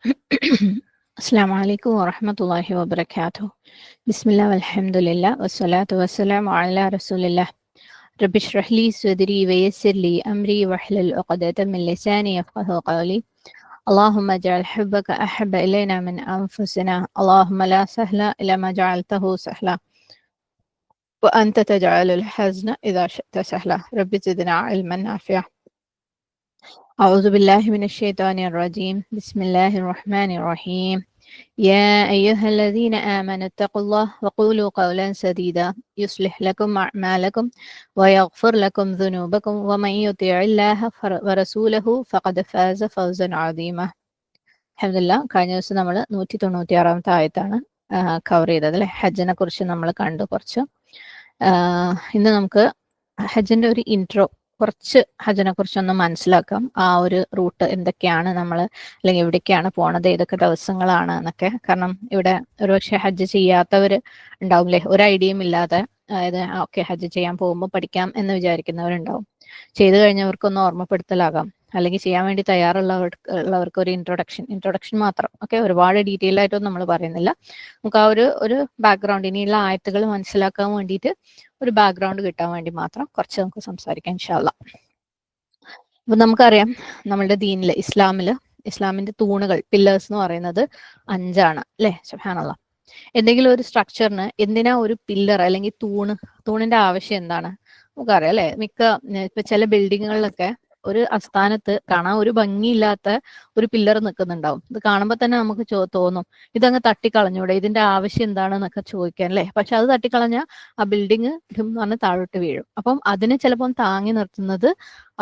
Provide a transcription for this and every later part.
السلام عليكم ورحمة الله وبركاته. بسم الله والحمد لله والصلاة والسلام على رسول الله. رب اشرح لي صدري ويسر لي أمري واحلل عقدة من لساني يفقه قولي. اللهم اجعل حبك أحب إلينا من أنفسنا. اللهم لا سهل إلا ما جعلته سهلا وأنت تجعل الحزن إذا شئت سهلا. رب زدنا علما نافعا. أعوذ بالله من الشيطان الرجيم. بسم الله الرحمن الرحيم. يا أيها الذين آمنوا اتقوا الله وقولوا قولا سديدا يصلح لكم أعمالكم ويغفر لكم ذنوبكم ومن يطع الله ورسوله فقد فاز فوزا عظيما. അൽഹംദുലില്ലാ, കഴിഞ്ഞ ദിവസം നമ്മൾ 196 ആയത്താണ് കവർ ചെയ്തത് അല്ലെ. ഹജ്ജിനെ കുറിച്ച് നമ്മൾ കണ്ടു കുറച്ച്. ഇന്ന് നമുക്ക് ഹജ്ജിന്റെ ഒരു ഇൻട്രോ, കുറച്ച് ഹജ്ജിനെ കുറിച്ചൊന്ന് മനസ്സിലാക്കാം. ആ ഒരു റൂട്ട് എന്തൊക്കെയാണ്, നമ്മൾ അല്ലെങ്കിൽ എവിടേക്കാണ് പോണത്, ഏതൊക്കെ ദിവസങ്ങളാണ് എന്നൊക്കെ. കാരണം ഇവിടെ ഒരുപക്ഷെ ഹജ്ജ് ചെയ്യാത്തവർ ഉണ്ടാവില്ലേ, ഒരു ഐഡിയയും ഇല്ലാതെ. അതായത് ഓക്കെ ഹജ്ജ് ചെയ്യാൻ പോകുമ്പോൾ പഠിക്കാം എന്ന് വിചാരിക്കുന്നവരുണ്ടാവും. ചെയ്തു കഴിഞ്ഞവർക്കൊന്ന് ഓർമ്മപ്പെടുത്തലാകാം, അല്ലെങ്കിൽ ചെയ്യാൻ വേണ്ടി തയ്യാറുള്ളവർക്ക് ഒരു ഇൻട്രൊഡക്ഷൻ മാത്രം. ഓക്കെ, ഒരുപാട് ഡീറ്റെയിൽ ആയിട്ടൊന്നും നമ്മൾ പറയുന്നില്ല. നമുക്ക് ആ ഒരു ബാക്ക്ഗ്രൗണ്ട്, ഇനിയുള്ള ആയത്തുകൾ മനസ്സിലാക്കാൻ വേണ്ടിയിട്ട് ഒരു ബാക്ക്ഗ്രൗണ്ട് കിട്ടാൻ വേണ്ടി മാത്രം കുറച്ച് നമുക്ക് സംസാരിക്കാം ഇൻഷാ അല്ലാഹ്. അപ്പൊ നമുക്കറിയാം നമ്മളുടെ ദീനില്, ഇസ്ലാമിന്റെ തൂണുകൾ, പില്ലേഴ്സ് എന്ന് പറയുന്നത് 5 അല്ലെ. സുബ്ഹാനല്ലാഹ്. എന്തെങ്കിലും ഒരു സ്ട്രക്ചറിന് എന്തിനാ ഒരു പില്ലർ അല്ലെങ്കിൽ തൂണിന്റെ ആവശ്യം എന്താണ് നമുക്കറിയാം അല്ലെ. ഇപ്പൊ ചില ബിൽഡിങ്ങുകളിലൊക്കെ ഒരു അസ്ഥാനത്ത് കാണാൻ ഒരു ഭംഗിയില്ലാത്ത ഒരു പില്ലർ നിൽക്കുന്നുണ്ടാവും. ഇത് കാണുമ്പോൾ തന്നെ നമുക്ക് തോന്നും ഇതങ്ങ് തട്ടിക്കളഞ്ഞൂടെ, ഇതിന്റെ ആവശ്യം എന്താണെന്നൊക്കെ ചോദിക്കാൻ അല്ലെ. പക്ഷെ അത് തട്ടിക്കളഞ്ഞാൽ ആ ബിൽഡിങ് ഇതും പറഞ്ഞ് താഴോട്ട് വീഴും. അപ്പം അതിനെ ചിലപ്പം താങ്ങി നിർത്തുന്നത്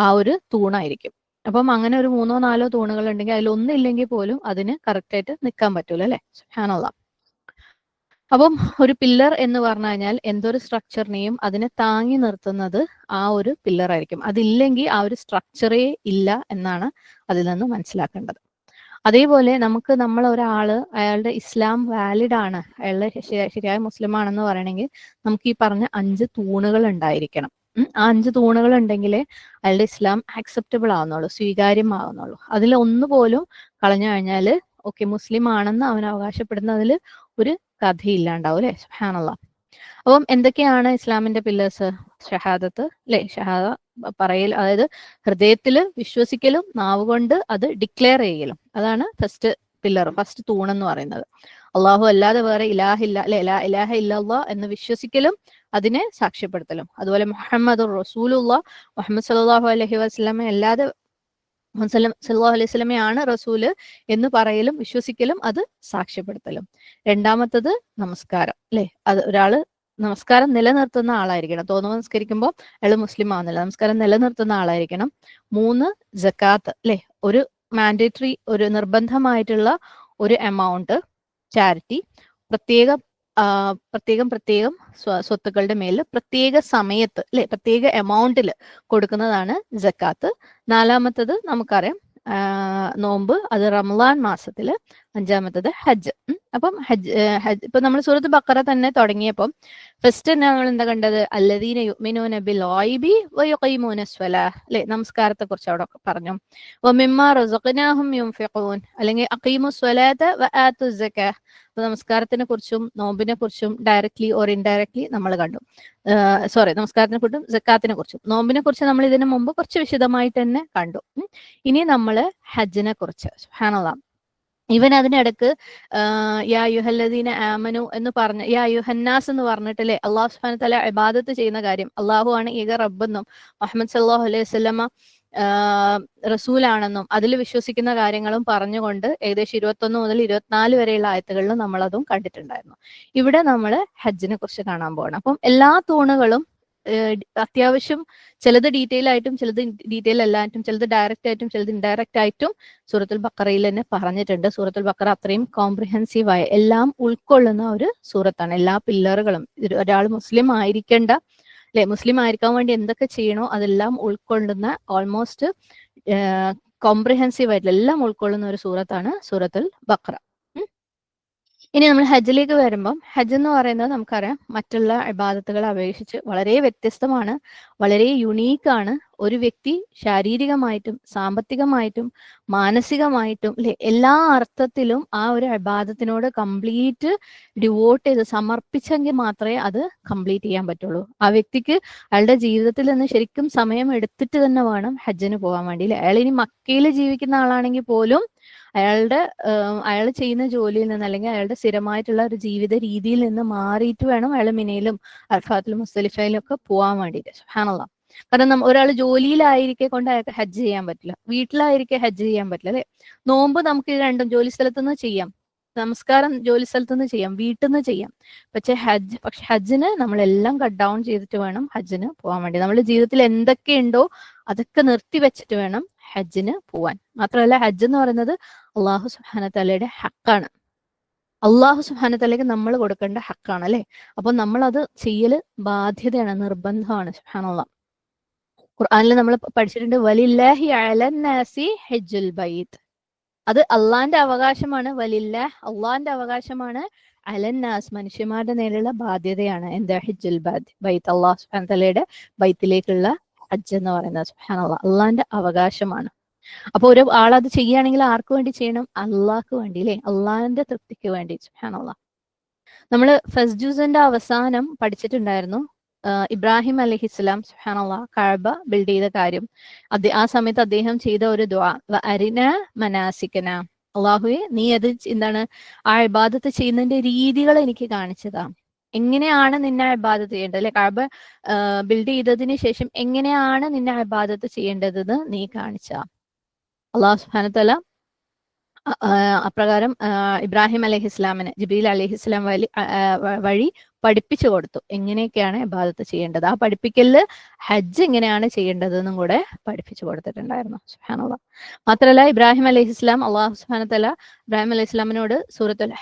ആ ഒരു തൂണായിരിക്കും. അപ്പം അങ്ങനെ ഒരു 3-4 തൂണുകൾ ഉണ്ടെങ്കിൽ അതിലൊന്നില്ലെങ്കിൽ പോലും അതിന് കറക്റ്റായിട്ട് നിൽക്കാൻ പറ്റൂല അല്ലെ. സുബ്ഹാനല്ലാഹ്. അപ്പം ഒരു പില്ലർ എന്ന് പറഞ്ഞു കഴിഞ്ഞാൽ എന്തൊരു സ്ട്രക്ചറിനെയും അതിനെ താങ്ങി നിർത്തുന്നത് ആ ഒരു പില്ലർ ആയിരിക്കും. അതില്ലെങ്കിൽ ആ ഒരു സ്ട്രക്ചറേ ഇല്ല എന്നാണ് അതിൽ നിന്ന് മനസ്സിലാക്കേണ്ടത്. അതേപോലെ നമ്മൾ ഒരാള് അയാളുടെ ഇസ്ലാം വാലിഡ് ആണ്, അയാളുടെ ശരിയായ മുസ്ലിം ആണെന്ന് പറയണമെങ്കിൽ നമുക്ക് ഈ പറഞ്ഞ 5 തൂണുകൾ ഉണ്ടായിരിക്കണം. ആ 5 തൂണുകൾ ഉണ്ടെങ്കിലേ അയാളുടെ ഇസ്ലാം ആക്സെപ്റ്റബിൾ ആവുന്നുള്ളൂ, സ്വീകാര്യമാവുന്നുള്ളൂ. അതിൽ ഒന്നുപോലും കളഞ്ഞു കഴിഞ്ഞാൽ ഓക്കെ മുസ്ലിം ആണെന്ന് അവൻ അവകാശപ്പെടുന്നതിൽ ഒരു കഥയില്ലാണ്ടാവും അല്ലെ. സുബ്ഹാനല്ലാഹ്. അപ്പം എന്തൊക്കെയാണ് ഇസ്ലാമിന്റെ പില്ലേഴ്സ്? ഷഹാദത്ത് അല്ലെ, ഷഹാദ പറയൽ, അതായത് ഹൃദയത്തിൽ വിശ്വസിക്കലും നാവുകൊണ്ട് അത് ഡിക്ലെയർ ചെയ്യലും. അതാണ് ഫസ്റ്റ് പില്ലർ, ഫസ്റ്റ് തൂണെന്ന് പറയുന്നത്. അള്ളാഹു അല്ലാതെ വേറെ ഇലാഹില്ല അല്ലെ, ഇലാഹ ഇല്ലല്ലാഹ് എന്ന് വിശ്വസിക്കലും അതിനെ സാക്ഷ്യപ്പെടുത്തലും. അതുപോലെ മുഹമ്മദ് റസൂലുള്ളാഹ്, മുഹമ്മദ് സല്ലല്ലാഹു അലൈഹി വസല്ലമ അല്ലാതെ സല്ലല്ലാഹു അലൈഹി വസല്ലമയാണ് റസൂല് എന്ന് പറയലും വിശ്വസിക്കലും അത് സാക്ഷ്യപ്പെടുത്തലും. രണ്ടാമത്തത് നമസ്കാരം അല്ലെ. അത് ഒരാള് നമസ്കാരം നിലനിർത്തുന്ന ആളായിരിക്കണം. തോന്നുമ്പോൾ നമസ്കരിക്കുമ്പോൾ അയാൾ മുസ്ലിം ആവുന്നില്ല, നമസ്കാരം നിലനിർത്തുന്ന ആളായിരിക്കണം. 3 ജക്കാത്ത് അല്ലെ, ഒരു മാൻഡേറ്ററി, ഒരു നിർബന്ധമായിട്ടുള്ള ഒരു എമൗണ്ട് ചാരിറ്റി പ്രത്യേകം പ്രത്യേകം സ്വത്തുക്കളുടെ മേൽ പ്രത്യേക സമയത്ത് അല്ലെ, പ്രത്യേക എമൗണ്ടിൽ കൊടുക്കുന്നതാണ് ജക്കാത്ത്. 4മത്തത് നമുക്കറിയാം നോമ്പ്, അത് റമളാൻ മാസത്തില്. 5മത്തത് ഹജ്ജ്. അപ്പം ഹജ്ജ് ഇപ്പൊ നമ്മൾ സൂറത്ത് ബഖറ തന്നെ തുടങ്ങിയപ്പം ഫസ്റ്റ് നമ്മൾ എന്താ കണ്ടത്? അല്ലദീന യുഅ്മിനൂന ബിൽ ഗൈബി വയുഖീമൂന സ്വലാഹ് അല്ലെ, നമസ്കാരത്തെ കുറിച്ച് അവിടെ പറഞ്ഞു. വമിമ്മാ റസഖ്നാഹും യുൻഫിഖൂൻ, അല്ലെങ്കിൽ അഖീമുസ് സ്വലാത വആത്തുസ് സക്കാഹ്. നമസ്കാരത്തിനെ കുറിച്ചും നോമ്പിനെ കുറിച്ചും ഡയറക്ട്ലി ഓർ ഇൻഡയറക്ട്ലി നമ്മൾ കണ്ടു. നമസ്കാരത്തിനെ കുറിച്ചും സക്കാത്തിനെ കുറിച്ചും നോമ്പിനെ കുറിച്ച് നമ്മൾ ഇതിനു മുമ്പ് കുറച്ച് വിശദമായിട്ട് തന്നെ കണ്ടു. ഇനി നമ്മൾ ഹജ്ജിനെ കുറിച്ച്. സുബ്ഹാനല്ലാഹ്. ഇവൻ അതിനിടക്ക് യാ യുഹല്ലദീന ആമനു എന്ന് പറഞ്ഞ്, യാ യുഹന്നാസ് എന്ന് പറഞ്ഞിട്ടല്ലേ അള്ളാഹു സുബ്ഹാനഹു വതആല ഇബാദത്ത് ചെയ്യുന്ന കാര്യം, അള്ളാഹു ആണ് ഏക റബ്ബെന്നും മുഹമ്മദ് സല്ലല്ലാഹു അലൈഹി വസല്ലമ റസൂലാണെന്നും അതിൽ വിശ്വസിക്കുന്ന കാര്യങ്ങളും പറഞ്ഞുകൊണ്ട് ഏകദേശം 21 മുതൽ 24 വരെയുള്ള ആയത്തുകളിൽ നമ്മളതും കണ്ടിട്ടുണ്ടായിരുന്നു. ഇവിടെ നമ്മൾ ഹജ്ജിനെ കുറിച്ച് കാണാൻ പോകണം. അപ്പം എല്ലാ തൂണുകളും അത്യാവശ്യം ചിലത് ഡീറ്റെയിൽ ആയിട്ടും ചിലത് ഡീറ്റെയിൽ അല്ലായിട്ടും ചിലത് ഡയറക്റ്റ് ആയിട്ടും ചിലത് ഇൻഡയറക്റ്റ് ആയിട്ടും സൂറത്തുൽ ബഖറയിൽ തന്നെ പറഞ്ഞിട്ടുണ്ട്. സൂറത്തുൽ ബഖറ അത്രയും കോംപ്രിഹെൻസീവായ എല്ലാം ഉൾക്കൊള്ളുന്ന ഒരു സൂറത്താണ്. എല്ലാ പില്ലറുകളും, ഒരാൾ മുസ്ലിം ആയിരിക്കേണ്ട അല്ലെ, മുസ്ലിം ആയിരിക്കാൻ വേണ്ടി എന്തൊക്കെ ചെയ്യണോ അതെല്ലാം ഉൾക്കൊള്ളുന്ന, ഓൾമോസ്റ്റ് കോംപ്രിഹെൻസീവ് ആയിട്ടുള്ള എല്ലാം ഉൾക്കൊള്ളുന്ന ഒരു സൂറത്താണ് സൂറത്തുൽ ബഖറ. ഇനി നമ്മൾ ഹജ്ജിലേക്ക് വരുമ്പം, ഹജ്ജ് എന്ന് പറയുന്നത് നമുക്കറിയാം മറ്റുള്ള ഇബാദത്തുകളെ അപേക്ഷിച്ച് വളരെ വ്യത്യസ്തമാണ്, വളരെ യുണീക്കാണ്, ഒരു വ്യക്തി ശാരീരികമായിട്ടും സാമ്പത്തികമായിട്ടും മാനസികമായിട്ടും അല്ലെ എല്ലാ അർത്ഥത്തിലും ആ ഒരു ഇബാദത്തിനോട് കംപ്ലീറ്റ് ഡിവോട്ട് ചെയ്ത് സമർപ്പിച്ചെങ്കിൽ മാത്രമേ അത് കംപ്ലീറ്റ് ചെയ്യാൻ പറ്റുള്ളൂ. ആ വ്യക്തിക്ക് അയാളുടെ ജീവിതത്തിൽ നിന്ന് ശരിക്കും സമയം എടുത്തിട്ട് തന്നെ വേണം ഹജ്ജിന് പോകാൻ വേണ്ടി. അല്ലെ, അയാൾ ഇനി മക്കയിൽ ജീവിക്കുന്ന ആളാണെങ്കിൽ പോലും അയാൾ ചെയ്യുന്ന ജോലിയിൽ നിന്ന് അല്ലെങ്കിൽ അയാളുടെ സ്ഥിരമായിട്ടുള്ള ഒരു ജീവിത രീതിയിൽ നിന്ന് മാറിയിട്ട് വേണം അയാൾ മിനയിലും അർഫാത്തിലും മുസ്തലിഫയിലും ഒക്കെ പോകാൻ വേണ്ടിയിട്ട്. സുബ്ഹാനല്ലാഹ്. കാരണം ഒരാൾ ജോലിയിലായിരിക്കെ കൊണ്ട് അയാൾക്ക് ഹജ്ജ് ചെയ്യാൻ പറ്റില്ല, വീട്ടിലായിരിക്കെ ഹജ്ജ് ചെയ്യാൻ പറ്റില്ല. അല്ലെ, നോമ്പ് നമുക്ക് ഇത് രണ്ടും ജോലി സ്ഥലത്തുനിന്ന് ചെയ്യാം, നമസ്കാരം ജോലി സ്ഥലത്തുനിന്ന് ചെയ്യാം, വീട്ടിൽ നിന്ന് ചെയ്യാം. പക്ഷെ ഹജ്ജിന് നമ്മളെല്ലാം കട്ട് ഡൗൺ ചെയ്തിട്ട് വേണം ഹജ്ജിന് പോകാൻ വേണ്ടി. നമ്മുടെ ജീവിതത്തിൽ എന്തൊക്കെയുണ്ടോ അതൊക്കെ നിർത്തി വെച്ചിട്ട് വേണം ഹജ്ജിന് പോവാൻ. മാത്രമല്ല ഹജ്ജ് എന്ന് പറയുന്നത് അള്ളാഹു സുബ്ഹാനഹു തആലയുടെ ഹക്കാണ്. അള്ളാഹു സുബ്ഹാനഹു തആലയ്ക്ക് നമ്മൾ കൊടുക്കേണ്ട ഹക്കാണ്. അല്ലെ, അപ്പൊ നമ്മൾ അത് ചെയ്യല് ബാധ്യതയാണ്, നിർബന്ധമാണ്. സുബ്ഹാനല്ലാഹ്. ഖുർആനിൽ നമ്മൾ പഠിച്ചിട്ടുണ്ട്, വലില്ലാഹി അലന്നാസി ഹജ്ജുൽ ബൈത്ത്. അത് അള്ളാന്റെ അവകാശമാണ്. വലില്ലാഹ് അള്ളാന്റെ അവകാശമാണ്. അലന്നാസ് മനുഷ്യന്മാരുടെ നേരെയുള്ള ബാധ്യതയാണ്. എന്താ? ഹജ്ജുൽ ബൈത്ത്, അള്ളാഹു സുബ്ഹാനഹു തആലയുടെ ബൈത്തിലേക്കുള്ള ഹജ്ജ് എന്ന് പറയുന്നത്. സുബ്ഹാനല്ലാഹ്, അള്ളാന്റെ അവകാശമാണ്. അപ്പൊ ഒരു ആളത് ചെയ്യുകയാണെങ്കിൽ ആർക്ക് വേണ്ടി ചെയ്യണം? അള്ളാഹ്ക്ക് വേണ്ടി. അല്ലെ, അള്ളാഹിന്റെ തൃപ്തിക്ക് വേണ്ടി. സുബ്ഹാനല്ലാഹ്. നമ്മൾ ഫസ്റ്റ് ജൂസിന്റെ അവസാനം പഠിച്ചിട്ടുണ്ടായിരുന്നു ഇബ്രാഹിം അലൈഹിസ്സലാം സുബ്ഹാനല്ലാഹ് കഅബ ബിൽഡ് ചെയ്ത കാര്യം. ആ സമയത്ത് അദ്ദേഹം ചെയ്ത ഒരു ദുആ, അരിന മനാസിക്കന, അള്ളാഹുവെ നീ അത് എന്താണ് ആ ഇബാദത്ത് ചെയ്യുന്നതിന്റെ രീതികൾ എനിക്ക് കാണിച്ചതാ. എങ്ങനെയാണ് നിന്നെ ഇബാദത്ത് ചെയ്യേണ്ടത്? അല്ലെ, കഅബ ബിൽഡ് ചെയ്തതിന് ശേഷം എങ്ങനെയാണ് നിന്നെ ഇബാദത്ത് ചെയ്യേണ്ടതെന്ന് നീ കാണിച്ച. അള്ളാഹു സുബ്ഹാനഹു തആല അപ്രകാരം ഇബ്രാഹിം അലൈഹിസ്ലാമിന് ജിബ്രീൽ അലൈഹിസ്ലാം വഴി പഠിപ്പിച്ചു കൊടുത്തു എങ്ങനെയൊക്കെയാണ് ഇബാദത്ത് ചെയ്യേണ്ടത്. ആ പഠിപ്പിക്കലില് ഹജ്ജ് എങ്ങനെയാണ് ചെയ്യേണ്ടതെന്നും കൂടെ പഠിപ്പിച്ചു കൊടുത്തിട്ടുണ്ടായിരുന്നു. സുബ്ഹാനല്ലാഹ്. മാത്രമല്ല ഇബ്രാഹിം അലൈഹിസ്ലാം അള്ളാഹു സുബ്ഹാനഹു തആല ഇബ്രാഹിം അലൈഹിസ്ലാമിനോട് സൂറത്തുൽ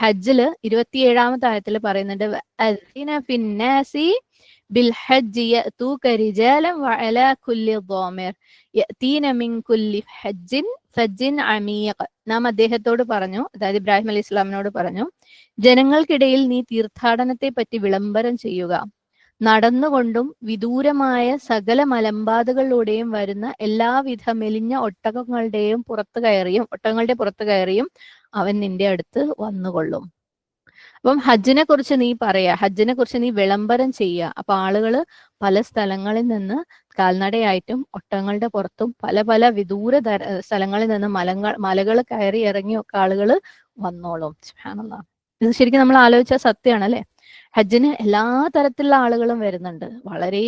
ഹജ്ജില് 27-ാമത്തെ ആയത്തിൽ പറയുന്നുണ്ട്, അദ്ദിന ഫിന്നാസി ബിൽ ഹജ്ജി യഅതൂക റിജാലൻ വഅലാ കുല്ലി ളാമിർ യഅതീന മിൻ കുല്ലി ഫജ്ജിൻ അമീഖ്. നാം അദ്ദേഹത്തോട് പറഞ്ഞു, അതായത് ഇബ്രാഹിം അലൈഹി ഇസ്ലാമിനോട് പറഞ്ഞു, ജനങ്ങൾക്കിടയിൽ നീ തീർത്ഥാടനത്തെ പറ്റി വിളംബരം ചെയ്യുക. നടന്നുകൊണ്ടും വിദൂരമായ സകല മലമ്പാതകളിലൂടെയും വരുന്ന എല്ലാവിധ മെലിഞ്ഞ ഒട്ടകങ്ങളുടെ പുറത്തു കയറിയും അവൻ നിന്റെ അടുത്ത് വന്നുകൊള്ളും. അപ്പം ഹജ്ജിനെ കുറിച്ച് നീ പറയാ, ഹജ്ജിനെ കുറിച്ച് നീ വിളംബരം ചെയ്യുക. അപ്പൊ ആളുകള് പല സ്ഥലങ്ങളിൽ നിന്ന് കാൽനടയായിട്ടും ഒട്ടകങ്ങളുടെ പുറത്തും പല പല വിദൂര സ്ഥലങ്ങളിൽ നിന്ന് മലകൾ കയറി ഇറങ്ങിയൊക്കെ ആളുകൾ വന്നോളും. സുബ്ഹാനല്ലാഹ്. ഇത് ശരിക്കും നമ്മൾ ആലോചിച്ചാൽ സത്യമാണ്. അല്ലെ, ഹജ്ജിന് എല്ലാ തരത്തിലുള്ള ആളുകളും വരുന്നുണ്ട്. വളരെ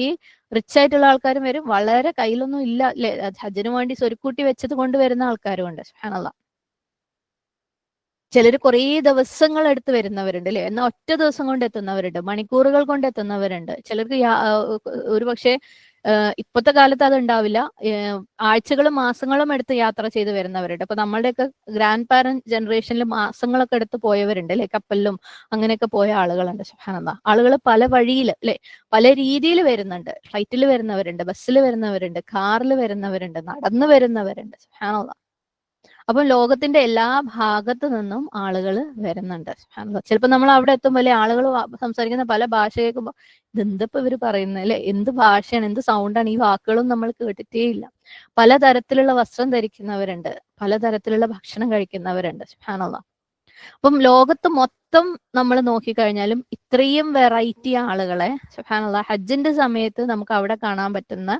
റിച്ച് ആയിട്ടുള്ള ആൾക്കാരും വരും, വളരെ കയ്യിലൊന്നും ഇല്ല അല്ലെ ഹജ്ജിന് വേണ്ടി സ്വരുക്കൂട്ടി വെച്ചത് കൊണ്ട് വരുന്ന ആൾക്കാരും ഉണ്ട്. സുബ്ഹാനല്ലാഹ്. ചിലർ കുറേ ദിവസങ്ങൾ എടുത്ത് വരുന്നവരുണ്ട് അല്ലെ, എന്നാൽ ഒറ്റ ദിവസം കൊണ്ട് എത്തുന്നവരുണ്ട്, മണിക്കൂറുകൾ കൊണ്ട് എത്തുന്നവരുണ്ട്. ചിലർക്ക് ഒരു പക്ഷേ ഇപ്പോഴത്തെ കാലത്ത് അത് ഉണ്ടാവില്ല, ആഴ്ചകളും മാസങ്ങളും എടുത്ത് യാത്ര ചെയ്ത് വരുന്നവരുണ്ട്. അപ്പൊ നമ്മളുടെയൊക്കെ ഗ്രാൻഡ് പാരന്റ് ജനറേഷനിൽ മാസങ്ങളൊക്കെ എടുത്ത് പോയവരുണ്ട് അല്ലെ, കപ്പലിലും അങ്ങനെയൊക്കെ പോയ ആളുകളുണ്ട്. സുബ്ഹാനല്ലാഹ്. ആളുകൾ പല വഴിയിൽ അല്ലെ പല രീതിയിൽ വരുന്നുണ്ട്. ഫ്ലൈറ്റിൽ വരുന്നവരുണ്ട്, ബസ്സിൽ വരുന്നവരുണ്ട്, കാറിൽ വരുന്നവരുണ്ട്, നടന്നു വരുന്നവരുണ്ട്. സുബ്ഹാനല്ലാഹ്. അപ്പം ലോകത്തിന്റെ എല്ലാ ഭാഗത്തു നിന്നും ആളുകൾ വരുന്നുണ്ട്. ചിലപ്പോൾ നമ്മൾ അവിടെ എത്തുമ്പോൾ അല്ലെ ആളുകൾ സംസാരിക്കുന്ന പല ഭാഷ കേൾക്കുമ്പോൾ ഇതെന്തപ്പോ ഇവർ പറയുന്നത് അല്ലെ, എന്ത് ഭാഷയാണ്, എന്ത് സൗണ്ടാണ്, ഈ വാക്കുകളും നമ്മൾ കേട്ടിട്ടേ ഇല്ല. പലതരത്തിലുള്ള വസ്ത്രം ധരിക്കുന്നവരുണ്ട്, പലതരത്തിലുള്ള ഭക്ഷണം കഴിക്കുന്നവരുണ്ട്. സുബ്ഹാനല്ലാഹ്. അപ്പം ലോകത്ത് മൊത്തം നമ്മൾ നോക്കിക്കഴിഞ്ഞാലും ഇത്രയും വെറൈറ്റി ആളുകളെ സുബ്ഹാനല്ലാഹ് ഹജ്ജിന്റെ സമയത്ത് നമുക്ക് അവിടെ കാണാൻ പറ്റുന്ന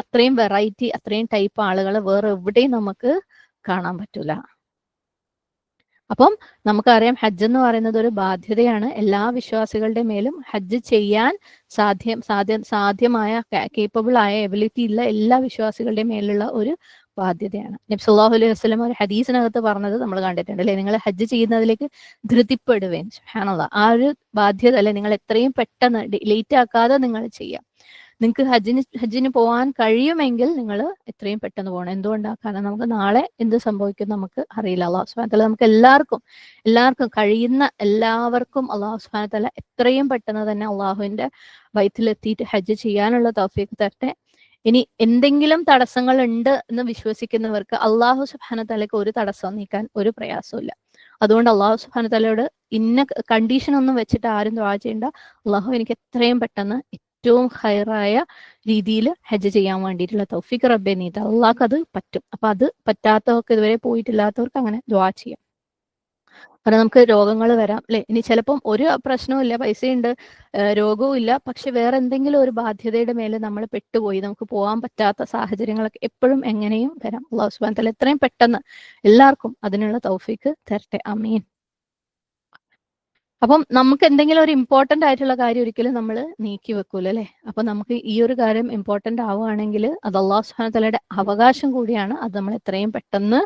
അത്രയും വെറൈറ്റി, അത്രയും ടൈപ്പ് ആളുകളെ വേറെ എവിടെയും നമുക്ക് കാണാൻ പറ്റൂല. അപ്പം നമുക്കറിയാം ഹജ്ജ് എന്ന് പറയുന്നത് ഒരു ബാധ്യതയാണ്. എല്ലാ വിശ്വാസികളുടെ മേലും ഹജ്ജ് ചെയ്യാൻ സാധ്യമായ കേപ്പബിൾ ആയ എബിലിറ്റി ഉള്ള എല്ലാ വിശ്വാസികളുടെ മേലുള്ള ഒരു ബാധ്യതയാണ്. നബി സല്ലല്ലാഹു അലൈഹി വസല്ലം ഒരു ഹദീസിനകത്ത് പറഞ്ഞത് നമ്മൾ കണ്ടിട്ടുണ്ട് അല്ലെ, നിങ്ങൾ ഹജ്ജ് ചെയ്യുന്നതിലേക്ക് ധൃതിപ്പെടുവേൻ. സുബ്ഹാനല്ലാഹ്. ആ ഒരു ബാധ്യത അല്ലെ നിങ്ങൾ എത്രയും പെട്ടെന്ന് ലേറ്റ് ആക്കാതെ നിങ്ങൾ ചെയ്യാം. നിങ്ങൾക്ക് ഹജ്ജിന് പോകാൻ കഴിയുമെങ്കിൽ നിങ്ങൾ എത്രയും പെട്ടെന്ന് പോകണം. എന്തുകൊണ്ടാണ്? കാരണം നമുക്ക് നാളെ എന്ത് സംഭവിക്കും നമുക്ക് അറിയില്ല. അള്ളാഹു സുബ്ഹാനഹു വതആല നമുക്ക് എല്ലാവർക്കും കഴിയുന്ന എല്ലാവർക്കും അള്ളാഹു സുബ്ഹാനഹു വതആല എത്രയും പെട്ടെന്ന് തന്നെ അള്ളാഹുവിന്റെ ബൈത്തിലെത്തിയിട്ട് ഹജ്ജ് ചെയ്യാനുള്ള തൗഫീഖ് തരട്ടെ. ഇനി എന്തെങ്കിലും തടസ്സങ്ങൾ ഉണ്ട് എന്ന് വിശ്വസിക്കുന്നവർക്ക് അള്ളാഹു സുബ്ഹാനഹു വതആലയ്ക്ക് ഒരു തടസ്സം നീക്കാൻ ഒരു പ്രയാസവും ഇല്ല. അതുകൊണ്ട് അള്ളാഹു സുബ്ഹാനഹു വതആലയോട് ഇന്ന കണ്ടീഷൻ ഒന്നും വെച്ചിട്ട് ആരും ദുആ ചെയ്യണ്ട. അള്ളാഹു എനിക്ക് എത്രയും പെട്ടെന്ന് ഏറ്റവും ഹൈറായ രീതിയിൽ ഹജ്ജ് ചെയ്യാൻ വേണ്ടിയിട്ടുള്ള തൗഫീഖ് റബ്ബെ നീട്ട്. അള്ളാഹ്ക്ക് അത് പറ്റും. അപ്പൊ അത് പറ്റാത്തവർക്ക്, ഇതുവരെ പോയിട്ടില്ലാത്തവർക്ക് അങ്ങനെ ദുആ ചെയ്യാം. കാരണം നമുക്ക് രോഗങ്ങൾ വരാം അല്ലെ. ഇനി ചിലപ്പം ഒരു പ്രശ്നവും ഇല്ല, പൈസയുണ്ട്, രോഗവും ഇല്ല, പക്ഷെ വേറെ എന്തെങ്കിലും ഒരു ബാധ്യതയുടെ മേലെ നമ്മൾ പെട്ടുപോയി, നമുക്ക് പോകാൻ പറ്റാത്ത സാഹചര്യങ്ങളൊക്കെ എപ്പോഴും എങ്ങനെയും വരാം. അല്ലാഹു സുബ്ഹാനഹു വ തആല എത്രയും പെട്ടെന്ന് എല്ലാവർക്കും അതിനുള്ള തൗഫീഖ് തരട്ടെ. ആമീൻ. അപ്പം നമുക്ക് എന്തെങ്കിലും ഒരു ഇമ്പോർട്ടന്റ് ആയിട്ടുള്ള കാര്യം ഒരിക്കലും നമ്മൾ നീക്കി വെക്കൂല അല്ലെ. അപ്പൊ നമുക്ക് ഈ ഒരു കാര്യം ഇമ്പോർട്ടന്റ് ആവുകയാണെങ്കിൽ അത് അള്ളാഹു സുബ്ഹാനഹു വ തആലയുടെ അവകാശം കൂടിയാണ്. അത് നമ്മൾ എത്രയും പെട്ടെന്ന്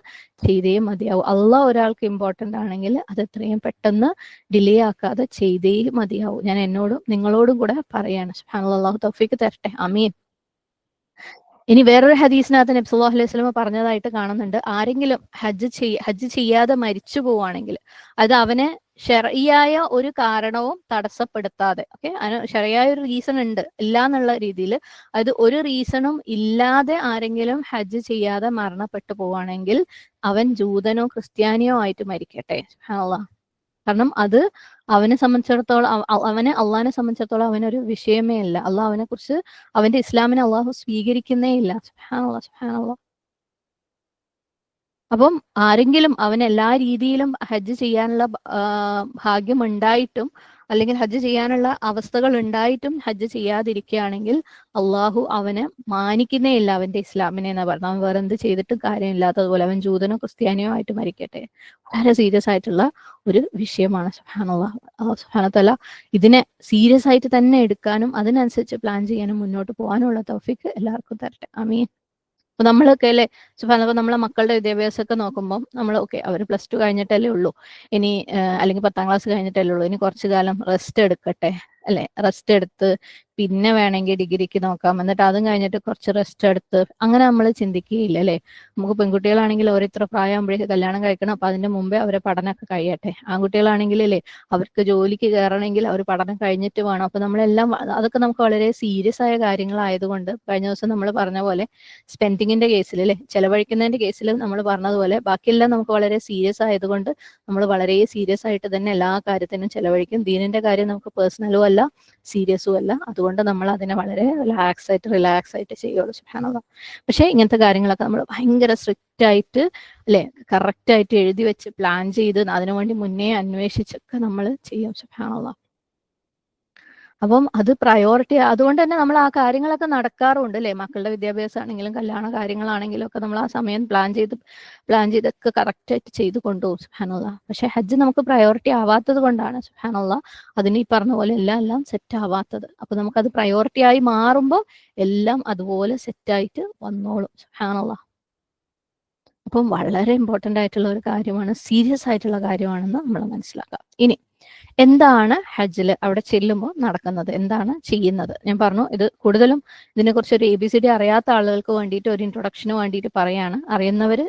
ചെയ്തേ മതിയാവും. അള്ളാഹ് ഒരാൾക്ക് ഇമ്പോർട്ടന്റ് ആണെങ്കിൽ അത് എത്രയും പെട്ടെന്ന് ഡിലേ ആക്കാതെ ചെയ്തേ മതിയാവും. ഞാൻ എന്നോടും നിങ്ങളോടും കൂടെ പറയാണ്. സുബ്ഹാനല്ലാഹ്, അള്ളാഹു തൗഫീഖ് തരട്ടെ. ആമീൻ. ഇനി വേറൊരു ഹദീസിനകത്ത് നബി സല്ലല്ലാഹു അലൈഹി വസല്ലം പറഞ്ഞതായിട്ട് കാണുന്നുണ്ട്, ആരെങ്കിലും ഹജ്ജ് ചെയ്യാതെ മരിച്ചു പോവുകയാണെങ്കിൽ അത് അവനെ ശർഈയായ ഒരു കാരണവും തടസ്സപ്പെടുത്താതെ, ഓക്കെ, അതിന് ശർഈയായ ഒരു റീസൺ ഉണ്ട്, ഇല്ല എന്നുള്ള രീതിയിൽ, അത് ഒരു റീസണും ഇല്ലാതെ ആരെങ്കിലും ഹജ്ജ് ചെയ്യാതെ മരണപ്പെട്ടു പോവുകയാണെങ്കിൽ അവൻ ജൂതനോ ക്രിസ്ത്യാനിയോ ആയിട്ട് മരിക്കട്ടെ. സുബ്ഹാനല്ലാഹ്. കാരണം അത് അവനെ സംബന്ധിച്ചിടത്തോളം, അവന് അള്ളാഹിനെ സംബന്ധിച്ചിടത്തോളം അവനൊരു വിഷയമേ അല്ല. അള്ളാഹ് അവനെ കുറിച്ച്, അവന്റെ ഇസ്ലാമിനെ അള്ളാഹു സ്വീകരിക്കുന്നേ ഇല്ല. സുബ്ഹാനല്ലാഹ്, സുബ്ഹാനല്ലാഹ്. അപ്പം ആരെങ്കിലും അവന് എല്ലാ രീതിയിലും ഹജ്ജ് ചെയ്യാനുള്ള ഭാഗ്യം ഉണ്ടായിട്ടും, അല്ലെങ്കിൽ ഹജ്ജ് ചെയ്യാനുള്ള അവസ്ഥകൾ ഉണ്ടായിട്ടും ഹജ്ജ് ചെയ്യാതിരിക്കുകയാണെങ്കിൽ അള്ളാഹു അവനെ മാനിക്കുന്നേ ഇല്ല, അവന്റെ ഇസ്ലാമിനെ എന്ന് പറഞ്ഞു. അവൻ വേറെ എന്ത് ചെയ്തിട്ടും കാര്യമില്ലാത്തതുപോലെ അവൻ ജൂതനോ ക്രിസ്ത്യാനിയോ ആയിട്ട് മരിക്കട്ടെ. വളരെ സീരിയസ് ആയിട്ടുള്ള ഒരു വിഷയമാണ്. സുബ്ഹാനല്ലാഹ്. അല്ലാഹു സുബ്ഹാനഹു വ തആല ഇതിനെ സീരിയസ് ആയിട്ട് തന്നെ എടുക്കാനും അതിനനുസരിച്ച് പ്ലാൻ ചെയ്യാനും മുന്നോട്ട് പോകാനുള്ള തൗഫീഖ് എല്ലാവർക്കും തരട്ടെ. ആമീൻ. അപ്പൊ നമ്മളൊക്കെ അല്ലേ സുബ്ഹാനല്ലാഹ്, നമ്മളെ മക്കളുടെ വിദ്യാഭ്യാസമൊക്കെ നോക്കുമ്പോൾ നമ്മൾ ഓക്കെ, അവർ +2 കഴിഞ്ഞിട്ടല്ലേ ഉള്ളൂ ഇനി, അല്ലെങ്കിൽ 10ാം ക്ലാസ് കഴിഞ്ഞിട്ടല്ലേ ഉള്ളൂ, ഇനി കുറച്ചു കാലം റെസ്റ്റ് എടുക്കട്ടെ അല്ലെ. റെസ്റ്റ് എടുത്ത് പിന്നെ വേണമെങ്കിൽ ഡിഗ്രിക്ക് നോക്കാം, എന്നിട്ട് അതും കഴിഞ്ഞിട്ട് കുറച്ച് റെസ്റ്റ് എടുത്ത്, അങ്ങനെ നമ്മൾ ചിന്തിക്കുകയില്ല അല്ലെ. നമുക്ക് പെൺകുട്ടികളാണെങ്കിൽ അവർ ഇത്ര പ്രായമാകുമ്പോഴേക്ക് കല്യാണം കഴിക്കണം, അപ്പൊ അതിന്റെ മുമ്പേ അവരെ പഠനമൊക്കെ കഴിയട്ടെ. ആൺകുട്ടികളാണെങ്കിൽ അല്ലേ, അവർക്ക് ജോലിക്ക് കയറണമെങ്കിൽ അവർ പഠനം കഴിഞ്ഞിട്ട് വേണം. അപ്പൊ നമ്മളെല്ലാം അതൊക്കെ നമുക്ക് വളരെ സീരിയസ് ആയ കാര്യങ്ങളായതുകൊണ്ട്, കഴിഞ്ഞ ദിവസം നമ്മൾ പറഞ്ഞ പോലെ സ്പെൻഡിങ്ങിന്റെ കേസിൽ അല്ലെ, ചെലവഴിക്കുന്നതിന്റെ കേസിൽ നമ്മൾ പറഞ്ഞതുപോലെ ബാക്കിയെല്ലാം നമുക്ക് വളരെ സീരിയസ് ആയതുകൊണ്ട് നമ്മൾ വളരെ സീരിയസ് ആയിട്ട് തന്നെ എല്ലാ കാര്യത്തിനും ചെലവഴിക്കും. ദീനിന്റെ കാര്യം നമുക്ക് പേഴ്സണലും അല്ല സീരിയസും അല്ല, അതുകൊണ്ട് നമ്മൾ അതിനെ വളരെ റിലാക്സ് ആയിട്ട് ചെയ്യുള്ളൂ. സുബ്ഹാനല്ലാഹ്. പക്ഷേ ഇങ്ങനത്തെ കാര്യങ്ങളൊക്കെ നമ്മൾ ഭയങ്കര സ്ട്രിക്റ്റ് ആയിട്ട് അല്ലെ, കറക്റ്റ് ആയിട്ട് എഴുതി വെച്ച് പ്ലാൻ ചെയ്ത് അതിനുവേണ്ടി മുന്നേ അന്വേഷിച്ചൊക്കെ നമ്മൾ ചെയ്യും. സുബ്ഹാനല്ലാഹ്. അപ്പം അത് പ്രയോറിറ്റി, അതുകൊണ്ട് തന്നെ നമ്മൾ ആ കാര്യങ്ങളൊക്കെ നടക്കാറുണ്ട് അല്ലെ. മക്കളുടെ വിദ്യാഭ്യാസം ആണെങ്കിലും കല്യാണ കാര്യങ്ങളാണെങ്കിലും ഒക്കെ നമ്മൾ ആ സമയം പ്ലാൻ ചെയ്തൊക്കെ കറക്റ്റ് ആയിട്ട് ചെയ്ത് കൊണ്ടുപോകും. സുബ്ഹാനല്ലാഹ്. പക്ഷെ ഹജ്ജ് നമുക്ക് പ്രയോറിറ്റി ആവാത്തത് കൊണ്ടാണ് സുബ്ഹാനല്ലാഹ് അതിന് ഈ പറഞ്ഞ പോലെ എല്ലാം സെറ്റ് ആവാത്തത്. അപ്പൊ നമുക്കത് പ്രയോറിറ്റി ആയി മാറുമ്പോൾ എല്ലാം അതുപോലെ സെറ്റായിട്ട് വന്നോളും. സുബ്ഹാനല്ലാഹ്. അപ്പം വളരെ ഇമ്പോർട്ടന്റ് ആയിട്ടുള്ള ഒരു കാര്യമാണ്, സീരിയസ് ആയിട്ടുള്ള കാര്യമാണെന്ന് നമ്മൾ മനസ്സിലാക്കാം. ഇനി എന്താണ് ഹജ്ജിൽ അവിടെ ചെല്ലുമ്പോൾ നടക്കുന്നത്, എന്താണ് ചെയ്യുന്നത്? ഞാൻ പറഞ്ഞു, ഇത് കൂടുതലും ഇതിനെക്കുറിച്ച് ഒരു ABCD അറിയാത്ത ആളുകൾക്ക് വേണ്ടിയിട്ട് ഒരു ഇൻട്രൊഡക്ഷന് വേണ്ടിയിട്ട് പറയാണ്. അറിയുന്നവർ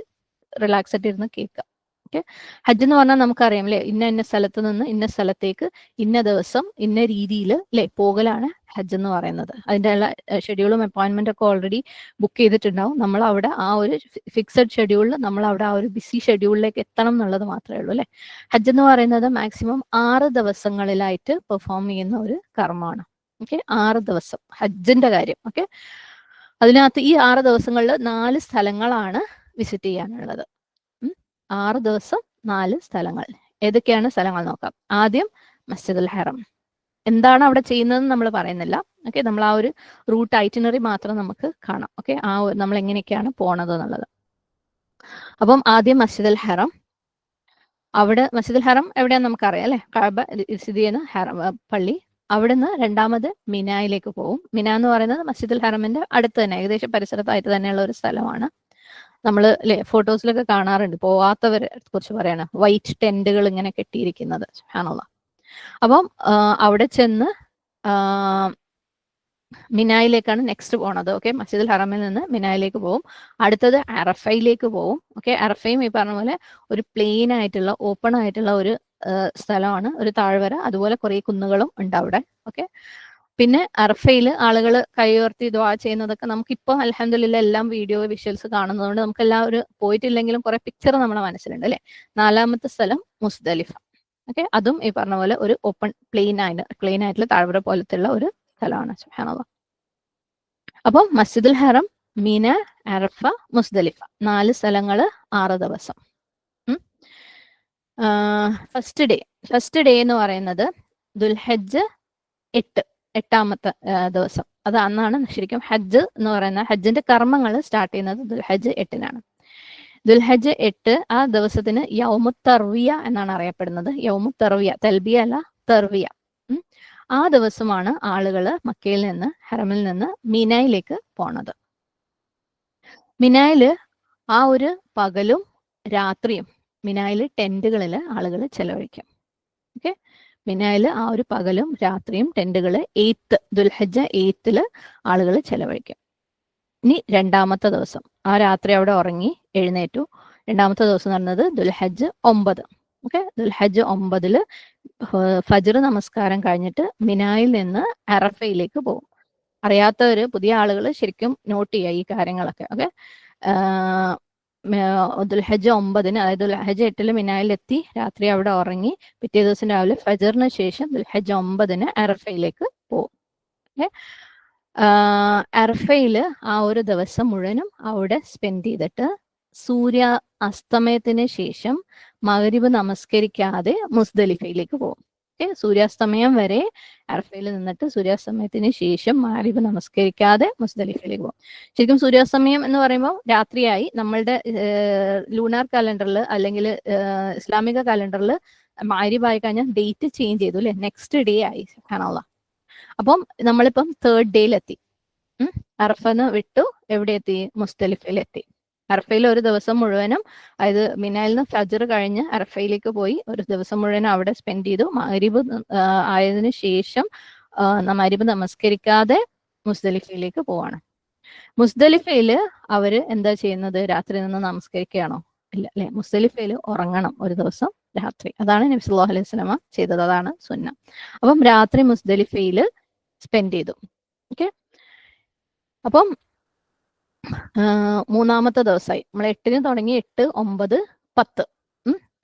റിലാക്സ് ആയിട്ട് ഇരുന്ന് കേൾക്കുക. ഓക്കെ. ഹജ്ജ് എന്ന് പറഞ്ഞാൽ നമുക്കറിയാം അല്ലെ, ഇന്ന സ്ഥലത്ത് നിന്ന് ഇന്ന സ്ഥലത്തേക്ക് ഇന്ന ദിവസം ഇന്ന രീതിയിൽ അല്ലെ പോകലാണ് ഹജ്ജ് എന്ന് പറയുന്നത്. അതിൻ്റെ എല്ലാ ഷെഡ്യൂളും അപ്പോയിന്റ്മെന്റ് ഒക്കെ ഓൾറെഡി ബുക്ക് ചെയ്തിട്ടുണ്ടാവും. നമ്മൾ അവിടെ ആ ഒരു ഫിക്സഡ് ഷെഡ്യൂളിൽ നമ്മൾ അവിടെ ആ ഒരു ബിസി ഷെഡ്യൂളിലേക്ക് എത്തണം എന്നുള്ളത് മാത്രമേ ഉള്ളൂ അല്ലെ. ഹജ്ജ് എന്ന് പറയുന്നത് മാക്സിമം 6 ദിവസങ്ങളിലായിട്ട് പെർഫോം ചെയ്യുന്ന ഒരു കർമ്മമാണ്. ഓക്കെ, 6 ദിവസം ഹജ്ജിന്റെ കാര്യം. ഓക്കെ, അതിനകത്ത് ഈ 6 ദിവസങ്ങളിൽ 4 സ്ഥലങ്ങളാണ് വിസിറ്റ് ചെയ്യാനുള്ളത്. 6 ദിവസം 4 സ്ഥലങ്ങൾ. ഏതൊക്കെയാണ് സ്ഥലങ്ങൾ നോക്കാം. ആദ്യം മസ്ജിദുൽ ഹറം. എന്താണ് അവിടെ ചെയ്യുന്നതെന്ന് നമ്മൾ പറയുന്നില്ല. ഓക്കെ, നമ്മൾ ആ ഒരു റൂട്ട് ഐറ്റിനറി മാത്രം നമുക്ക് കാണാം. ഓക്കെ, നമ്മൾ എങ്ങനെയൊക്കെയാണ് പോണത് എന്നുള്ളത്. അപ്പം ആദ്യം മസ്ജിദുൽ ഹറം. അവിടെ മസ്ജിദുൽ ഹറം എവിടെയാണെന്ന് നമുക്കറിയാം അല്ലെ, കഅബ സ്ഥിതി ചെയ്യുന്ന ഹറം പള്ളി. അവിടുന്ന് രണ്ടാമത് മിനായിലേക്ക് പോകും. മിന എന്ന് പറയുന്നത് മസ്ജിദുൽ ഹറമിന്റെ അടുത്ത് തന്നെ, ഏകദേശം പരിസരത്തായിട്ട് തന്നെയുള്ള ഒരു സ്ഥലമാണ്. നമ്മൾ അല്ലെ ഫോട്ടോസിലൊക്കെ കാണാറുണ്ട്, പോവാത്തവരെ കുറിച്ച് പറയാണ്, വൈറ്റ് ടെന്റുകൾ ഇങ്ങനെ കെട്ടിയിരിക്കുന്നത്. സുബ്ഹാനല്ലാഹ്. അപ്പം അവിടെ ചെന്ന് മിനായിലേക്കാണ് നെക്സ്റ്റ് പോണത്. ഓക്കെ, മസ്ജിദുൽ ഹറമിൽ നിന്ന് മിനായിലേക്ക് പോകും. അടുത്തത് അറഫയിലേക്ക് പോകും. ഓക്കെ, അറഫയും ഈ പറഞ്ഞ പോലെ ഒരു പ്ലെയിൻ ആയിട്ടുള്ള ഓപ്പൺ ആയിട്ടുള്ള ഒരു സ്ഥലമാണ്, ഒരു താഴ്വര, അതുപോലെ കുറെ കുന്നുകളും ഉണ്ട് അവിടെ. ഓക്കെ, പിന്നെ അറഫയിൽ ആളുകൾ കൈയുയർത്തി ദുആ ചെയ്യുന്നതൊക്കെ നമുക്കിപ്പോൾ അൽഹംദുലില്ലാഹ് എല്ലാം വീഡിയോ വിഷ്വൽസ് കാണുന്നതുകൊണ്ട് നമുക്ക് എല്ലാവരും പോയിട്ടില്ലെങ്കിലും കുറെ പിക്ചർ നമ്മുടെ മനസ്സിലുണ്ട് അല്ലെ. 4ാമത്തെ സ്ഥലം മുസ്ദലിഫ. ഓക്കെ, അതും ഈ പറഞ്ഞ പോലെ ഒരു ഓപ്പൺ പ്ലെയിൻ ആയിട്ടുള്ള താഴ്വര പോലത്തെ ഉള്ള ഒരു സ്ഥലമാണ്. സുബ്ഹാനല്ലാഹ്. അപ്പം മസ്ജിദുൽ ഹറം, മിന, അറഫ, മുസ്ദലിഫ 4 സ്ഥലങ്ങള് 6 ദിവസം. ഫസ്റ്റ് ഡേ എന്ന് പറയുന്നത് ദുൽഹജ്ജ് 8 ദിവസം. അത് അന്നാണ് ശരിക്കും ഹജ്ജ് എന്ന് പറയുന്ന ഹജ്ജിന്റെ കർമ്മങ്ങൾ സ്റ്റാർട്ട് ചെയ്യുന്നത് ദുൽഹജ്ജ് 8-നാണ്. ദുൽഹജ്ജ് 8 ആ ദിവസത്തിന് യൗമു തർവിയ എന്നാണ് അറിയപ്പെടുന്നത്. യൗമു തർവിയ, തൽബിയ അല്ല, തർവിയ. ആ ദിവസമാണ് ആളുകൾ മക്കയിൽ നിന്ന്, ഹറമിൽ നിന്ന് മിനായിലേക്ക് പോണത്. മിനായില് ആ ഒരു പകലും രാത്രിയും മിനായില് ടെന്റുകളിൽ ആളുകൾ ചെലവഴിക്കും. ഓക്കെ, മിനായില് ആ ഒരു പകലും രാത്രിയും ടെന്റുകൾ ദുൽഹജ്ജ 8 ആളുകൾ ചെലവഴിക്കും. ഇനി രണ്ടാമത്തെ ദിവസം, ആ രാത്രി അവിടെ ഉറങ്ങി എഴുന്നേറ്റു. രണ്ടാമത്തെ ദിവസം നടന്നത് ദുൽഹജ്ജ് 9. ഓക്കെ, ദുൽഹജ്ജ് 9 ഫജ്ർ നമസ്കാരം കഴിഞ്ഞിട്ട് മിനായിൽ നിന്ന് അറഫയിലേക്ക് പോകും. അറിയാത്തവര്, പുതിയ ആളുകൾ ശരിക്കും നോട്ട് ചെയ്യുക ഈ കാര്യങ്ങളൊക്കെ. ഓക്കെ, ദുൽഹജ്ജ് 9, അതായത് ദുൽഹജ്ജ് 8 മിനായിലെത്തി, രാത്രി അവിടെ ഉറങ്ങി, പിറ്റേ ദിവസം രാവിലെ ഫജറിന് ശേഷം ദുൽഹജ്ജ് 9 അറഫയിലേക്ക് പോകും. ഓക്കെ, അറഫയിൽ ആ ഒരു ദിവസം മുഴുവനും അവിടെ സ്പെൻഡ് ചെയ്തിട്ട് സൂര്യ അസ്തമയത്തിന് ശേഷം മഗ്രിബ് നമസ്കരിക്കാതെ മുസ്ദലിഫയിലേക്ക് പോകും. ഓക്കെ, സൂര്യാസ്തമയം വരെ അറഫയിൽ നിന്നിട്ട് സൂര്യാസ്തമയത്തിന് ശേഷം മഗ്രിബ് നമസ്കരിക്കാതെ മുസ്ദലിഫയിലേക്ക് പോകും. ശരിക്കും സൂര്യാസ്തമയം എന്ന് പറയുമ്പോൾ രാത്രിയായി. നമ്മളുടെ ലൂണാർ കാലണ്ടറിൽ അല്ലെങ്കിൽ ഇസ്ലാമിക കാലണ്ടറിൽ മഗ്രിബ് ആയി കഴിഞ്ഞാൽ ഡേറ്റ് ചേഞ്ച് ചെയ്തു അല്ലെ, നെക്സ്റ്റ് ഡേ ആയി. സുബ്ഹാനല്ലാഹ്. അപ്പം നമ്മളിപ്പം 3rd ഡേയിലെത്തി. അറഫന്ന് വിട്ടു, എവിടെ എത്തി? മുസ്ദലിഫയിലെത്തി. അറഫയിൽ ഒരു ദിവസം മുഴുവനും, അതായത് മിനായിൽ നിന്ന് ഫജ്ർ കഴിഞ്ഞ് അറഫയിലേക്ക് പോയി ഒരു ദിവസം മുഴുവനും അവിടെ സ്പെൻഡ് ചെയ്തു. മഗ്രിബ് ആയതിനു ശേഷം മഗ്രിബ് നമസ്കരിക്കാതെ മുസ്ദലിഫയിലേക്ക് പോവാണ്. മുസ്ദലിഫയില് അവര് എന്താ ചെയ്യുന്നത്? രാത്രി നിന്ന് നമസ്കരിക്കുകയാണോ? ഇല്ല അല്ലെ, മുസ്ദലിഫയില് ഉറങ്ങണം ഒരു ദിവസം രാത്രി. അതാണ് നബി സല്ലല്ലാഹു അലൈഹി വസല്ലമ ചെയ്തത്, അതാണ് സുന്ന. അപ്പം രാത്രി മുസ്ദലിഫയില് സ്പെൻഡ് ചെയ്തു. ഓക്കെ, അപ്പം മൂന്നാമത്തെ ദിവസമായി. നമ്മൾ 8-ന് തുടങ്ങി, 8, 9, 10.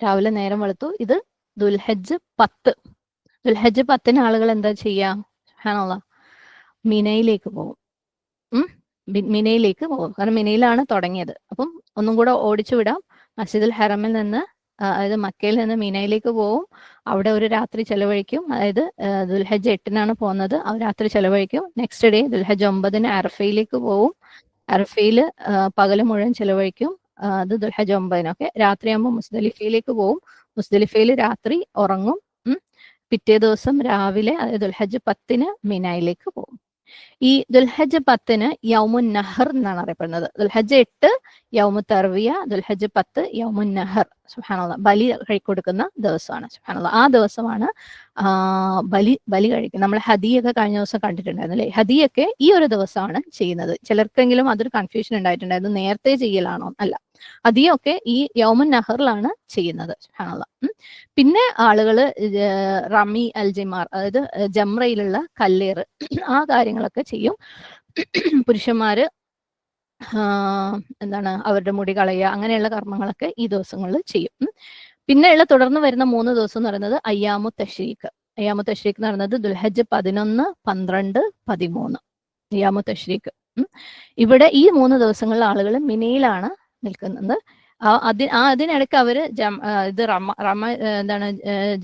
രാവിലെ നേരം വെളുത്തു. ഇത് ദുൽഹജ്ജ് 10. ദുൽഹജ്ജ് 10-ന് ആളുകൾ എന്താ ചെയ്യാ? സുബ്ഹാനല്ലാഹ്, മിനയിലേക്ക് പോകും. മിനയിലേക്ക് പോകും, കാരണം മിനയിലാണ് തുടങ്ങിയത്. അപ്പം ഒന്നും കൂടെ ഓടിച്ചു വിടാം. മസ്ജിദുൽ ഹറമിൽ നിന്ന്, അതായത് മക്കയിൽ നിന്ന് മിനയിലേക്ക് പോവും. അവിടെ ഒരു രാത്രി ചെലവഴിക്കും. അതായത് ദുൽഹജ്ജ് 8-നാണ് പോകുന്നത്, ആ രാത്രി ചെലവഴിക്കും. നെക്സ്റ്റ് ഡേ ദുൽഹജ്ജ് 9-ന് അറഫയിലേക്ക് പോവും. അറഫയിൽ പകല് മുഴുവൻ ചെലവഴിക്കും. അത് ദുൽഹജ്ജ് 9-നൊക്കെ. രാത്രിയാകുമ്പോൾ മുസ്ദലിഫയിലേക്ക് പോവും. മുസ്ദലിഫയിൽ രാത്രി ഉറങ്ങും. പിറ്റേ ദിവസം രാവിലെ, അതായത് ദുൽഹജ്ജ് 10-ന് മിനായിലേക്ക് പോകും. ഈ ദുൽഹജ്ജ് 10-ന് യൗമുൻ നഹർ എന്നാണ് അറിയപ്പെടുന്നത്. ദുൽഹജ്ജ് 8 യൗമു തർവിയ, ദുൽഹജ്ജ് 10 യൗമുൻ നഹർ. സുബ്ഹാനല്ലാഹ്, ബലി കൊടുക്കുന്ന ദിവസമാണ്. സുബ്ഹാനല്ലാഹ്, ആ ദിവസമാണ് ബലി കഴിക്കുന്നത്. നമ്മൾ ഹദിയൊക്കെ കഴിഞ്ഞ ദിവസം കണ്ടിട്ടുണ്ടായിരുന്നു അല്ലേ? ഹദിയൊക്കെ ഈ ഒരു ദിവസമാണ് ചെയ്യുന്നത്. ചിലർക്കെങ്കിലും അതൊരു കൺഫ്യൂഷൻ ഉണ്ടായിട്ടുണ്ടായിരുന്നു, നേരത്തെ ചെയ്യലാണോ? അല്ല, ഹദിയൊക്കെ ഈ യൗമുൻ നഹറിലാണ് ചെയ്യുന്നത്. സുബ്ഹാനല്ലാഹ്. പിന്നെ ആളുകള് റമി അൽ ജിമാർ, അതായത് ജംറയിലുള്ള കല്ലേറ്, ആ കാര്യങ്ങളൊക്കെ ചെയ്യും. പുരുഷന്മാര് എന്താണ്, അവരുടെ മുടി കളയുക, അങ്ങനെയുള്ള കർമ്മങ്ങളൊക്കെ ഈ ദിവസങ്ങളിൽ ചെയ്യും. പിന്നെയുള്ള തുടർന്ന് വരുന്ന 3 ദിവസം എന്ന് പറയുന്നത് അയ്യാമു തശ്രീഖ്. അയ്യാമു തശ്രീഖ് എന്ന് പറയുന്നത് ദുൽഹജ്ജ് 11, 12, 13 അയ്യാമു തശ്രീഖ്. ഇവിടെ ഈ 3 ദിവസങ്ങളിൽ ആളുകൾ മിനയിലാണ് നിൽക്കുന്നത്. അതിനിടയ്ക്ക് അവര് എന്താണ്,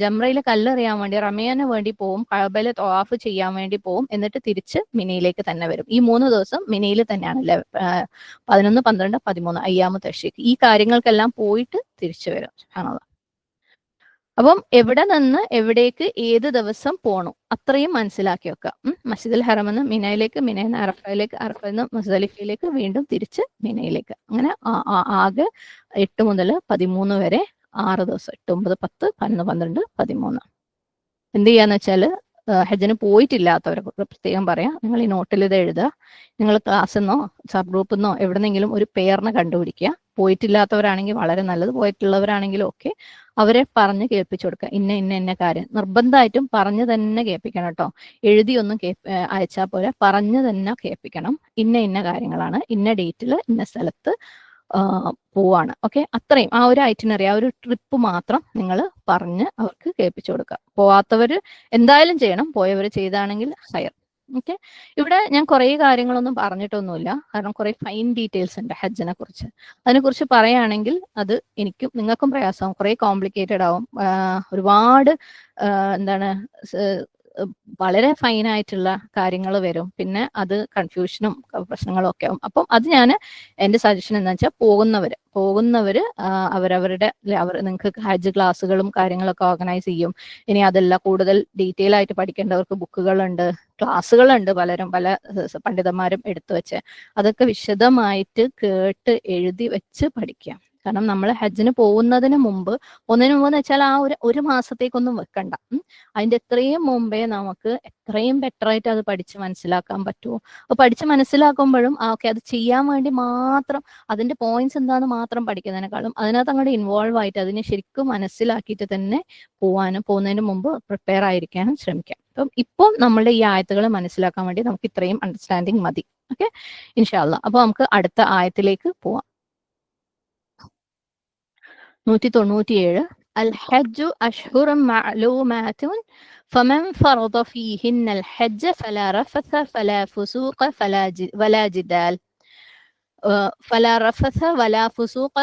ജംറയിലെ കല്ലെറിയാൻ വേണ്ടി, റമയാന് വേണ്ടി പോവും, കഅബയിലെ തവാഫ് ചെയ്യാൻ വേണ്ടി പോവും. എന്നിട്ട് തിരിച്ച് മിനയിലേക്ക് തന്നെ വരും. ഈ 3 ദിവസം മിനയിൽ തന്നെയാണ് 11, 12, 13 അയ്യാമു തശ്രീഖ്. ഈ കാര്യങ്ങൾക്കെല്ലാം പോയിട്ട് തിരിച്ചു വരും. സുബ്ഹാനല്ലാഹ്. അപ്പം എവിടെ നിന്ന് എവിടേക്ക് ഏത് ദിവസം പോണു അത്രയും മനസ്സിലാക്കി വെക്കുക. മസ്ജിദുൽ ഹറമെന്ന് മിനയിലേക്ക്, മിനയിൽ നിന്ന് അറഫയിലേക്ക്, അറഫയിൽ നിന്ന് മുസ്ദലിഫയിലേക്ക്, വീണ്ടും തിരിച്ച് മിനയിലേക്ക്. അങ്ങനെ ആകെ 8 മുതൽ 13 വരെ 6 ദിവസം. 8, 9, 10, 11, 12, 13. എന്ത് ചെയ്യാന്ന് വെച്ചാല്, ഹജ്ജിന് പോയിട്ടില്ലാത്തവരെ പ്രത്യേകം പറയാം, നിങ്ങൾ ഈ നോട്ടിൽ ഇത് എഴുതുക. നിങ്ങൾ ക്ലാസ്സിൽ നിന്നോ സബ് ഗ്രൂപ്പിൽ നിന്നോ എവിടെന്നെങ്കിലും ഒരു പേരിനെ കണ്ടുപിടിക്കുക. പോയിട്ടില്ലാത്തവരാണെങ്കിൽ വളരെ നല്ലത്, പോയിട്ടുള്ളവരാണെങ്കിലും ഒക്കെ അവരെ പറഞ്ഞ് കേൾപ്പിച്ചു കൊടുക്കുക. ഇന്ന കാര്യം നിർബന്ധമായിട്ടും പറഞ്ഞു തന്നെ കേൾപ്പിക്കണം കേട്ടോ. എഴുതിയൊന്നും അയച്ചാൽ പോലെ പറഞ്ഞു തന്നെ കേൾപ്പിക്കണം. ഇന്ന കാര്യങ്ങളാണ്, ഇന്ന ഡേറ്റിൽ ഇന്ന സ്ഥലത്ത് പോവാണ്. ഓക്കെ, അത്രയും ആ ഒരു ഐറ്റിനറി, ആ ഒരു ട്രിപ്പ് മാത്രം നിങ്ങൾ പറഞ്ഞ് അവർക്ക് കേൾപ്പിച്ചു കൊടുക്കുക. പോവാത്തവര് എന്തായാലും ചെയ്യണം, പോയവർ ചെയ്താണെങ്കിൽ ഹയർ. ഓക്കെ, ഇവിടെ ഞാൻ കുറേ കാര്യങ്ങളൊന്നും പറഞ്ഞിട്ടൊന്നുമില്ല, കാരണം കുറേ ഫൈൻ ഡീറ്റെയിൽസ് ഉണ്ട് ഹജ്ജിനെ കുറിച്ച്. അതിനെക്കുറിച്ച് പറയുകയാണെങ്കിൽ അത് എനിക്കും നിങ്ങൾക്കും പ്രയാസമാവും, കുറേ കോംപ്ലിക്കേറ്റഡ് ആവും, ഒരുപാട് എന്താണ് വളരെ ഫൈനായിട്ടുള്ള കാര്യങ്ങൾ വരും, പിന്നെ അത് കൺഫ്യൂഷനും പ്രശ്നങ്ങളും ഒക്കെ ആവും. അപ്പം അത് ഞാൻ എൻ്റെ സജഷൻ എന്താ വെച്ചാൽ പോകുന്നവർ അവരവരുടെ നിങ്ങൾക്ക് ഹജ്ജ് ക്ലാസ്സുകളും കാര്യങ്ങളൊക്കെ ഓർഗനൈസ് ചെയ്യും. ഇനി അതല്ല കൂടുതൽ ഡീറ്റെയിൽ ആയിട്ട് പഠിക്കേണ്ടവർക്ക് ബുക്കുകളുണ്ട്, ക്ലാസ്സുകളുണ്ട്, പല പണ്ഡിതന്മാരും എടുത്തു വെച്ച്, അതൊക്കെ വിശദമായിട്ട് കേട്ട് എഴുതി വെച്ച് പഠിക്കുക. കാരണം നമ്മൾ ഹജ്ജിന് പോകുന്നതിന് മുമ്പ് ഒന്നിനു മുമ്പ് വെച്ചാൽ ആ ഒരു മാസത്തേക്കൊന്നും വെക്കണ്ട, അതിന്റെ എത്രയും മുമ്പേ നമുക്ക് എത്രയും ബെറ്റർ ആയിട്ട് അത് പഠിച്ച് മനസ്സിലാക്കാൻ പറ്റുമോ. അപ്പൊ പഠിച്ച് മനസ്സിലാക്കുമ്പോഴും ഓക്കെ അത് ചെയ്യാൻ വേണ്ടി മാത്രം അതിന്റെ പോയിന്റ്സ് എന്താണെന്ന് മാത്രം പഠിക്കുന്നതിനേക്കാളും അതിനകത്ത് അങ്ങോട്ട് ഇൻവോൾവ് ആയിട്ട് അതിനെ ശരിക്കും മനസ്സിലാക്കിയിട്ട് തന്നെ പോകുന്നതിന് മുമ്പ് പ്രിപ്പയർ ആയിരിക്കാനും ശ്രമിക്കാം. അപ്പം ഇപ്പം നമ്മളുടെ ഈ ആയത്തുകൾ മനസ്സിലാക്കാൻ വേണ്ടി നമുക്ക് ഇത്രയും അണ്ടർസ്റ്റാൻഡിങ് മതി. ഓക്കെ, ഇൻഷാ അല്ലാഹ്. അപ്പൊ നമുക്ക് അടുത്ത ആയത്തിലേക്ക് പോവാം. 197 الحج أشهر معلومات فمن فرض فيهن الحج فلا رفث فلا فسوق ولا جدال فلا رفث ولا فسوق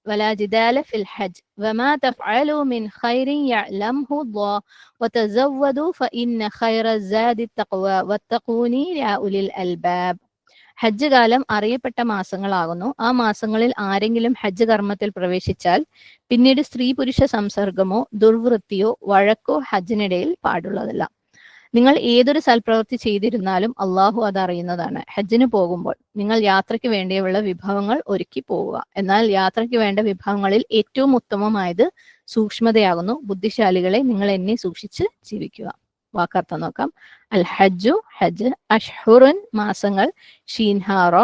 ولا جدال في الحج وما تفعلوا من خير يعلمه الله وتزودوا فإن خير الزاد التقوى واتقوني يا أولي الألباب. ഹജ്ജ് കാലം അറിയപ്പെട്ട മാസങ്ങളാകുന്നു. ആ മാസങ്ങളിൽ ആരെങ്കിലും ഹജ്ജ് കർമ്മത്തിൽ പ്രവേശിച്ചാൽ പിന്നീട് സ്ത്രീ പുരുഷ സംസർഗമോ ദുർവൃത്തിയോ വഴക്കോ ഹജ്ജിനിടയിൽ പാടുള്ളതല്ല. നിങ്ങൾ ഏതൊരു സൽപ്രവൃത്തി ചെയ്തിരുന്നാലും അള്ളാഹു അത് അറിയുന്നതാണ്. ഹജ്ജിന് പോകുമ്പോൾ നിങ്ങൾ യാത്രയ്ക്ക് വേണ്ടിയുള്ള വിഭവങ്ങൾ ഒരുക്കി പോവുക. എന്നാൽ യാത്രയ്ക്ക് വേണ്ട വിഭവങ്ങളിൽ ഏറ്റവും ഉത്തമമായത് സൂക്ഷ്മതയാകുന്നു. ബുദ്ധിശാലികളെ, നിങ്ങൾ എന്നെ സൂക്ഷിച്ച് ജീവിക്കുക. വാക്കർത്ഥം നോക്കാം. അൽ ഹജ്ജു ഹജ്ജ്, അഷ്ഹുറുൻ മാസങ്ങൾ, ഷീൻഹാറോ,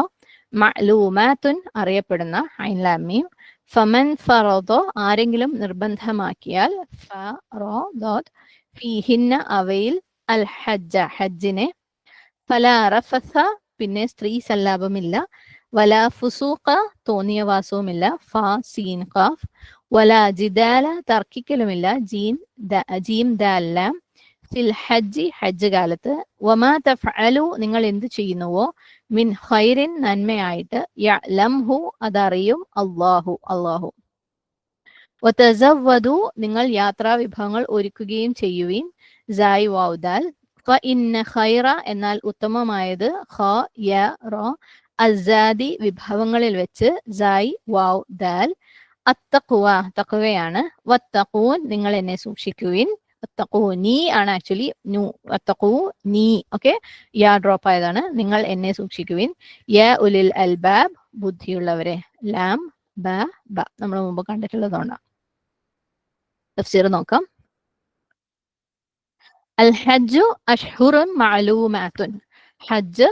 മഅലൂമാത്തുൻ അറിയപ്പെടുന്ന, ഐൻ ലാം മീം, ഫമൻ ഫറദോ ആരെങ്കിലും നിർബന്ധമാക്കിയാൽ, ഫറദത് ഫീഹിന്ന അവയിൽ, അൽ ഹജ്ജ ഹജ്ജിനെ, ഫലാ റഫസ പിന്നെ സ്ത്രീ സല്ലാപമില്ല, വലാ ഫുസൂഖ തോന്നിയവാസവുമില്ല, ഫ സീൻ ഖാഫ്, വലാ ജിദാല തർക്കിക്കലുമില്ല, ജീം ദാൽ ലാം, ഫിൽ ഹജ്ജി ഹജ്ജ് കാലത്ത്, വമാ തഫ്അലു നിങ്ങൾ എന്ത് ചെയ്യുന്നുവോ, മിൻ ഖൈറിൻ നന്മയായിട്ട്, യഅലംഹു അതറിയും അല്ലാഹു. വതസവ്വദു നിങ്ങൾ യാത്രാ വിഭവങ്ങൾ ഒരുക്കുകയും ചെയ്യുവിൻ, സായി വൗദാൽ, ഫ ഇന്ന ഖൈറ എന്നാൽ ഉത്തമമായത്, ഖ യ റ, അസാദി വിഭവങ്ങളിൽ വെച്ച്, സായി വൗദാൽ, അത്തഖ്വ തഖ്വയാണ്, വത്തഖൂൻ നിങ്ങൾ എന്നെ സൂക്ഷിക്കുവിൻ, നീ ആണ് ആക്ച്വലി നു, നീ ഓക്കെ, യാ ഡ്രോപ്പ് ആയതാണ്, നിങ്ങൾ എന്നെ സൂക്ഷിക്കുവിൻ, യ ഉലിൽ അൽബാബ് ബുദ്ധിയുള്ളവരെ, ലാം ബ ബ നമ്മൾ മുമ്പ് കണ്ടിട്ടുള്ളതുകൊണ്ടാണ്. തഫ്സീർ നോക്കാം. അൽ ഹജ്ജു അഷ്ഹുറുൻ മഅലൂമാത്തുൻ, ഹജ്ജ്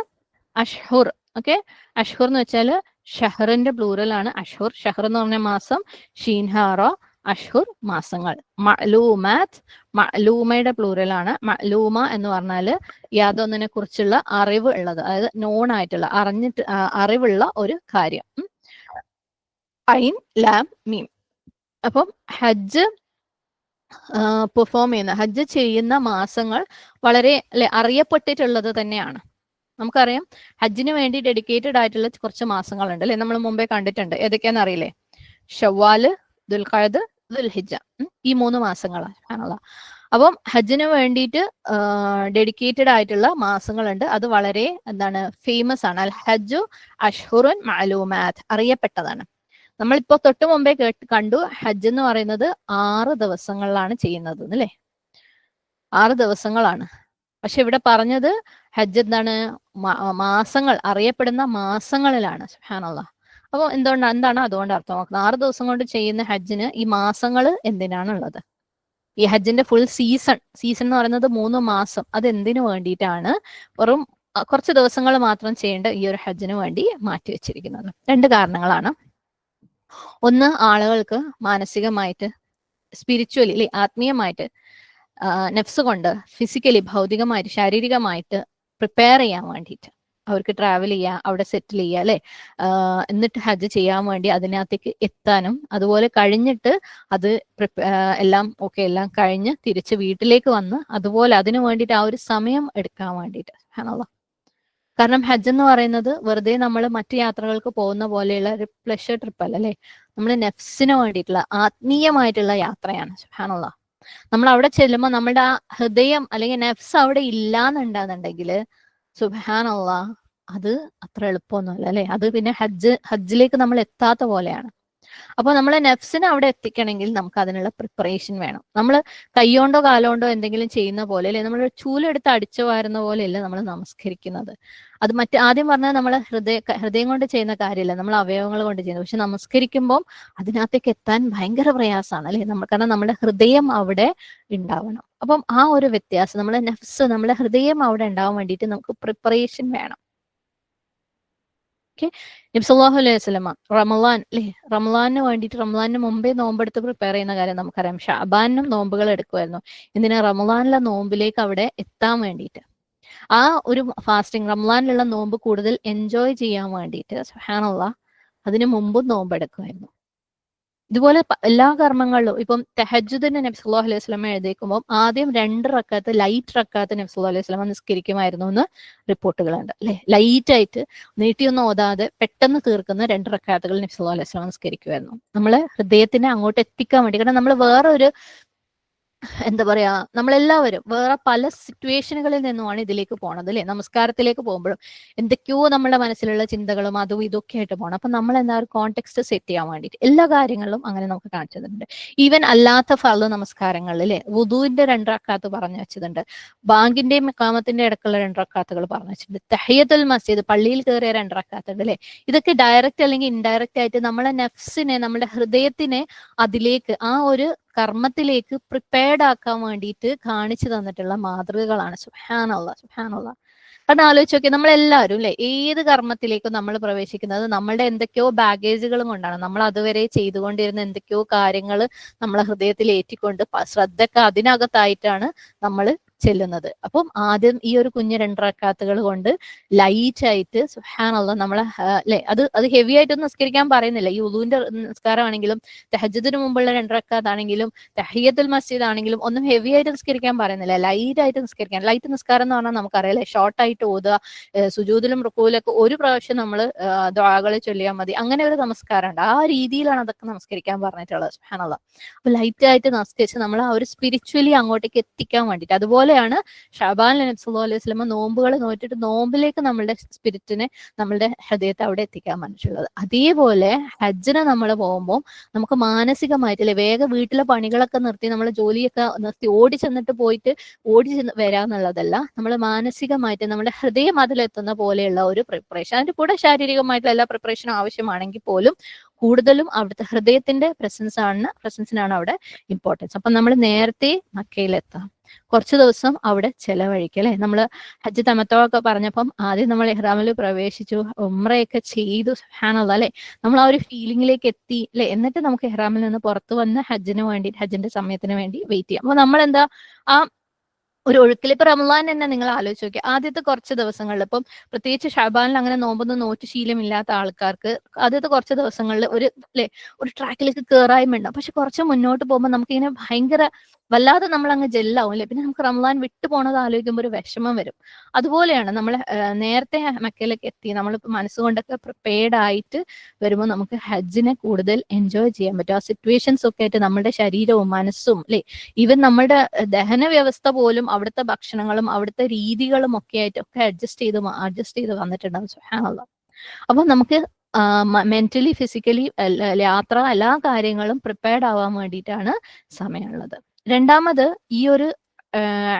അഷ്ഹുർ, ഓക്കെ, അഷ്ഹുർ എന്ന് വെച്ചാൽ ഷഹറിന്റെ പ്ലൂറൽ ആണ് അഷ്ഹുർ, ഷഹർ എന്ന് പറഞ്ഞ മാസം, ഷീൻഹാറ അഷ്ഹുർ മാസങ്ങൾ, മഅലൂമാത്ത് മഅലൂമയുടെ പ്ലൂറൽ ആണ്, മഅലൂമ എന്ന് പറഞ്ഞാൽ യാതൊന്നിനെ കുറിച്ചുള്ള അറിവ് ഉള്ളത്, അതായത് നോൺ ആയിട്ടുള്ള അറിവുള്ള ഒരു കാര്യം, ഐൻ ലാം മീം. അപ്പം ഹജ്ജ് പെർഫോം ചെയ്യുന്ന ഹജ്ജ് ചെയ്യുന്ന മാസങ്ങൾ വളരെ അറിയപ്പെട്ടിട്ടുള്ളത് തന്നെയാണ്. നമുക്കറിയാം ഹജ്ജിന് വേണ്ടി ഡെഡിക്കേറ്റഡ് ആയിട്ടുള്ള കുറച്ച് മാസങ്ങളുണ്ട് അല്ലെ, നമ്മൾ മുമ്പേ കണ്ടിട്ടുണ്ട്. ഏതൊക്കെയാണെന്ന് അറിയില്ലേ? ഷവ്വാല്, ദുൽഖഅദ്, ദുൽഹിജ്ജ, ഈ 3 മാസങ്ങളാണ്. അപ്പം ഹജ്ജിന് വേണ്ടിയിട്ട് ഡെഡിക്കേറ്റഡ് ആയിട്ടുള്ള മാസങ്ങളുണ്ട്. അത് വളരെ ഫേമസ് ആണ്. അൽ ഹജ്ജു അഷ്ഹുറുൻ മഅലൂമാത്ത് അറിയപ്പെട്ടതാണ്. നമ്മളിപ്പോ തൊട്ട് മുമ്പേ കണ്ടു ഹജ്ജ് എന്ന് പറയുന്നത് 6 ദിവസങ്ങളിലാണ് ചെയ്യുന്നത് അല്ലേ, 6 ദിവസങ്ങളാണ്. പക്ഷെ ഇവിടെ പറഞ്ഞത് ഹജ്ജ് മാസങ്ങൾ, അറിയപ്പെടുന്ന മാസങ്ങളിലാണ്. സുബ്ഹാനല്ലാഹ്. അപ്പൊ എന്താണ് അതുകൊണ്ട് അർത്ഥമാക്കുന്നത്? 6 ദിവസം കൊണ്ട് ചെയ്യുന്ന ഹജ്ജിന് ഈ മാസങ്ങൾ എന്തിനാണുള്ളത്? ഈ ഹജ്ജിന്റെ ഫുൾ സീസൺ എന്ന് പറയുന്നത് 3 മാസം. അത് എന്തിനു വേണ്ടിയിട്ടാണ് വെറും കുറച്ച് ദിവസങ്ങൾ മാത്രം ചെയ്യേണ്ട ഈ ഒരു ഹജ്ജിന് വേണ്ടി മാറ്റി വെച്ചിരിക്കുന്നത്? 2 കാരണങ്ങളാണ്. ഒന്ന്, ആളുകൾക്ക് മാനസികമായിട്ട്, സ്പിരിച്വലി ആത്മീയമായിട്ട്, നെഫ്സ് കൊണ്ട്, ഫിസിക്കലി ഭൗതികമായിട്ട്, ശാരീരികമായിട്ട് പ്രിപ്പയർ ചെയ്യാൻ വേണ്ടിയിട്ട്. അവർക്ക് ട്രാവൽ ചെയ്യാം, അവിടെ സെറ്റിൽ ചെയ്യുക അല്ലെ, എന്നിട്ട് ഹജ്ജ് ചെയ്യാൻ വേണ്ടി അതിനകത്തേക്ക് എത്താനും, അതുപോലെ കഴിഞ്ഞിട്ട് അത് എല്ലാം ഓക്കെ എല്ലാം കഴിഞ്ഞ് തിരിച്ച് വീട്ടിലേക്ക് വന്ന് അതുപോലെ അതിനു വേണ്ടിയിട്ട് ആ ഒരു സമയം എടുക്കാൻ വേണ്ടിയിട്ട്. കാരണം ഹജ്ജ് എന്ന് പറയുന്നത് വെറുതെ നമ്മൾ മറ്റു യാത്രകൾക്ക് പോകുന്ന പോലെയുള്ള ഒരു പ്ലഷർ ട്രിപ്പ് അല്ല അല്ലെ, നമ്മൾ നെഫ്സിന് വേണ്ടിയിട്ടുള്ള ആത്മീയമായിട്ടുള്ള യാത്രയാണ്. സുബ്ഹാനല്ലാഹ്. നമ്മൾ അവിടെ ചെല്ലുമ്പോൾ നമ്മുടെ ആ ഹൃദയം അല്ലെങ്കിൽ നെഫ്സ് അവിടെ ഇല്ലാന്നുണ്ടെന്നുണ്ടെങ്കിൽ സുബ്ഹാനല്ലാഹ് അത് അത്ര എളുപ്പമൊന്നുമല്ല അല്ലെ. അത് പിന്നെ ഹജ്ജിലേക്ക് നമ്മൾ എത്താത്ത പോലെയാണ്. അപ്പൊ നമ്മളെ നെഫ്സിനെ അവിടെ എത്തിക്കണമെങ്കിൽ നമുക്ക് അതിനുള്ള പ്രിപ്പറേഷൻ വേണം. നമ്മൾ കൈകൊണ്ടോ കാലുകൊണ്ടോ എന്തെങ്കിലും ചെയ്യുന്ന പോലെ അല്ലെ, നമ്മൾ ചൂലെടുത്ത് അടിച്ചു വാരുന്ന പോലെയല്ല നമ്മൾ നമസ്കരിക്കുന്നത്. അത് ആദ്യം പറഞ്ഞാൽ നമ്മൾ ഹൃദയം കൊണ്ട് ചെയ്യുന്ന കാര്യമല്ല, നമ്മൾ അവയവങ്ങൾ കൊണ്ട് ചെയ്യുന്നത്. പക്ഷെ നമസ്കരിക്കുമ്പോൾ അതിനകത്തേക്ക് എത്താൻ ഭയങ്കര പ്രയാസമാണ് അല്ലെ, കാരണം നമ്മുടെ ഹൃദയം അവിടെ ഉണ്ടാവണം. അപ്പം ആ ഒരു വ്യത്യാസം, നമ്മളെ നെഫ്സ്, നമ്മളെ ഹൃദയം അവിടെ ഉണ്ടാവാൻ വേണ്ടിയിട്ട് നമുക്ക് പ്രിപ്പറേഷൻ വേണം. ഓക്കെ. നബി സല്ലല്ലാഹു അലൈഹി വസല്ലമ റമളാൻ അല്ലെ, റമളാനിന് വേണ്ടിയിട്ട് റമളാനിന് മുമ്പേ നോമ്പെടുത്ത് പ്രിപ്പയർ ചെയ്യുന്ന കാര്യം നമുക്കറിയാം. ഷഅബാനിനും നോമ്പുകൾ എടുക്കുമായിരുന്നു. എന്തിനാ? റമളാനിലെ നോമ്പിലേക്ക് അവിടെ എത്താൻ വേണ്ടിയിട്ട്. ആ ഒരു ഫാസ്റ്റിംഗ്, റമളാനിലുള്ള നോമ്പ് കൂടുതൽ എൻജോയ് ചെയ്യാൻ വേണ്ടിയിട്ട് സുബ്ഹാനല്ലാഹ് അതിന് മുമ്പും നോമ്പെടുക്കുമായിരുന്നു. ഇതുപോലെ എല്ലാ കർമ്മങ്ങളിലും ഇപ്പം തഹജ്ജുദിന് നബി സല്ലല്ലാഹു അലൈഹി വസല്ലം എഴുന്നേൽക്കുമ്പോൾ ആദ്യം 2 റക്അത്ത് ലൈറ്റ് റക്അത്ത് നബി സല്ലല്ലാഹു അലൈഹി വസല്ലം നിസ്കരിക്കുമായിരുന്നു എന്ന് റിപ്പോർട്ടുകളുണ്ട് അല്ലെ. ലൈറ്റ് ആയിട്ട് നീട്ടിയൊന്നും ഓതാതെ പെട്ടെന്ന് തീർക്കുന്ന 2 റക്അത്തുകൾ നബി സല്ലല്ലാഹു അലൈഹി വസല്ലം നിസ്കരിക്കുമായിരുന്നു. നമ്മളെ ഹൃദയത്തിനെ അങ്ങോട്ട് എത്തിക്കാൻ വേണ്ടി. കാരണം നമ്മൾ വേറൊരു എന്താ പറയാ, നമ്മളെല്ലാവരും വേറെ പല സിറ്റുവേഷനുകളിൽ നിന്നുമാണ് ഇതിലേക്ക് പോണത് അല്ലെ. നമസ്കാരത്തിലേക്ക് പോകുമ്പോഴും എന്തൊക്കെയോ നമ്മുടെ മനസ്സിലുള്ള ചിന്തകളും അതും ഇതൊക്കെ ആയിട്ട് പോകണം. അപ്പൊ നമ്മൾ എന്താ ഒരു കോണ്ടെക്സ്റ്റ് സെറ്റ് ചെയ്യാൻ വേണ്ടിയിട്ട് എല്ലാ കാര്യങ്ങളിലും അങ്ങനെ നമുക്ക് കാണിച്ചു തന്നിട്ടുണ്ട്. ഈവൻ അല്ലാത്ത ഫർള് നമസ്കാരങ്ങളിൽ അല്ലെ, വുദൂവിന്റെ 2 റക്അത്ത് പറഞ്ഞു വെച്ചിട്ടുണ്ട്, ബാങ്കിന്റെയും ഇഖാമത്തിന്റെ ഇടക്കുള്ള 2 റക്അത്തുകൾ പറഞ്ഞു വെച്ചിട്ടുണ്ട്, തഹിയ്യത്തുൽ മസ്ജിദ് പള്ളിയിൽ കയറിയ 2 റക്അത്ത് ഉണ്ട് അല്ലെ. ഇതൊക്കെ ഡയറക്റ്റ് അല്ലെങ്കിൽ ഇൻഡയറക്റ്റ് ആയിട്ട് നമ്മളെ നെഫ്സിനെ, നമ്മുടെ ഹൃദയത്തിനെ അതിലേക്ക് ആ ഒരു കർമ്മത്തിലേക്ക് പ്രിപ്പയർഡ് ആക്കാൻ വേണ്ടിയിട്ട് കാണിച്ചു തന്നിട്ടുള്ള മാതൃകകളാണ്. സുബ്ഹാനല്ലാഹ്, സുബ്ഹാനല്ലാഹ്. കാരണം ആലോചിച്ച് നോക്കിയാൽ നമ്മളെല്ലാവരും അല്ലെ, ഏത് കർമ്മത്തിലേക്കും നമ്മൾ പ്രവേശിക്കുന്നത് നമ്മളുടെ എന്തൊക്കെയോ ബാഗേജുകളും കൊണ്ടാണ്. നമ്മൾ അതുവരെ ചെയ്തുകൊണ്ടിരുന്ന എന്തൊക്കെയോ കാര്യങ്ങൾ നമ്മളെ ഹൃദയത്തിൽ ഏറ്റിക്കൊണ്ട് ശ്രദ്ധയൊക്കെ അതിനകത്തായിട്ടാണ് നമ്മൾ ചെല്ലുന്നത്. അപ്പം ആദ്യം ഈ ഒരു കുഞ്ഞ് 2 റക്അത്തുകൾ കൊണ്ട് ലൈറ്റ് ആയിട്ട് സുബ്ഹാനല്ലാഹ് നമ്മളെ അല്ലെ, അത് ഹെവി ആയിട്ടൊന്നും നിസ്കരിക്കാൻ പറയുന്നില്ല. ഈ ഉളൂവിന്റെ നിസ്കാരമാണെങ്കിലും തഹജ്ജുദിന് മുമ്പുള്ള 2 റക്അത്ത് ആണെങ്കിലും തഹിയ്യത്തുൽ മസ്ജിദ് ആണെങ്കിലും ഒന്നും ഹെവി ആയിട്ട് നിസ്കരിക്കാൻ പറയുന്നില്ല, ലൈറ്റ് ആയിട്ട് നിസ്കരിക്കാൻ. ലൈറ്റ് നിസ്കാരം എന്ന് പറഞ്ഞാൽ നമുക്കറിയാം ഷോർട്ട് ആയിട്ട് ഓതുക, സുജൂദിലും റുക്കൂലൊക്കെ ഒരു പ്രാവശ്യം നമ്മൾ ദുആകൾ ചൊല്ലിയാൽ മതി, അങ്ങനെ ഒരു നമസ്കാരം ഉണ്ട്. ആ രീതിയിലാണ് അതൊക്കെ നമസ്കരിക്കാൻ പറഞ്ഞിട്ടുള്ളത്. സുബ്ഹാനല്ലാഹ്. അപ്പൊ ലൈറ്റ് ആയിട്ട് നമസ്കരിച്ച് നമ്മൾ ആ ഒരു സ്പിരിച്വലി അങ്ങോട്ടേക്ക് എത്തിക്കാൻ വേണ്ടിയിട്ട്. അതുപോലെയാണ് ഷഅബാനിൽ നബി സല്ലല്ലാഹു അലൈഹി വസല്ലം നോമ്പുകൾ നോറ്റിട്ട് നോമ്പിലേക്ക് നമ്മളുടെ സ്പിരിറ്റിനെ, നമ്മളുടെ ഹൃദയത്തെ അവിടെ എത്തിക്കാൻ പറഞ്ഞിട്ടുള്ളത്. അതേപോലെ ഹജ്ജിന് നമ്മൾ പോകുമ്പോൾ നമുക്ക് മാനസികമായിട്ടില്ലേ, വേഗം വീട്ടിലെ പണികളൊക്കെ നിർത്തി നമ്മൾ ജോലിയൊക്കെ നിർത്തി ഓടി ചെന്നിട്ട് പോയിട്ട് ഓടി ചെന്ന് വരാന്നുള്ളതല്ല, നമ്മൾ മാനസികമായിട്ട് നമ്മുടെ ഹൃദയം അതിലെത്തുന്ന പോലെയുള്ള ഒരു പ്രിപ്പറേഷൻ. അതിന്റെ കൂടെ ശാരീരികമായിട്ടുള്ള എല്ലാ പ്രിപ്പറേഷനും ആവശ്യമാണെങ്കിൽ പോലും കൂടുതലും അവിടുത്തെ ഹൃദയത്തിന്റെ പ്രസൻസിനാണ് അവിടെ ഇമ്പോർട്ടൻസ്. അപ്പൊ നമ്മൾ നേരത്തെ മക്കയിലെത്താം, കുറച്ച് ദിവസം അവിടെ ചെലവഴിക്കുക അല്ലെ. നമ്മൾ ഹജ്ജ് തമത്തൊക്കെ പറഞ്ഞപ്പം ആദ്യം നമ്മൾ ഇഹ്റാമിൽ പ്രവേശിച്ചു, ഉംറയൊക്കെ ചെയ്തു, സുബ്ഹാനല്ലാഹ് അല്ലെ. നമ്മൾ ആ ഒരു ഫീലിംഗിലേക്ക് എത്തി അല്ലെ. എന്നിട്ട് നമുക്ക് ഇഹ്റാമിൽ നിന്ന് പുറത്തു വന്ന് ഹജ്ജിന് വേണ്ടി, ഹജ്ജിന്റെ സമയത്തിന് വേണ്ടി വെയിറ്റ് ചെയ്യാം. അപ്പൊ നമ്മൾ എന്താ ആ ഒരു ഒഴുക്കിൽ ഇപ്പൊ റമളാൻ തന്നെ നിങ്ങൾ ആലോചിച്ച് നോക്കിയാൽ ആദ്യത്തെ കുറച്ച് ദിവസങ്ങളിൽ, ഇപ്പം പ്രത്യേകിച്ച് ഷഅബാനിൽ അങ്ങനെ നോമ്പൊന്നും നോറ്റ് ശീലമില്ലാത്ത ആൾക്കാർക്ക് ആദ്യത്തെ കുറച്ച് ദിവസങ്ങളിൽ ഒരു അല്ലെ ഒരു ട്രാക്കിലേക്ക് കയറായ്മ ഉണ്ടാവും. പക്ഷെ കുറച്ച് മുന്നോട്ട് പോകുമ്പോൾ നമുക്കിങ്ങനെ ഭയങ്കര വല്ലാതെ നമ്മൾ അങ്ങ് ജെല്ലാവും അല്ലെ. പിന്നെ നമുക്ക് റമളാൻ വിട്ടു പോണത് ആലോചിക്കുമ്പോൾ ഒരു വിഷമം വരും. അതുപോലെയാണ് നമ്മൾ നേരത്തെ മക്കയിലേക്ക് എത്തി നമ്മളിപ്പോൾ മനസ്സുകൊണ്ടൊക്കെ പ്രിപ്പയർഡ് ആയിട്ട് വരുമ്പോൾ നമുക്ക് ഹജ്ജിനെ കൂടുതൽ എൻജോയ് ചെയ്യാൻ പറ്റും. ആ സിറ്റുവേഷൻസ് ഒക്കെ ആയിട്ട് നമ്മുടെ ശരീരവും മനസ്സും അല്ലെ, ഈവൻ നമ്മുടെ ദഹന വ്യവസ്ഥ പോലും അവിടുത്തെ ഭക്ഷണങ്ങളും അവിടുത്തെ രീതികളും ഒക്കെ ആയിട്ട് ഒക്കെ അഡ്ജസ്റ്റ് ചെയ്ത് വന്നിട്ടുണ്ടാവും. സുബ്ഹാനല്ലാഹ്. അപ്പൊ നമുക്ക് മെന്റലി ഫിസിക്കലി യാത്ര എല്ലാ കാര്യങ്ങളും പ്രിപ്പയർഡ് ആവാൻ വേണ്ടിയിട്ടാണ് സമയമുള്ളത്. രണ്ടാമത് ഈ ഒരു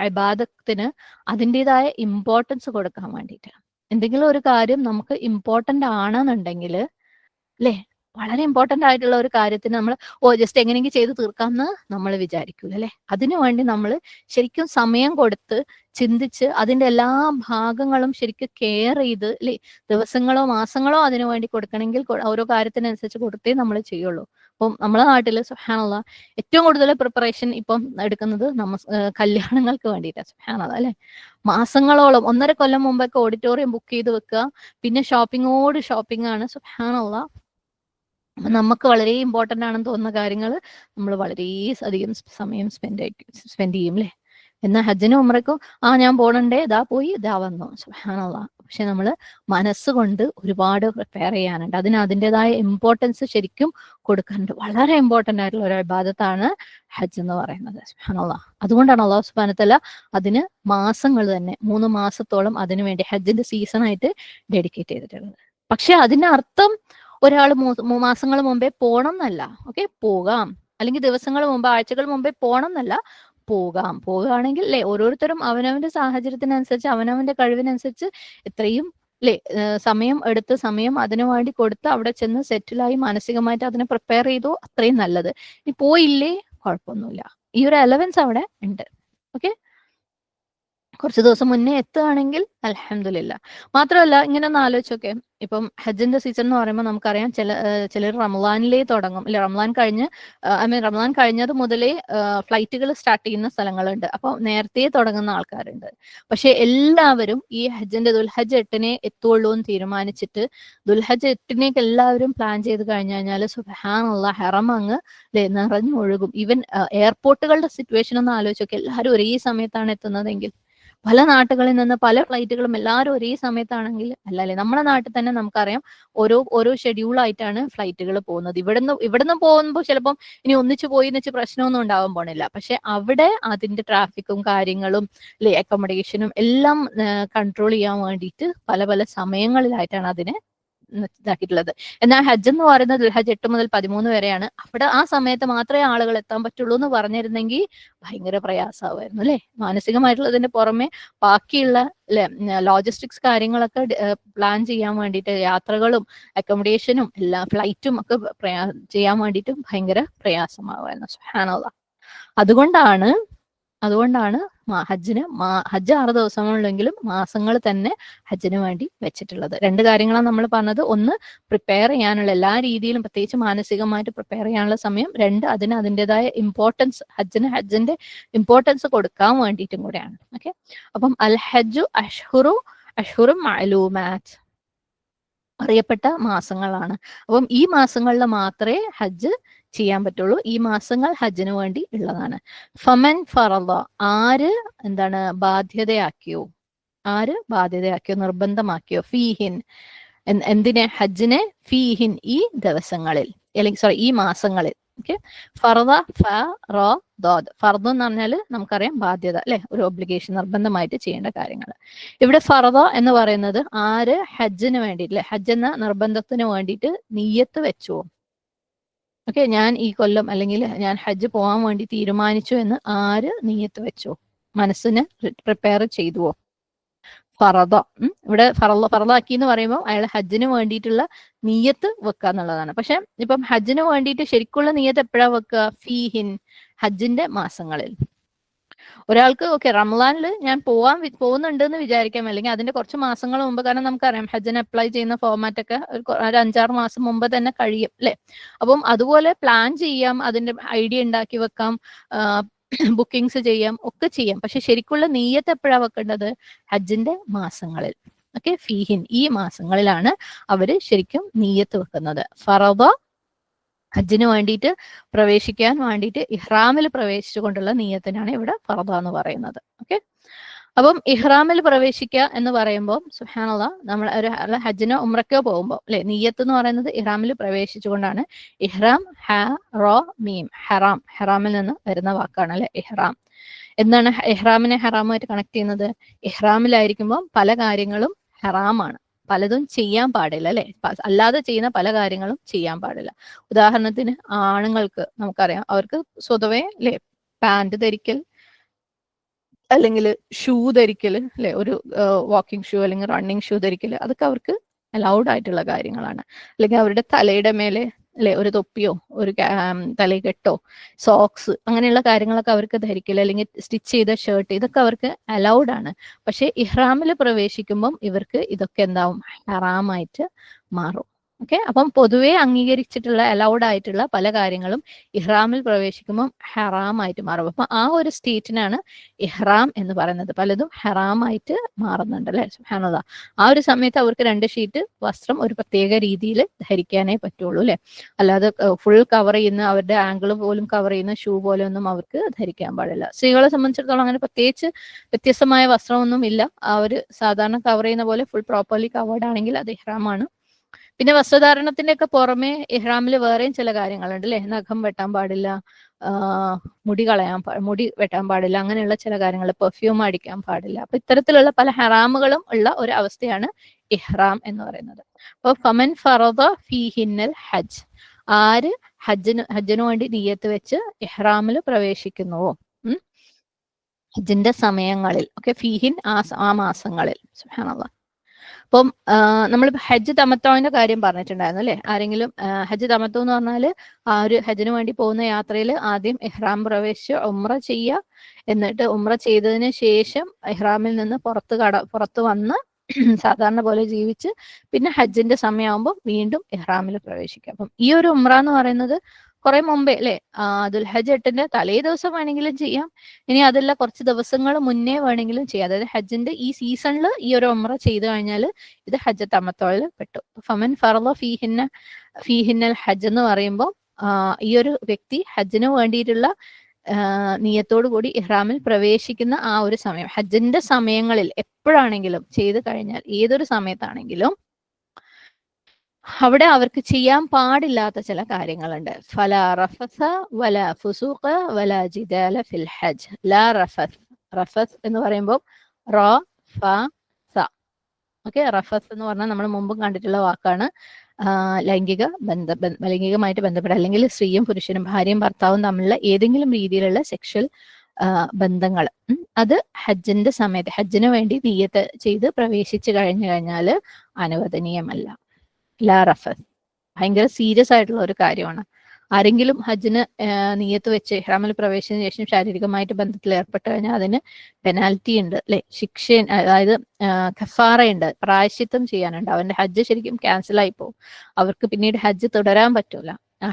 ഇബാദത്തിന് അതിൻ്റെതായ ഇമ്പോർട്ടൻസ് കൊടുക്കാൻ വേണ്ടിയിട്ട്. എന്തെങ്കിലും ഒരു കാര്യം നമുക്ക് ഇമ്പോർട്ടന്റ് ആണെന്നുണ്ടെങ്കിൽ അല്ലേ, വളരെ ഇമ്പോർട്ടന്റ് ആയിട്ടുള്ള ഒരു കാര്യത്തിന് നമ്മൾ ജസ്റ്റ് എങ്ങനെയെങ്കിലും ചെയ്ത് തീർക്കാമെന്ന് നമ്മൾ വിചാരിക്കൂല അല്ലെ. അതിനു വേണ്ടി നമ്മൾ ശരിക്കും സമയം കൊടുത്ത് ചിന്തിച്ച് അതിന്റെ എല്ലാ ഭാഗങ്ങളും ശരിക്കും കെയർ ചെയ്ത് അല്ലെ, ദിവസങ്ങളോ മാസങ്ങളോ അതിനു വേണ്ടി കൊടുക്കണമെങ്കിൽ ഓരോ കാര്യത്തിനനുസരിച്ച് കൊടുത്തേ നമ്മൾ ചെയ്യുള്ളൂ. അപ്പം നമ്മളെ നാട്ടിൽ സുബ്ഹാനല്ലാഹ് ഏറ്റവും കൂടുതൽ പ്രിപ്പറേഷൻ ഇപ്പം എടുക്കുന്നത് കല്യാണങ്ങൾക്ക് വേണ്ടിയിട്ടാണ്. സുബ്ഹാനല്ലാഹ് അല്ലെ, മാസങ്ങളോളം 1.5 കൊല്ലം മുമ്പൊക്കെ ഓഡിറ്റോറിയം ബുക്ക് ചെയ്ത് വെക്കുക, പിന്നെ ഷോപ്പിങ്ങോട് ഷോപ്പിംഗ് ആണ്. സുബ്ഹാനല്ലാഹ് നമുക്ക് വളരെ ഇമ്പോർട്ടൻ്റ് ആണെന്ന് തോന്നുന്ന കാര്യങ്ങൾ നമ്മൾ വളരെ അധികം സമയം സ്പെൻഡ് ചെയ്യും അല്ലേ. എന്നാൽ ഹജ്ജിനും ഉംറയ്ക്കും ഞാൻ പോണണ്ടേ, ഇതാ പോയി ഇതാ വന്നു. സുബ്ഹാനല്ലാഹ്. പക്ഷെ നമ്മൾ മനസ്സുകൊണ്ട് ഒരുപാട് പ്രിപ്പയർ ചെയ്യാനുണ്ട്, അതിന് അതിൻ്റെതായ ഇമ്പോർട്ടൻസ് ശരിക്കും കൊടുക്കാനുണ്ട്. വളരെ ഇമ്പോർട്ടൻ്റ് ആയിട്ടുള്ള ഒരു ഇബാദത്താണ് ഹജ്ജ് എന്ന് പറയുന്നത്. സുബ്ഹാനല്ലാഹ്. അതുകൊണ്ടാണ് അല്ലാഹു സുബ്ഹാനഹു വ തആല അതിന് മാസങ്ങൾ തന്നെ 3 മാസത്തോളം അതിനു വേണ്ടി ഹജ്ജിന്റെ സീസൺ ആയിട്ട് ഡെഡിക്കേറ്റ് ചെയ്തിട്ടുള്ളത്. പക്ഷെ അതിന്റെ അർത്ഥം ഒരാൾ മാസങ്ങൾ മുമ്പേ പോണം എന്നല്ല. ഓക്കെ, പോകാം, അല്ലെങ്കിൽ ദിവസങ്ങൾ മുമ്പ് ആഴ്ചകൾ മുമ്പേ പോണം എന്നല്ല, പോകുകയാണെങ്കിൽ അല്ലെ, ഓരോരുത്തരും അവനവന്റെ സാഹചര്യത്തിനനുസരിച്ച് അവനവന്റെ കഴിവിനനുസരിച്ച് എത്രയും അല്ലെ സമയം എടുത്ത് സമയം അതിനു വേണ്ടി കൊടുത്ത് അവിടെ ചെന്ന് സെറ്റിലായി മാനസികമായിട്ട് അതിനെ പ്രിപ്പയർ ചെയ്തു, അത്രയും നല്ലത്. ഇനി പോയില്ലേ കുഴപ്പമൊന്നുമില്ല, ഈ ഒരു അലവൻസ് അവിടെ ഉണ്ട്. ഓക്കെ, കുറച്ച് ദിവസം മുന്നേ എത്തുകയാണെങ്കിൽ അൽഹംദുലില്ലാ. മാത്രമല്ല ഇങ്ങനെ ഒന്ന് ആലോചിച്ചൊക്കെ, ഇപ്പം ഹജ്ജിന്റെ സീസൺ എന്ന് പറയുമ്പോൾ നമുക്കറിയാം ചിലർ റമളാനിലേ തുടങ്ങും അല്ലെ, റമളാൻ കഴിഞ്ഞത് മുതലേ ഫ്ലൈറ്റുകൾ സ്റ്റാർട്ട് ചെയ്യുന്ന സ്ഥലങ്ങളുണ്ട്. അപ്പോൾ നേരത്തെ തുടങ്ങുന്ന ആൾക്കാരുണ്ട്. പക്ഷെ എല്ലാവരും ഈ ഹജ്ജിന്റെ ദുൽഹജ്ജ് 8-നെ എത്തുള്ളൂ എന്ന് തീരുമാനിച്ചിട്ട് ദുൽഹജ്ജ് 8-നേക്ക് എല്ലാവരും പ്ലാൻ ചെയ്ത് കഴിഞ്ഞാൽ സുബ്ഹാനല്ലാഹ് ഹറം അങ്ങ് നിറഞ്ഞൊഴുകും. ഈവൻ എയർപോർട്ടുകളുടെ സിറ്റുവേഷൻ ഒന്ന് ആലോചിച്ചൊക്കെ, എല്ലാവരും ഒരേ സമയത്താണ് എത്തുന്നതെങ്കിൽ, പല നാട്ടുകളിൽ നിന്ന് പല ഫ്ലൈറ്റുകളും എല്ലാവരും ഒരേ സമയത്താണെങ്കിൽ അല്ലേ. നമ്മുടെ നാട്ടിൽ തന്നെ നമുക്കറിയാം ഓരോ ഷെഡ്യൂൾ ആയിട്ടാണ് ഫ്ലൈറ്റുകൾ പോകുന്നത്. ഇവിടുന്ന് പോകുമ്പോൾ ചിലപ്പം ഇനി ഒന്നിച്ചു പോയി എന്ന് വെച്ച് പ്രശ്നമൊന്നും ഉണ്ടാവാൻ പോണില്ല. പക്ഷെ അവിടെ അതിന്റെ ട്രാഫിക്കും കാര്യങ്ങളും അല്ലെ അക്കോമഡേഷനും എല്ലാം കൺട്രോൾ ചെയ്യാൻ വേണ്ടിയിട്ട് പല പല സമയങ്ങളിലായിട്ടാണ് അതിനെ ഇതാക്കിയിട്ടുള്ളത്. എന്നാൽ ഹജ്ജ് എന്ന് പറയുന്നത് ദുൽഹജ്ജ് 8 മുതൽ 13 വരെയാണ്. അവിടെ ആ സമയത്ത് മാത്രമേ ആളുകൾ എത്താൻ പറ്റുള്ളൂ എന്ന് പറഞ്ഞിരുന്നെങ്കിൽ ഭയങ്കര പ്രയാസമായിരുന്നു അല്ലെ. മാനസികമായിട്ടുള്ളതിന്റെ പുറമെ ബാക്കിയുള്ള അല്ലെ ലോജിസ്റ്റിക്സ് കാര്യങ്ങളൊക്കെ പ്ലാൻ ചെയ്യാൻ വേണ്ടിയിട്ട്, യാത്രകളും അക്കോമഡേഷനും എല്ലാ ഫ്ലൈറ്റും ഒക്കെ ചെയ്യാൻ വേണ്ടിയിട്ട് ഭയങ്കര പ്രയാസമാവുമായിരുന്നു. സുബ്ഹാനല്ലാഹ്. അതുകൊണ്ടാണ് ഹജ്ജ് 6 ദിവസങ്ങളുണ്ടെങ്കിലും മാസങ്ങൾ തന്നെ ഹജ്ജിന് വേണ്ടി വെച്ചിട്ടുള്ളത്. 2 കാര്യങ്ങളാണ് നമ്മൾ പറഞ്ഞത്. ഒന്ന്, പ്രിപ്പയർ ചെയ്യാനുള്ള എല്ലാ രീതിയിലും പ്രത്യേകിച്ച് മാനസികമായിട്ട് പ്രിപ്പയർ ചെയ്യാനുള്ള സമയം. 2, അതിൻ്റെതായ ഇമ്പോർട്ടൻസ്, ഹജ്ജിന്റെ ഇമ്പോർട്ടൻസ് കൊടുക്കാൻ വേണ്ടിയിട്ടും കൂടെയാണ്. ഓക്കെ, അപ്പം അൽ ഹജ്ജു അഷ്ഹുറും മഅലൂമാത്ത്, അറിയപ്പെട്ട മാസങ്ങളാണ്. അപ്പം ഈ മാസങ്ങളിൽ മാത്രമേ ഹജ്ജ് ചെയ്യാൻ പറ്റുള്ളൂ. ഈ മാസങ്ങൾ ഹജ്ജിന് വേണ്ടി ഉള്ളതാണ്. ഫമൻ ഫറള, ആര് ബാധ്യതയാക്കിയോ, നിർബന്ധമാക്കിയോ, ഫീഹിൻ, എന്തിനെ, ഹജ്ജിനെ, ഫീഹിൻ, ഈ ദിവസങ്ങളിൽ, അല്ലെങ്കിൽ ഈ മാസങ്ങളിൽ. ഓക്കെ, ഫർദ ഫർദ് എന്ന് പറഞ്ഞാൽ നമുക്കറിയാം ബാധ്യത അല്ലെ, ഒരു ഒബ്ലിഗേഷൻ, നിർബന്ധമായിട്ട് ചെയ്യേണ്ട കാര്യങ്ങൾ. ഇവിടെ ഫർദ എന്ന് പറയുന്നത് ആര് ഹജ്ജിന് വേണ്ടിയിട്ട്, ഹജ്ജ് എന്ന നിർബന്ധത്തിന് വേണ്ടിയിട്ട് നിയ്യത്ത് വെച്ചുവോ. ഓക്കെ, ഞാൻ ഈ കൊല്ലം അല്ലെങ്കിൽ ഞാൻ ഹജ്ജ് പോകാൻ വേണ്ടി തീരുമാനിച്ചു എന്ന് ആര് നിയ്യത്ത് വെച്ചോ, മനസ്സിന് പ്രിപ്പയർ ചെയ്തുവോ. ഫറദ, ഇവിടെ ഫറദാക്കി എന്ന് പറയുമ്പോൾ അയാൾ ഹജ്ജിന് വേണ്ടിയിട്ടുള്ള നിയ്യത്ത് വെക്കുക എന്നുള്ളതാണ്. പക്ഷെ ഇപ്പം ഹജ്ജിന് വേണ്ടിയിട്ട് ശരിക്കുള്ള നിയ്യത്ത് എപ്പോഴാ വെക്കുക, ഫീഹിൻ, ഹജ്ജിന്റെ മാസങ്ങളിൽ. ഒരാൾക്ക് ഓക്കെ റമളാനിൽ ഞാൻ പോകുന്നുണ്ട് എന്ന് വിചാരിക്കാം, അല്ലെങ്കിൽ അതിന്റെ കുറച്ച് മാസങ്ങൾ മുമ്പ്, കാരണം നമുക്കറിയാം ഹജ്ജിന് അപ്ലൈ ചെയ്യുന്ന ഫോർമാറ്റ് ഒക്കെ ഒരു 5-6 മാസം മുമ്പ് തന്നെ കഴിയും അല്ലെ. അപ്പം അതുപോലെ പ്ലാൻ ചെയ്യാം, അതിന്റെ ഐഡിയ ഉണ്ടാക്കി വെക്കാം, ബുക്കിങ്സ് ചെയ്യാം, ഒക്കെ ചെയ്യാം. പക്ഷെ ശരിക്കുള്ള നിയ്യത്ത് എപ്പോഴാണ് വെക്കേണ്ടത്, ഹജ്ജിന്റെ മാസങ്ങളിൽ. ഓക്കെ, ഫീഹിൻ, ഈ മാസങ്ങളിലാണ് അവര് ശരിക്കും നിയ്യത്ത് വെക്കുന്നത്. ഫറദ, ഹജ്ജിന് വേണ്ടിയിട്ട് പ്രവേശിക്കാൻ വേണ്ടിയിട്ട് ഇഹ്റാമിൽ പ്രവേശിച്ചുകൊണ്ടുള്ള നിയ്യത്തിനാണ് ഇവിടെ ഫറദ എന്ന് പറയുന്നത്. ഓക്കെ, അപ്പം ഇഹ്റാമിൽ പ്രവേശിക്കുക എന്ന് പറയുമ്പോൾ സുബ്ഹാനല്ലാഹ്, നമ്മൾ ഒരു ഹജ്ജിനോ ഉംറയ്ക്കോ പോകുമ്പോൾ അല്ലെ, നിയ്യത്ത് എന്ന് പറയുന്നത് ഇഹ്റാമിൽ പ്രവേശിച്ചുകൊണ്ടാണ്. ഇഹ്റാം ഹറാമിൽ നിന്ന് വരുന്ന വാക്കാണ് അല്ലെ ഇഹ്റാം. എന്താണ് ഇഹ്റാമിനെ ഹറാമായിട്ട് കണക്ട് ചെയ്യുന്നത്, ഇഹ്റാമിലായിരിക്കുമ്പോൾ പല കാര്യങ്ങളും ഹറാമാണ്, പലതും ചെയ്യാൻ പാടില്ല അല്ലെ, അല്ലാതെ ചെയ്യുന്ന പല കാര്യങ്ങളും ചെയ്യാൻ പാടില്ല. ഉദാഹരണത്തിന് ആണുങ്ങൾക്ക് നമുക്കറിയാം, അവർക്ക് സ്വതവേ അല്ലെ പാന്റ് ധരിക്കൽ, അല്ലെങ്കിൽ ഷൂ ധരിക്കൽ അല്ലെ, ഒരു വാക്കിംഗ് ഷൂ അല്ലെങ്കിൽ റണ്ണിങ് ഷൂ ധരിക്കൽ, അതൊക്കെ അവർക്ക് അലൗഡ് ആയിട്ടുള്ള കാര്യങ്ങളാണ്. അല്ലെങ്കിൽ അവരുടെ തലയുടെ മേലെ അല്ലെ ഒരു തൊപ്പിയോ ഒരു തലകെട്ടോ സോക്സ് അങ്ങനെയുള്ള കാര്യങ്ങളൊക്കെ അവർക്ക് ധരിക്കില്ല, അല്ലെങ്കിൽ സ്റ്റിച്ച് ചെയ്ത ഷർട്ട്, ഇതൊക്കെ അവർക്ക് അലൗഡ് ആണ്. പക്ഷെ ഇഹ്റാമിൽ പ്രവേശിക്കുമ്പം ഇവർക്ക് ഇതൊക്കെ എന്താവും, ഹറാമായിട്ട് മാറും. ഓക്കെ, അപ്പം പൊതുവെ അംഗീകരിച്ചിട്ടുള്ള അലൗഡ് ആയിട്ടുള്ള പല കാര്യങ്ങളും ഇഹ്റാമിൽ പ്രവേശിക്കുമ്പോൾ ഹറാമായിട്ട് മാറും. അപ്പൊ ആ ഒരു സ്റ്റേറ്റിനാണ് ഇഹ്റാം എന്ന് പറയുന്നത്. പലതും ഹറാമായിട്ട് മാറുന്നുണ്ട് അല്ലെ, സുബ്ഹാനല്ലാഹ്. ആ ഒരു സമയത്ത് അവർക്ക് 2 ഷീറ്റ് വസ്ത്രം ഒരു പ്രത്യേക രീതിയിൽ ധരിക്കാനേ പറ്റുള്ളൂ അല്ലെ. അല്ലാതെ ഫുൾ കവർ ചെയ്യുന്ന, അവരുടെ ആംഗിൾ പോലും കവർ ചെയ്യുന്ന ഷൂ പോലെ ഒന്നും അവർക്ക് ധരിക്കാൻ പാടില്ല. സ്ത്രീകളെ സംബന്ധിച്ചിടത്തോളം അങ്ങനെ പ്രത്യേകിച്ച് വ്യത്യസ്തമായ വസ്ത്രമൊന്നും ഇല്ല. അവർ സാധാരണ കവർ ചെയ്യുന്ന പോലെ ഫുൾ പ്രോപ്പർലി കവേർഡ് ആണെങ്കിൽ അത് ഇഹ്റാമാണ്. പിന്നെ വസ്ത്രധാരണത്തിന്റെ ഒക്കെ പുറമെ ഇഹ്റാമിൽ വേറെയും ചില കാര്യങ്ങളുണ്ട് അല്ലെ. നഖം വെട്ടാൻ പാടില്ല, മുടി വെട്ടാൻ പാടില്ല, അങ്ങനെയുള്ള ചില കാര്യങ്ങൾ, പെർഫ്യൂം അടിക്കാൻ പാടില്ല. അപ്പൊ ഇത്തരത്തിലുള്ള പല ഹറാമുകളും ഉള്ള ഒരു അവസ്ഥയാണ് ഇഹ്റാം എന്ന് പറയുന്നത്. അപ്പൊ ഫമൻ ഫറദ ഫീഹിന്നൽ ഹജ്ജ്, ആര് ഹജ്ജിനു വേണ്ടി നിയ്യത്ത് വെച്ച് ഇഹ്റാമിൽ പ്രവേശിക്കുന്നുവോ, ഹജ്ജിന്റെ സമയങ്ങളിൽ, ഓക്കെ, ഫീഹിൻ ആ മാസങ്ങളിൽ, സുബ്ഹാനല്ലാഹ്. അപ്പം നമ്മൾ ഹജ്ജ് തമത്തോന്റെ കാര്യം പറഞ്ഞിട്ടുണ്ടായിരുന്നു അല്ലെ. ആരെങ്കിലും ഹജ്ജ് തമത്തു എന്ന് പറഞ്ഞാല് ആ ഒരു ഹജ്ജിന് വേണ്ടി പോകുന്ന യാത്രയിൽ ആദ്യം ഇഹ്റാം പ്രവേശിച്ച് ഉംറ ചെയ്യുക, എന്നിട്ട് ഉംറ ചെയ്തതിന് ശേഷം ഇഹ്റാമിൽ നിന്ന് പുറത്ത് വന്ന് സാധാരണ പോലെ ജീവിച്ച് പിന്നെ ഹജ്ജിന്റെ സമയമാകുമ്പോൾ വീണ്ടും ഇഹ്റാമിൽ പ്രവേശിക്കുക. അപ്പം ഈ ഒരു ഉംറ എന്ന് പറയുന്നത് കുറെ മുമ്പേ അല്ലെ, ദുൽഹജ്ജ് 8 തലേ ദിവസം വേണമെങ്കിലും ചെയ്യാം, ഇനി അതല്ല കുറച്ച് ദിവസങ്ങൾ മുന്നേ വേണമെങ്കിലും ചെയ്യാം. അതായത് ഹജ്ജിന്റെ ഈ സീസണിൽ ഈ ഒരു ഉംറ ചെയ്തു കഴിഞ്ഞാൽ ഇത് ഹജ്ജ് തമത്തോയിൽ പെട്ടു. ഫമൻ ഫറള ഫീഹിന്നൽ ഹജ്ജ് എന്ന് പറയുമ്പോൾ ഈ ഒരു വ്യക്തി ഹജ്ജിന് വേണ്ടിയിട്ടുള്ള നിയത്തോടു കൂടി ഇഹ്റാമിൽ പ്രവേശിക്കുന്ന ആ ഒരു സമയം, ഹജ്ജിന്റെ സമയങ്ങളിൽ എപ്പോഴാണെങ്കിലും ചെയ്തു കഴിഞ്ഞാൽ, ഏതൊരു സമയത്താണെങ്കിലും അവിടെ അവർക്ക് ചെയ്യാൻ പാടില്ലാത്ത ചില കാര്യങ്ങളുണ്ട്. ഫലാ റഫസ വല ഫുസൂഖ വല ജിദാല ഫിൽ ഹജ്ജ്. ലാ റഫസ്, റഫസ് എന്ന് പറയുമ്പോൾ റ ഫ സ, ഓക്കെ. റഫസ് എന്ന് പറഞ്ഞാൽ നമ്മൾ മുമ്പും കണ്ടിട്ടുള്ള വാക്കാണ്. ലൈംഗികമായിട്ട് ബന്ധപ്പെട്ട, അല്ലെങ്കിൽ സ്ത്രീയും പുരുഷനും ഭാര്യയും ഭർത്താവും തമ്മിലുള്ള ഏതെങ്കിലും രീതിയിലുള്ള സെക്ഷൽ ബന്ധങ്ങൾ, അത് ഹജ്ജിന്റെ സമയത്ത് ഹജ്ജിന് വേണ്ടി നിയ്യത്ത് ചെയ്ത് പ്രവേശിച്ചു കഴിഞ്ഞാൽ അനുവദനീയമല്ല. ലാ റഫസ്, ഭയങ്കര സീരിയസ് ആയിട്ടുള്ള ഒരു കാര്യമാണ്. ആരെങ്കിലും ഹജ്ജിന് നിയ്യത്ത് വെച്ച് ഇഹ്റാമിൽ പ്രവേശിച്ചതിന് ശേഷം ശാരീരികമായിട്ട് ബന്ധത്തിൽ ഏർപ്പെട്ട് കഴിഞ്ഞാൽ അതിന് പെനാൽറ്റി ഉണ്ട് അല്ലെ, ശിക്ഷ, അതായത് കഫാറയുണ്ട്, പ്രായശ്ചിത്തം ചെയ്യാനുണ്ട്. അവന്റെ ഹജ്ജ് ശരിക്കും ക്യാൻസൽ ആയി പോകും. അവർക്ക് പിന്നീട് ഹജ്ജ് തുടരാൻ പറ്റൂല.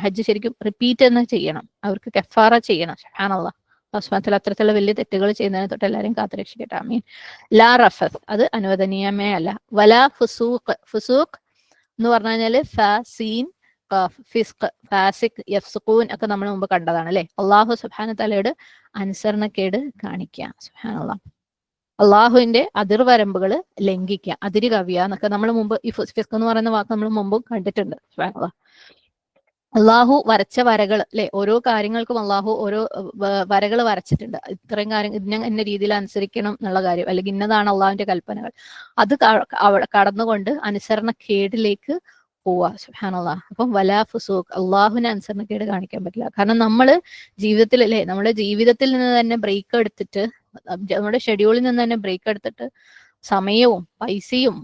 ഹജ്ജ് ശരിക്കും റിപ്പീറ്റ് തന്നെ ചെയ്യണം, അവർക്ക് കഫാറ ചെയ്യണം. സുബ്ഹാനല്ലാഹ്, അള്ളാഹു അത്തരത്തിലുള്ള വലിയ തെറ്റുകൾ ചെയ്യുന്നതിനെ തൊട്ട് എല്ലാവരും കാത്തുരക്ഷിക്കട്ടെ, ആമീൻ. ലാ റഫസ്, അത് അനുവദനീയമേ അല്ല. വലാ ഫുസൂഖ്, ഫുസൂഖ് എന്ന് പറഞ്ഞു കഴിഞ്ഞാല് ഫാസീൻ ഫിസ്ക്, ഫാസിക്, യഫ്സുഖൂൻ ഒക്കെ നമ്മൾ മുമ്പ് കണ്ടതാണ് അല്ലെ. അള്ളാഹു സുബ്ഹാനഹു തആലയോട് അനുസരണക്കേട് കാണിക്കുക, സുബ്ഹാനല്ലാഹ്. അള്ളാഹുവിന്റെ അതിർവരമ്പുകൾ ലംഘിക്കുക, അതിര് കവിയ എന്നൊക്കെ നമ്മൾ മുമ്പ് ഈ ഫിസ്ക് എന്ന് പറയുന്ന വാക്ക് നമ്മൾ മുമ്പും കണ്ടിട്ടുണ്ട്. സുബ്ഹാനല്ലാഹ്. അള്ളാഹു വരച്ച വരകൾ അല്ലെ, ഓരോ കാര്യങ്ങൾക്കും അള്ളാഹു ഓരോ വരകൾ വരച്ചിട്ടുണ്ട്. ഇത്രയും കാര്യം ഇന്ന രീതിയിൽ അനുസരിക്കണം എന്നുള്ള കാര്യം, അല്ലെങ്കിൽ ഇന്നതാണ് അള്ളാഹുവിന്റെ കൽപ്പനകൾ. അത് കടന്നുകൊണ്ട് അനുസരണക്കേടിലേക്ക് പോവുക, സുബ്ഹാനല്ലാഹ്. അപ്പം വലാ ഫുസൂഖ്, അള്ളാഹുവിനെ അനുസരണക്കേട് കാണിക്കാൻ പറ്റില്ല. കാരണം നമ്മള് ജീവിതത്തിൽ അല്ലെ, നമ്മുടെ ജീവിതത്തിൽ നിന്ന് തന്നെ ബ്രേക്ക് എടുത്തിട്ട്, നമ്മുടെ ഷെഡ്യൂളിൽ നിന്ന് തന്നെ ബ്രേക്ക് എടുത്തിട്ട് സമയവും പൈസയും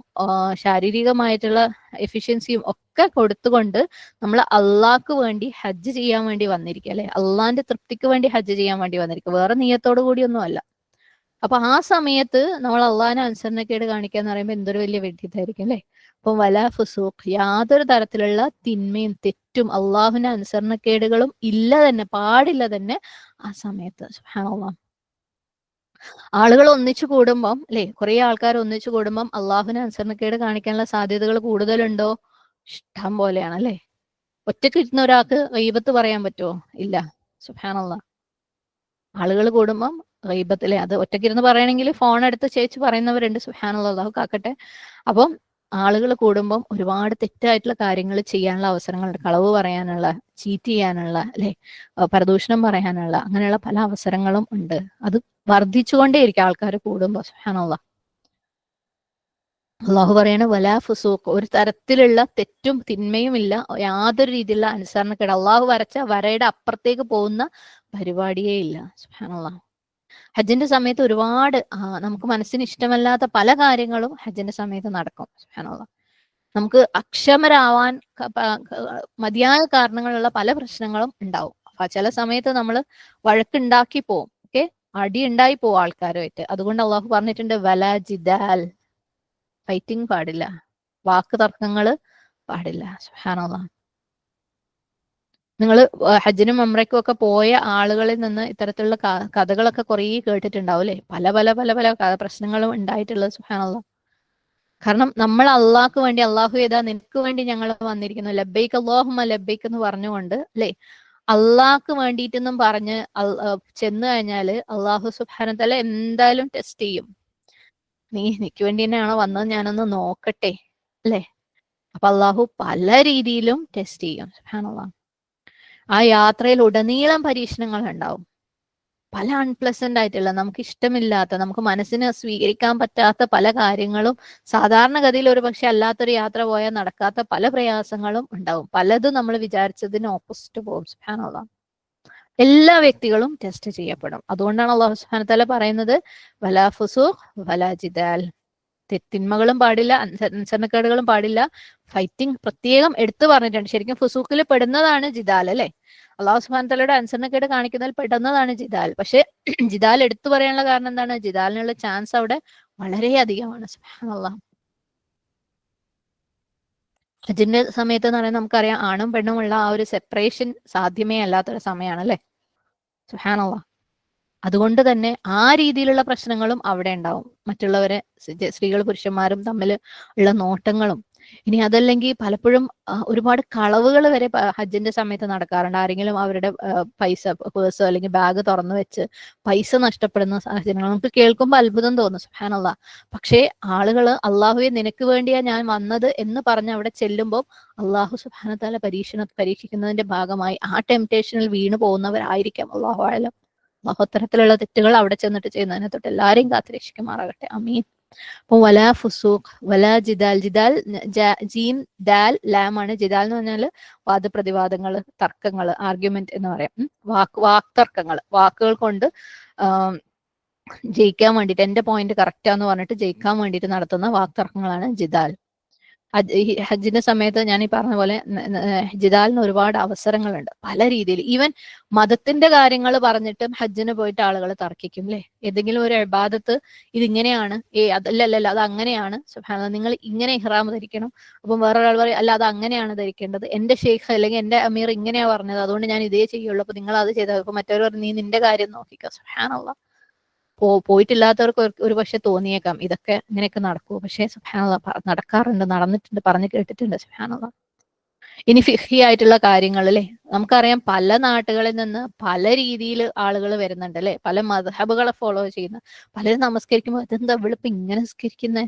ശാരീരികമായിട്ടുള്ള എഫിഷ്യൻസിയും ഒക്കെ കൊടുത്തുകൊണ്ട് നമ്മൾ അള്ളാഹ്ക്ക് വേണ്ടി ഹജ്ജ് ചെയ്യാൻ വേണ്ടി വന്നിരിക്കുക അല്ലെ, അള്ളാഹിന്റെ തൃപ്തിക്ക് വേണ്ടി ഹജ്ജ് ചെയ്യാൻ വേണ്ടി വന്നിരിക്കുക, വേറെ നിയത്തോടു കൂടിയൊന്നും അല്ല. അപ്പൊ ആ സമയത്ത് നമ്മൾ അള്ളാഹിനെ അനുസരണക്കേട് കാണിക്കുക എന്ന് പറയുമ്പോൾ എന്തൊരു വലിയ വെഡ്ഢിത്തായിരിക്കും അല്ലെ. അപ്പം വലാ ഫുസൂഖ്, യാതൊരു തരത്തിലുള്ള തിന്മയും തെറ്റും അള്ളാഹുവിന്റെ അനുസരണക്കേടുകളും ഇല്ല തന്നെ, പാടില്ല തന്നെ ആ സമയത്ത്. സുബ്ഹാനല്ലാഹ്. ആളുകൾ ഒന്നിച്ചു കൂടുമ്പം അല്ലെ, കുറെ ആൾക്കാർ ഒന്നിച്ചു കൂടുമ്പം അള്ളാഹുവിന് അനുസരണക്കേട് കാണിക്കാനുള്ള സാധ്യതകൾ കൂടുതലുണ്ടോ? ഇഷ്ടം പോലെയാണ് അല്ലെ. ഒറ്റയ്ക്ക് ഇരുന്ന ഒരാൾക്ക് ഗീബത്ത് പറയാൻ പറ്റുമോ? ഇല്ല. സുബ്ഹാനല്ലാഹ്. ആളുകൾ കൂടുമ്പം ഗീബത്ത് അല്ലെ, അത് ഒറ്റയ്ക്കിരുന്ന് പറയണമെങ്കിൽ ഫോൺ എടുത്ത് ചേച്ചി പറയുന്നവരുണ്ട്. സുബ്ഹാനല്ലാഹ്, അല്ലാഹു കാക്കട്ടെ. അപ്പം ആളുകൾ കൂടുമ്പം ഒരുപാട് തെറ്റായിട്ടുള്ള കാര്യങ്ങൾ ചെയ്യാനുള്ള അവസരങ്ങളുണ്ട്. കളവ് പറയാനുള്ള, ചീറ്റ് ചെയ്യാനുള്ള അല്ലെ, പരദൂഷണം പറയാനുള്ള, അങ്ങനെയുള്ള പല അവസരങ്ങളും ഉണ്ട്. അത് വർദ്ധിച്ചുകൊണ്ടേയിരിക്കും ആൾക്കാർ കൂടുമ്പോൾ. സുബ്ഹാനല്ലാഹ്. അള്ളാഹു പറയാണ് വലാ ഫുസൂഖ്, ഒരു തരത്തിലുള്ള തെറ്റും തിന്മയും ഇല്ല, യാതൊരു രീതിയിലുള്ള അനുസരണക്കേട്, അള്ളാഹു വരച്ച വരയുടെ അപ്പുറത്തേക്ക് പോകുന്ന പരിപാടിയേ ഇല്ല. സുബ്ഹാനല്ലാഹ്. ഹജ്ജിന്റെ സമയത്ത് ഒരുപാട് നമുക്ക് മനസ്സിന് ഇഷ്ടമല്ലാത്ത പല കാര്യങ്ങളും ഹജ്ജിന്റെ സമയത്ത് നടക്കും. സുബ്ഹാനല്ലാഹ്. നമുക്ക് അക്ഷമരാവാൻ മതിയായ കാരണങ്ങളുള്ള പല പ്രശ്നങ്ങളും ഉണ്ടാവും. അപ്പൊ ചില സമയത്ത് നമ്മൾ വഴക്കുണ്ടാക്കി പോവും, ഓക്കെ, അടി ഉണ്ടായി പോവും ആൾക്കാരുമായിട്ട്. അതുകൊണ്ട് അള്ളാഹു പറഞ്ഞിട്ടുണ്ട് വലാ ജിദാൽ, ഫൈറ്റിംഗ് പാടില്ല, വാക്ക് തർക്കങ്ങള് പാടില്ല. സുബ്ഹാനല്ലാഹ്. നിങ്ങൾ ഹജ്ജിനും ഉംറയ്ക്കും ഒക്കെ പോയ ആളുകളിൽ നിന്ന് ഇത്തരത്തിലുള്ള കഥകളൊക്കെ കുറേ കേട്ടിട്ടുണ്ടാവും അല്ലേ? പല പല പല പല പ്രശ്നങ്ങളും ഉണ്ടായിട്ടുള്ളത്. സുബ്ഹാനല്ലാഹ്. കാരണം നമ്മൾ അള്ളാഹ്ക്ക് വേണ്ടി, അള്ളാഹു ഏതാ നിനക്ക് വേണ്ടി ഞങ്ങൾ വന്നിരിക്കുന്നു, ലബ്ബൈക്ക് അല്ലാഹുമ്മ ലബ്ബൈക്ക് എന്ന് പറഞ്ഞുകൊണ്ട് അല്ലേ, അള്ളാഹ്ക്ക് വേണ്ടിയിട്ടെന്നും പറഞ്ഞ് ചെന്ന് കഴിഞ്ഞാല് അള്ളാഹു സുബ്ഹാനഹു വ തആല എന്തായാലും ടെസ്റ്റ് ചെയ്യും. നീ എനിക്ക് വേണ്ടി തന്നെയാണോ വന്നത്, ഞാനൊന്ന് നോക്കട്ടെ അല്ലേ? അപ്പൊ അള്ളാഹു പല രീതിയിലും ടെസ്റ്റ് ചെയ്യും. സുബ്ഹാനല്ലാഹ്. ആ യാത്രയിൽ ഉടനീളം പരീക്ഷണങ്ങൾ ഉണ്ടാവും. പല അൺപ്ലസന്റ് ആയിട്ടുള്ള, നമുക്ക് ഇഷ്ടമില്ലാത്ത, നമുക്ക് മനസ്സിന് സ്വീകരിക്കാൻ പറ്റാത്ത പല കാര്യങ്ങളും, സാധാരണഗതിയിൽ ഒരു പക്ഷെ അല്ലാത്തൊരു യാത്ര പോയാൽ നടക്കാത്ത പല പ്രയാസങ്ങളും ഉണ്ടാവും. പലതും നമ്മൾ വിചാരിച്ചതിന് ഓപ്പോസിറ്റ് പോകും. സുബ്ഹാനല്ലാഹ്. എല്ലാ വ്യക്തികളും ടെസ്റ്റ് ചെയ്യപ്പെടും. അതുകൊണ്ടാണ് അല്ലാഹു സുബ്ഹാനഹു വ തആല പറയുന്നത് വലാ ഫുസൂഖ് വലാ ജിദാൽ. തിന്മകളും പാടില്ല, അനുസരണക്കേടുകളും പാടില്ല. ഫൈറ്റിംഗ് പ്രത്യേകം എടുത്തു പറഞ്ഞിട്ടുണ്ട്. ശരിക്കും ഫുസൂഖിൽ പെടുന്നതാണ് ജിദാൽ അല്ലെ? അള്ളാഹു സുബ്ഹാനഹു വ തആലയുടെ അനുസരണക്കേട് കാണിക്കുന്നതിൽ പെടുന്നതാണ് ജിദാൽ. പക്ഷെ ജിദാൽ എടുത്തു പറയാനുള്ള കാരണം എന്താണ്? ജിദാലിനുള്ള ചാൻസ് അവിടെ വളരെ അധികമാണ്. സുബ്ഹാനല്ലാഹ്. ഹജ്ജിന്റെ സമയത്ത് എന്ന് പറയുന്നത് നമുക്കറിയാം, ആണും പെണ്ണുമുള്ള ആ ഒരു സെപ്പറേഷൻ സാധ്യമേ അല്ലാത്തൊരു സമയമാണ് അല്ലെ? സുബ്ഹാനല്ലാഹ്. അതുകൊണ്ട് തന്നെ ആ രീതിയിലുള്ള പ്രശ്നങ്ങളും അവിടെ ഉണ്ടാവും. മറ്റുള്ളവരെ, സ്ത്രീകൾ പുരുഷന്മാരും തമ്മിൽ ഉള്ള നോട്ടങ്ങളും. ഇനി അതല്ലെങ്കിൽ പലപ്പോഴും ഒരുപാട് കളവുകൾ വരെ ഹജ്ജിന്റെ സമയത്ത് നടക്കാറുണ്ട്. ആരെങ്കിലും അവരുടെ പൈസ, പേഴ്സോ അല്ലെങ്കിൽ ബാഗ് തുറന്നു വെച്ച് പൈസ നഷ്ടപ്പെടുന്ന സാഹചര്യങ്ങൾ നമുക്ക് കേൾക്കുമ്പോൾ അത്ഭുതം തോന്നും. സുബ്ഹാനല്ലാഹ്. പക്ഷേ ആളുകൾ അള്ളാഹുവെ നിനക്ക് വേണ്ടിയാ ഞാൻ വന്നത് എന്ന് പറഞ്ഞ് അവിടെ ചെല്ലുമ്പോൾ അള്ളാഹു സുബ്ഹാനഹു വ തആല പരീക്ഷിക്കുന്നതിന്റെ ഭാഗമായി ആ ടെംപ്ടേഷനിൽ വീണു പോകുന്നവരായിരിക്കാം. അള്ളാഹു അഅലം. അള്ളാഹു അത്തരത്തിലുള്ള തെറ്റുകൾ അവിടെ ചെന്നിട്ട് ചെയ്യുന്നതിനെ തൊട്ട് എല്ലാവരെയും കാത്തുരക്ഷിക്കുമാറാകട്ടെ. അമീൻ. അപ്പൊ വലാ ഫുസൂഖ് വലാ ജിദാൽ. ജിദാൽ ജീം ദാൽ ലാം ആണ്. ജിദാൽ എന്ന് പറഞ്ഞാൽ വാദപ്രതിവാദങ്ങൾ, തർക്കങ്ങൾ, ആർഗ്യുമെന്റ് എന്ന് പറയാം. വാക്തർക്കങ്ങൾ, വാക്കുകൾ കൊണ്ട് ജയിക്കാൻ വേണ്ടിയിട്ട്, എന്റെ പോയിന്റ് കറക്റ്റാന്ന് പറഞ്ഞിട്ട് ജയിക്കാൻ വേണ്ടിയിട്ട് നടത്തുന്ന വാക്തർക്കങ്ങളാണ് ജിദാൽ. ഹജ്ജിന്റെ സമയത്ത് ഞാൻ ഈ പറഞ്ഞ പോലെ ജിദാലിന് ഒരുപാട് അവസരങ്ങളുണ്ട് പല രീതിയിൽ. ഈവൻ മതത്തിന്റെ കാര്യങ്ങൾ പറഞ്ഞിട്ടും ഹജ്ജിന് പോയിട്ട് ആളുകൾ തർക്കിക്കും അല്ലെ? ഏതെങ്കിലും ഒരു ഇബാദത്ത് ഇതിങ്ങനെയാണ്, അതല്ലല്ല അത് അങ്ങനെയാണ്, സുബ്ഹാനല്ലാഹ് നിങ്ങൾ ഇങ്ങനെ ഇഹ്റാം ധരിക്കണം. അപ്പം വേറൊരാൾ പറയും അല്ല അത് അങ്ങനെയാണ് ധരിക്കേണ്ടത്, എന്റെ ഷെയ്ഖ് അല്ലെങ്കിൽ എന്റെ അമീർ ഇങ്ങനെയാ പറഞ്ഞത്, അതുകൊണ്ട് ഞാൻ ഇതേ ചെയ്യുള്ളൂ, അപ്പൊ നിങ്ങൾ അത് ചെയ്താൽ. അപ്പൊ മറ്റവർ പറഞ്ഞു നീ നിന്റെ കാര്യം നോക്കിക്കോ. സുബ്ഹാനല്ലാഹ്. പോയിട്ടില്ലാത്തവർക്ക് ഒരു പക്ഷെ തോന്നിയേക്കാം ഇതൊക്കെ ഇങ്ങനെയൊക്കെ നടക്കുമോ, പക്ഷെ സുബ്ഹാനല്ലാഹ് നടക്കാറുണ്ട്, നടന്നിട്ടുണ്ട്, പറഞ്ഞു കേട്ടിട്ടുണ്ട്. സുബ്ഹാനല്ലാഹ്. ഇനി ഫിഖ്ഹി ആയിട്ടുള്ള കാര്യങ്ങൾ അല്ലെ, നമുക്കറിയാം പല നാട്ടുകളിൽ നിന്ന് പല രീതിയിൽ ആളുകൾ വരുന്നുണ്ട് അല്ലെ, പല മദ്ഹബുകളെ ഫോളോ ചെയ്യുന്ന. പലരും നമസ്കരിക്കുമ്പോൾ ഇതെന്താ ഇവളിപ്പോ ഇങ്ങനെ നിസ്കരിക്കുന്നേ,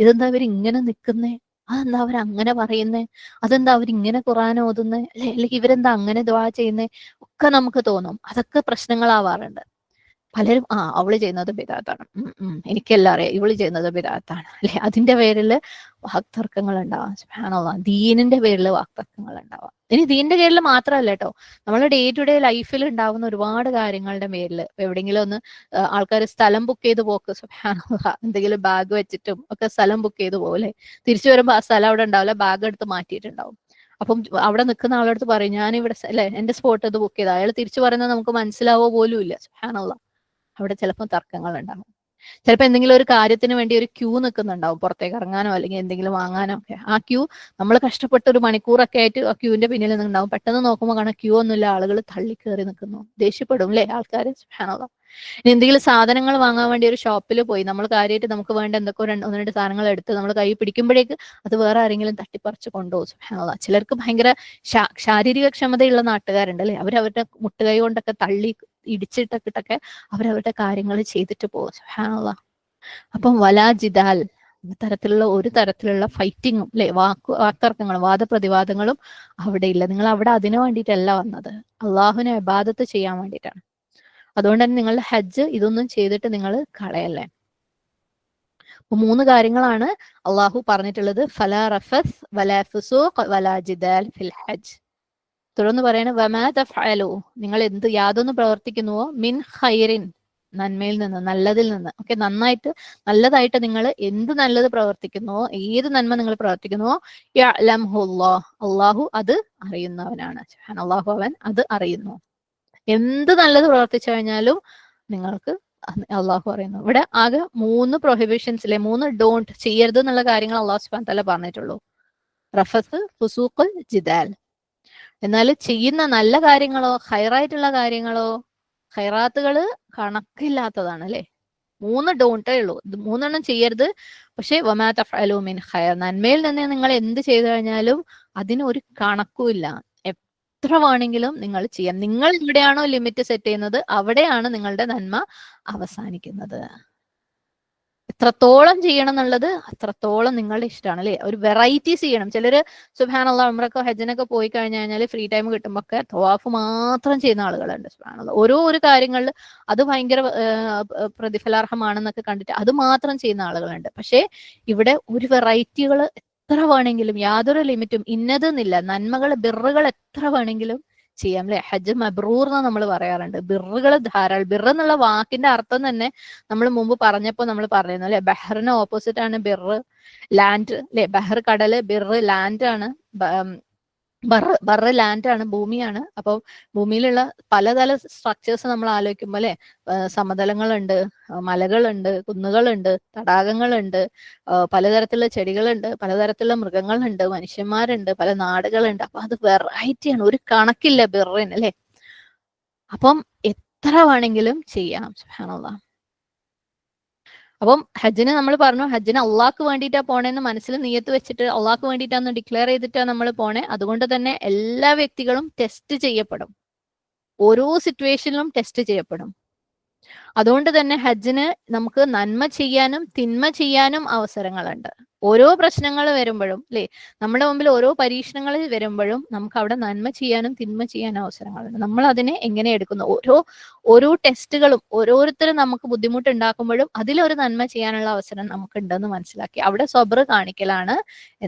ഇതെന്താ അവർ ഇങ്ങനെ നിൽക്കുന്നേ, അതെന്താ അവർ അങ്ങനെ പറയുന്നേ, അതെന്താ അവരിങ്ങനെ ഖുർആൻ ഓതുന്നേ അല്ലെ, അല്ലെങ്കിൽ ഇവരെന്താ അങ്ങനെ ദുആ ചെയ്യുന്നേ ഒക്കെ നമുക്ക് തോന്നും. അതൊക്കെ പ്രശ്നങ്ങളാവാറുണ്ട്. പലരും അവള് ചെയ്യുന്നത് ബിദഅത്താണ്, എനിക്കെല്ലാം അറിയാം, ഇവള് ചെയ്യുന്നത് ബിദഅത്താണ് അല്ലെ. അതിന്റെ പേരിൽ വാക്തർക്കങ്ങൾ ഉണ്ടാവാം. സുബ്ഹാനല്ലാഹ്. ദീനിന്റെ പേരിൽ വാക്തർക്കങ്ങൾ ഉണ്ടാവാം. ഇനി ദീനിന്റെ പേരിൽ മാത്രമല്ല കേട്ടോ, നമ്മുടെ ഡേ ടു ഡേ ലൈഫിൽ ഉണ്ടാവുന്ന ഒരുപാട് കാര്യങ്ങളുടെ പേരിൽ എവിടെയെങ്കിലും ഒന്ന് ആൾക്കാർ സ്ഥലം ബുക്ക് ചെയ്ത് പോക്ക്. സുബ്ഹാനല്ലാഹ്. എന്തെങ്കിലും ബാഗ് വെച്ചിട്ടും ഒക്കെ സ്ഥലം ബുക്ക് ചെയ്ത് പോകും അല്ലെ. തിരിച്ചു വരുമ്പോൾ ആ സ്ഥലം അവിടെ ഉണ്ടാവില്ല, ബാഗ് എടുത്ത് മാറ്റിയിട്ടുണ്ടാവും. അപ്പം അവിടെ നിൽക്കുന്ന ആളടുത്ത് പറയും ഞാൻ ഇവിടെ അല്ലെ എന്റെ സ്പോട്ട് ഇത് ബുക്ക് ചെയ്ത, അയാൾ തിരിച്ചു പറയുന്നത് നമുക്ക് മനസ്സിലാവോ പോലും ഇല്ല. സുബ്ഹാനല്ലാഹ്. അവിടെ ചിലപ്പോൾ തർക്കങ്ങൾ ഉണ്ടാവും. ചിലപ്പോൾ എന്തെങ്കിലും ഒരു കാര്യത്തിന് വേണ്ടി ഒരു ക്യൂ നിൽക്കുന്നുണ്ടാവും, പുറത്തേക്ക് ഇറങ്ങാനോ അല്ലെങ്കിൽ എന്തെങ്കിലും വാങ്ങാനോ ഒക്കെ. ആ ക്യൂ നമ്മൾ കഷ്ടപ്പെട്ട് ഒരു മണിക്കൂറൊക്കെ ആയിട്ട് ആ ക്യൂവിന്റെ പിന്നിൽ നിന്നുണ്ടാവും. പെട്ടെന്ന് നോക്കുമ്പോൾ കാണാം ക്യൂ ഒന്നുമില്ല, ആളുകൾ തള്ളി കയറി നിൽക്കുന്നു. ദേഷ്യപ്പെടും അല്ലേ ആൾക്കാർ. സുബ്ഹാനല്ലാഹ്. ഇനി എന്തെങ്കിലും സാധനങ്ങൾ വാങ്ങാൻ വേണ്ടി ഒരു ഷോപ്പിൽ പോയി നമ്മൾ കാര്യമായിട്ട് നമുക്ക് വേണ്ട എന്തൊക്കെ ഒന്ന് രണ്ട് സാധനങ്ങൾ എടുത്ത് നമ്മൾ കൈ പിടിക്കുമ്പോഴേക്ക് അത് വേറെ ആരെങ്കിലും തട്ടിപ്പറിച്ച് കൊണ്ടുപോകും. സുബ്ഹാനല്ലാഹ്. ചിലർക്ക് ഭയങ്കര ശാരീരിക ക്ഷമതയുള്ള നാട്ടുകാരുണ്ട് അല്ലെ, അവരവരുടെ മുട്ടുകൈ കൊണ്ടൊക്കെ തള്ളി ഇടിച്ചിട്ടൊക്കെ അവരവരുടെ കാര്യങ്ങൾ ചെയ്തിട്ട് പോകും. സുബ്ഹാനല്ലാഹ്. അപ്പം വലാ ജിദാൽ, ഒരു തരത്തിലുള്ള ഫൈറ്റിങ്ങും അല്ലെ, വാക്തർക്കങ്ങളും വാദപ്രതിവാദങ്ങളും അവിടെ ഇല്ല. നിങ്ങൾ അവിടെ അതിനു വേണ്ടിയിട്ടല്ല വന്നത്, അള്ളാഹുവിനെ ഇബാദത്ത് ചെയ്യാൻ വേണ്ടിയിട്ടാണ്. അതുകൊണ്ട് തന്നെ നിങ്ങളുടെ ഹജ്ജ് ഇതൊന്നും ചെയ്തിട്ട് നിങ്ങൾ കളയല്ലേ. അപ്പൊ 3 കാര്യങ്ങളാണ് അള്ളാഹു പറഞ്ഞിട്ടുള്ളത്. ഫലാ റഫസ് വലാ ഫുസൂഖ് വലാ ജിദാൽ ഫിൽ ഹജ്ജ്. തുടർന്ന് പറയണ വമാ തഫ്അലു, നിങ്ങൾ യാതൊന്ന് പ്രവർത്തിക്കുന്നുവോ, മിൻ ഖൈറിൻ, നന്മയിൽ നിന്ന്, നല്ലതിൽ നിന്ന്. ഓക്കെ, നല്ലതായിട്ട് നിങ്ങൾ എന്ത് നല്ലത് പ്രവർത്തിക്കുന്നുവോ, ഏത് നന്മ നിങ്ങൾ പ്രവർത്തിക്കുന്നുവോ, യഅലംഹുല്ലാഹ്, അള്ളാഹു അത് അറിയുന്നവനാണ്. അള്ളാഹു അവൻ അത് അറിയുന്നു. എന്ത് നല്ലത് പ്രവർത്തിച്ചു കഴിഞ്ഞാലും നിങ്ങൾക്ക് അള്ളാഹു അറിയുന്നു. ഇവിടെ ആകെ 3 പ്രൊഹിബിഷൻസ് അല്ലെ, 3 ഡോണ്ട് ചെയ്യരുത് എന്നുള്ള കാര്യങ്ങൾ അള്ളാഹു സുബ്ഹാനഹു വ തആല പറഞ്ഞിട്ടുള്ളൂ. റഫസ്, ഫുസൂഖ്, ജിദാൽ. എന്നാൽ ചെയ്യുന്ന നല്ല കാര്യങ്ങളോ ഹൈറായിട്ടുള്ള കാര്യങ്ങളോ ഹൈറാത്തുകള് കണക്കില്ലാത്തതാണ് അല്ലെ. 3 ഡോണ്ടേ ഉള്ളൂ. ഇത് 3 ചെയ്യരുത്. പക്ഷെ വമാ തഫ്അലൂ മിൻ ഖൈർ, നന്മയിൽ നിന്ന് നിങ്ങൾ എന്ത് ചെയ്തു കഴിഞ്ഞാലും അതിന് ഒരു കണക്കുമില്ല. എത്ര വേണമെങ്കിലും നിങ്ങൾ ചെയ്യാം. നിങ്ങൾ എവിടെയാണോ ലിമിറ്റ് സെറ്റ് ചെയ്യുന്നത് അവിടെയാണ് നിങ്ങളുടെ നന്മ അവസാനിക്കുന്നത്. എത്രത്തോളം ചെയ്യണം എന്നുള്ളത് അത്രത്തോളം നിങ്ങളുടെ ഇഷ്ടമാണ് അല്ലെ. ഒരു വെറൈറ്റീസ് ചെയ്യണം. ചിലര് സുബ്ഹാനല്ലാഹ് ഉംറക്കോ ഹജ്ജിനൊക്കെ പോയി കഴിഞ്ഞാൽ ഫ്രീ ടൈം കിട്ടുമ്പോൾ ഒക്കെ തവാഫ് മാത്രം ചെയ്യുന്ന ആളുകളുണ്ട്. സുബ്ഹാനല്ലാഹ് ഓരോ കാര്യങ്ങളിൽ അത് ഭയങ്കര പ്രതിഫലാർഹമാണെന്നൊക്കെ കണ്ടിട്ട് അത് മാത്രം ചെയ്യുന്ന ആളുകളുണ്ട്. പക്ഷേ ഇവിടെ ഒരു വെറൈറ്റികൾ എത്ര വേണമെങ്കിലും, യാതൊരു ലിമിറ്റും ഇന്നതെന്നില്ല. നന്മകൾ ബിറുകൾ എത്ര വേണമെങ്കിലും ചെയ്യാം അല്ലെ. ഹജ്ജ് മബ്രൂർ എന്ന് നമ്മൾ പറയാറുണ്ട്. ബിറുകൾ ധാരാളം. ബിർ എന്നുള്ള വാക്കിന്റെ അർത്ഥം തന്നെ നമ്മൾ മുമ്പ് പറഞ്ഞപ്പോൾ നമ്മൾ പറയുന്നു അല്ലെ. ബഹറിന് ഓപ്പോസിറ്റ് ആണ് ബിർ, ലാൻഡ് അല്ലെ. ബഹർ കടല്, ബിർ ലാൻഡ് ആണ്. ബറ് ലാൻഡ് ആണ്, ഭൂമിയാണ്. അപ്പോൾ ഭൂമിയിലുള്ള പലതര സ്ട്രക്ചേഴ്സ് നമ്മൾ ആലോചിക്കുമ്പോൾ അല്ലെ, സമതലങ്ങളുണ്ട്, മലകളുണ്ട്, കുന്നുകളുണ്ട്, തടാകങ്ങളുണ്ട്, പലതരത്തിലുള്ള ചെടികളുണ്ട്, പലതരത്തിലുള്ള മൃഗങ്ങളുണ്ട്, മനുഷ്യന്മാരുണ്ട്, പല നാടുകളുണ്ട്. അപ്പൊ അത് വെറൈറ്റിയാണ്, ഒരു കണക്കില്ല ബിറിന് അല്ലെ. അപ്പം എത്ര വേണമെങ്കിലും ചെയ്യാം. സുബ്ഹാനല്ലാഹ്. അപ്പം ഹജ്ജിന് നമ്മൾ പറഞ്ഞു, ഹജ്ജിന് അള്ളാഹ്ക്ക് വേണ്ടിയിട്ടാ പോണേന്ന് മനസ്സിൽ നിയത്ത് വെച്ചിട്ട് അള്ളാഹ്ക്ക് വേണ്ടിയിട്ടാന്ന് ഡിക്ലെയർ ചെയ്തിട്ടാ നമ്മൾ പോണേ. അതുകൊണ്ട് തന്നെ എല്ലാ വ്യക്തികളും ടെസ്റ്റ് ചെയ്യപ്പെടും. ഓരോ സിറ്റുവേഷനിലും ടെസ്റ്റ് ചെയ്യപ്പെടും. അതുകൊണ്ട് തന്നെ ഹജ്ജിന് നമുക്ക് നന്മ ചെയ്യാനും തിന്മ ചെയ്യാനും അവസരങ്ങളുണ്ട്. ഓരോ പ്രശ്നങ്ങൾ വരുമ്പോഴും അല്ലെ, നമ്മുടെ മുമ്പിൽ ഓരോ പരീക്ഷണങ്ങൾ വരുമ്പോഴും നമുക്ക് അവിടെ നന്മ ചെയ്യാനും തിന്മ ചെയ്യാനും അവസരങ്ങളുണ്ട്. നമ്മൾ അതിനെ എങ്ങനെ എടുക്കുന്നു? ഓരോ ടെസ്റ്റുകളും ഓരോരുത്തരും നമുക്ക് ബുദ്ധിമുട്ടുണ്ടാക്കുമ്പോഴും അതിലൊരു നന്മ ചെയ്യാനുള്ള അവസരം നമുക്കുണ്ടെന്ന് മനസ്സിലാക്കി അവിടെ സബ്ർ കാണിക്കലാണ്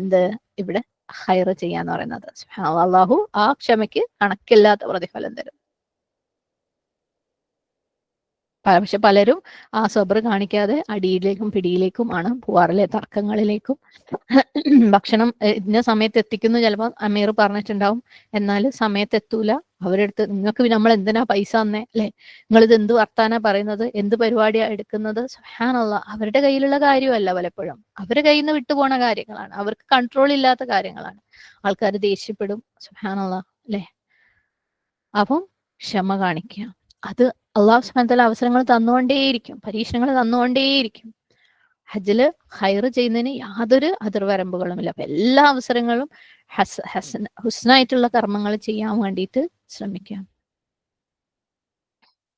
എന്ത് ഇവിടെ ഹൈർ ചെയ്യാന്ന് പറയുന്നത്. അല്ലാഹു ആ ക്ഷമയ്ക്ക് കണക്കില്ലാത്ത പ്രതിഫലം തരും. പക്ഷെ പലരും ആ സബ്ർ കാണിക്കാതെ അടിയിലേക്കും പിടിയിലേക്കും ആണ് പോവാറില്ലേ, തർക്കങ്ങളിലേക്കും. ഭക്ഷണം ഇന്ന സമയത്ത് എത്തിക്കുന്നു ചിലപ്പോൾ അമീർ പറഞ്ഞിട്ടുണ്ടാവും, എന്നാൽ സമയത്ത് എത്തൂല. അവരെടുത്ത് നിങ്ങൾക്ക് നമ്മൾ എന്തിനാ പൈസ തന്നേ അല്ലെ, നിങ്ങൾ ഇത് എന്ത് വർത്താനാ പറയുന്നത്, എന്ത് പരിപാടിയാ എടുക്കുന്നത്. സുബ്ഹാനല്ലാഹ്, അവരുടെ കയ്യിലുള്ള കാര്യമല്ല, പലപ്പോഴും അവരുടെ കയ്യിൽ നിന്ന് വിട്ടുപോണ കാര്യങ്ങളാണ്, അവർക്ക് കൺട്രോൾ ഇല്ലാത്ത കാര്യങ്ങളാണ്. ആൾക്കാർ ദേഷ്യപ്പെടും. സുബ്ഹാനല്ലാഹ് അല്ലെ. അപ്പം ക്ഷമ കാണിക്കുക. അത് അള്ളാഹു സുബ്ഹാനഹു വതആല അവസരങ്ങൾ തന്നുകൊണ്ടേയിരിക്കും, പരീക്ഷണങ്ങൾ തന്നുകൊണ്ടേയിരിക്കും. ഹജ്ജില് ഹൈർ ചെയ്യുന്നതിന് യാതൊരു അതിർവരമ്പുകളുമില്ല. അപ്പൊ എല്ലാ അവസരങ്ങളും ഹുസ്നായിട്ടുള്ള കർമ്മങ്ങൾ ചെയ്യാൻ വേണ്ടിയിട്ട് ശ്രമിക്കാം.